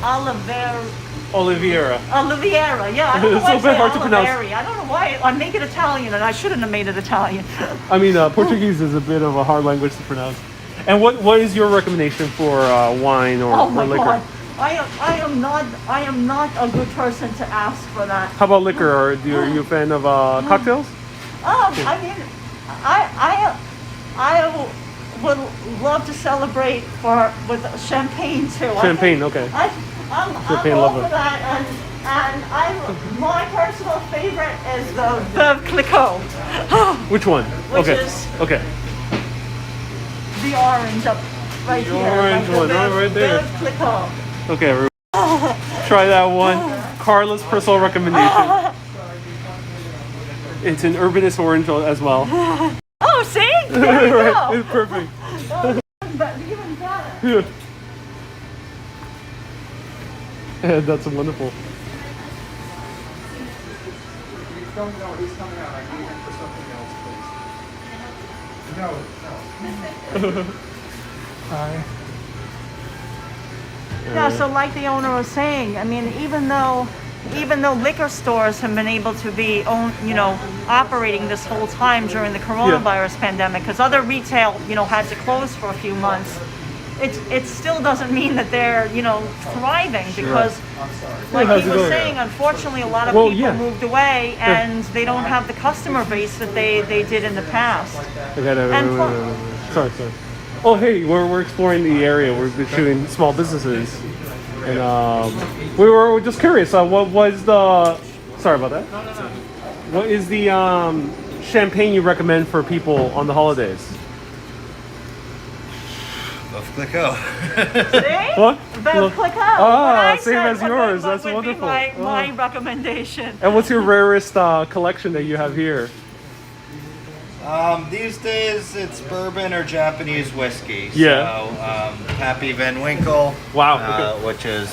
Olaveri. Oliveira. Oliviera, yeah. I don't know It's why a I bit say hard to pronounce. Olaveri. I don't know why I make it Italian, and I shouldn't have made it Italian. I mean, Portuguese is a bit of a hard language to pronounce. And what is your recommendation for wine or, Oh my or liquor? God, I am not a good person to ask for that. How about liquor? Or are you a fan of cocktails? I mean, I would love to celebrate with champagne too. Champagne, okay. I'm Champagne all lover. for that, and my personal favorite is the Veuve Clicquot. Which one? Which okay. is- Okay. The orange up right The here. orange the one, right there. Veuve Clicquot. Okay. everyone. Try that one. Karla's personal recommendation. It's an Urbanist orange as well. Oh, see? There you Right. go. It's perfect. But even better. Yeah, that's wonderful. Don't know, he's coming out. I need him for something else, please. No. Hi. Yeah, so like the owner was saying, I mean, even though liquor stores have been able to be operating this whole time during the coronavirus pandemic, because other retail, had to close for a few months, it still doesn't mean that they're, you know, thriving because, like how's he it was going? saying, unfortunately, a lot of Well, people yeah. moved away and they don't have the customer base that they did in the past. I gotta, And sorry. Oh, hey, we're exploring the area. We're shooting small businesses, and we were just curious. What was the? Sorry about that. What is the champagne you recommend for people on the holidays? See? What? But click out. Ah, What I same said as would- yours. would That's be wonderful. My recommendation. And what's your rarest collection that you have here? These days it's bourbon or Japanese whiskey. Yeah. So, Pappy Van Winkle. Wow, Which is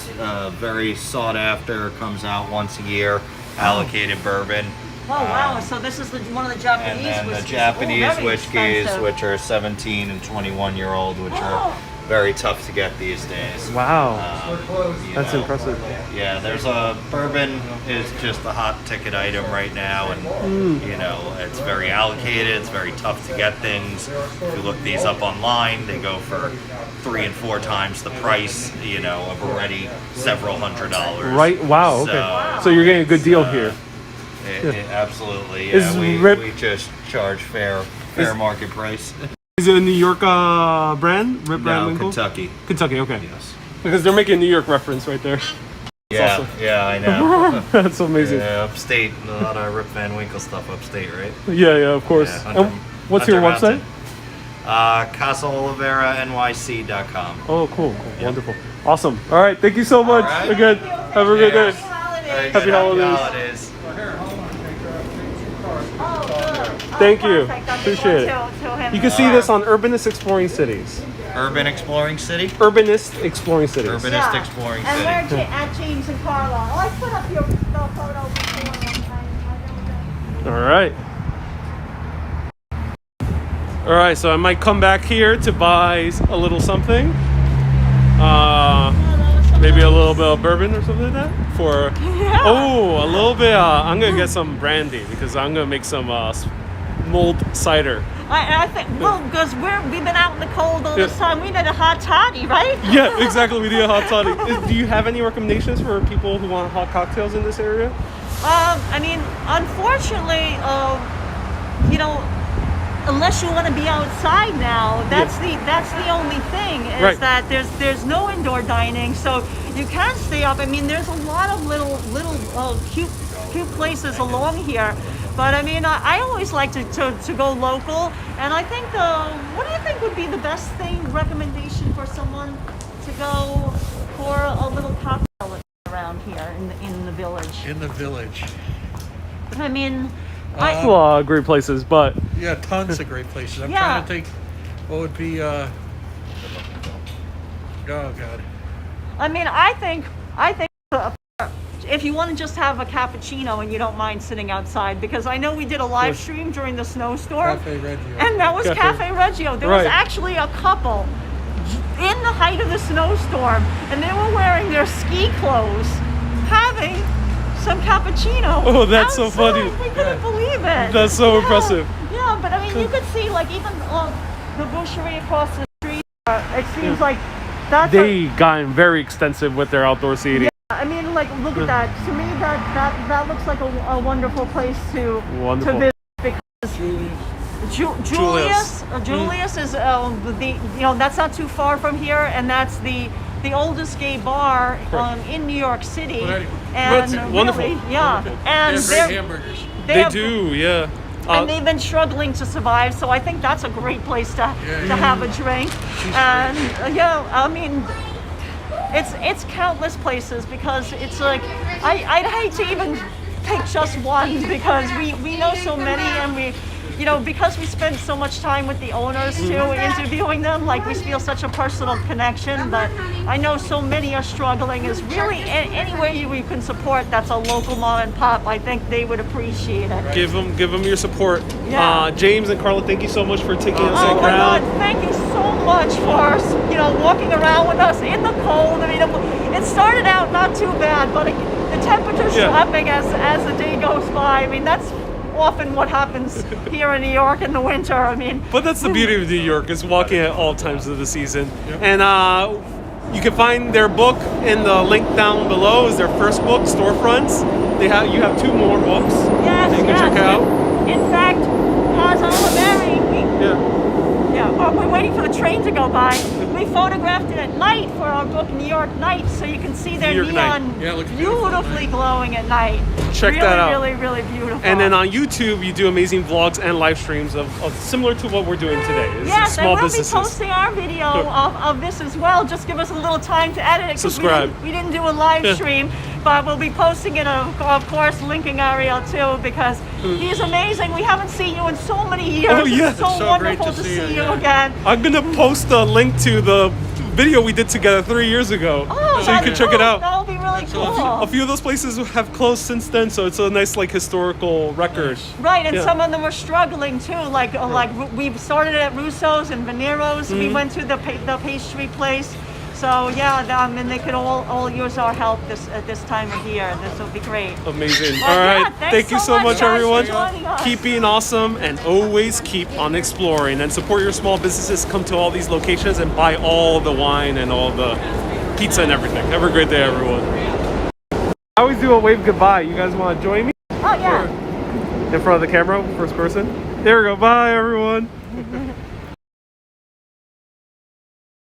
very sought after, comes out once a year, allocated bourbon. Oh wow! So this is one of the Japanese And then the whiskeys. Japanese Oh, very whiskeys, expensive. which are 17 and 21-year-old, which are very tough to get these days. Wow, You that's know, impressive. Yeah, there's a bourbon is just a hot ticket item right now, and you know it's very allocated. It's very tough to get things. If you look these up online, they go for 3 and 4 times the price. You know, of already several $100s. Right? Wow. Okay. So you're getting a good deal here. Absolutely. Is Yeah, we Rip- just charge fair market price. Is it a New York brand? Rip Brand No, Winkle? Kentucky. Kentucky. Okay. Yes. Because they're making a New York reference right there. Yeah, awesome. yeah, I know. That's amazing. Yeah, upstate, a lot of Rip Van Winkle stuff upstate, right? Yeah, of course. Yeah, And what's your Hunter website? Mountain. Casa Olaveri NYC.com. Oh, cool. Awesome. Awesome. All right. Thank you so much. right. Again. Have a good day. Very Happy good. holidays. Thank you. Appreciate it. You can see this on Urbanist Exploring Cities. Urban Exploring City? Urbanist Exploring Cities. Urbanist Exploring And City. we're at James and Karla. Oh, I put up your photo before. All right. All right, so I might come back here to buy a little something. Maybe a little bit of bourbon or something like that. Oh, a little bit. I'm gonna get some brandy because I'm gonna make some mulled cider. I think, well, because we've been out in the cold all this time. We need a hot toddy, right? Yeah, exactly. We need a hot toddy. Do you have any recommendations for people who want hot cocktails in this area? I mean, unfortunately, you know, unless you want to be outside now, that's the only thing is that there's no indoor dining, so you can stay up. I mean, there's a lot of little cute places along here, but I mean, I always like to go local, and I think what do you think would be the best recommendation for someone to go for a little cocktail around here in the village? In the village. I mean, A lot of great places, but Yeah, tons of great places. I'm Yeah. trying to think what would be, oh God. I mean, I think if you want to just have a cappuccino and you don't mind sitting outside, because I know we did a live stream during the snowstorm, Cafe Reggio. and that was Cafe- Cafe Reggio. There was Right. actually a couple in the height of the snowstorm, and they were wearing their ski clothes, having some cappuccino. Oh, that's so outside. funny. We couldn't believe it. That's so impressive. Yeah, but I mean, you could see like even the boucherie across the street. It seems like that's they gotten very extensive with their outdoor seating. I mean, like, look at that. To me, that looks like a wonderful place to Wonderful. visit, because Julius is that's not too far from here, and that's the oldest gay bar in New York City. But anyway. And But wonderful. really, yeah, and They have great hamburgers. they They have- do, yeah. and they've been struggling to survive, so I think that's a great place to have a drink. And I mean, it's countless places, because it's like I'd hate to even pick just one, because we know so many, and we, because we spend so much time with the owners too, interviewing them, like we feel such a personal connection. But I know so many are struggling. Is really any way you can support that's a local mom and pop, I think they would appreciate it. Give them your support. Yeah. James and Karla, thank you so much for taking us Oh my God! around. Thank you so much for walking around with us in the cold. I mean, it started out not too bad, but the temperature's dropping as the day goes by. I mean, that's often what happens here in New York in the winter. I mean, But that's the beauty of New York, is walking at all times of the season. And you can find their book in the link down below. Is their first book, Storefronts. You have 2 more books yes, that you can yes. check out. In fact, Casa Olaveri, we're waiting for the train to go by. We photographed it at night for our book, New York Night, so you can see their New York Night. neon Yeah, it looks beautiful at beautifully glowing at night. Check really, that out. Really, really beautiful. And then on YouTube, you do amazing vlogs and live streams of similar to what we're doing today. It's yes, small and we'll businesses. be posting our video of this as well. Just give us a little time to edit it. 'Cause Subscribe. We didn't do a live Yeah. stream, but we'll be posting it, of course, linking Ariel too, because he's amazing. We haven't seen you in so many years. Oh, yeah. It's so, It's so great wonderful to to see see you, you yeah. again. I'm gonna post a link to the video we did together 3 years ago, Oh, so you can check it out. That'll be really cool. A few of those places have closed since then, so it's a nice like historical record. Right, and Yeah. some of them were struggling too. Like we started at Russo's and Venero's. We Mm-hmm. went to the pastry place. So yeah, and they could all use our help at this time of year. This will be great. Amazing. Well, All right, yeah, thanks thank you so so much, much, guys, everyone. for joining us. Keep being awesome and always keep on exploring and support your small businesses. Come to all these locations and buy all the wine and all the pizza and everything. Have a great day, everyone. I always do a wave goodbye. You guys want to join me? Oh yeah. In front of the camera, first person. There we go. Bye, everyone.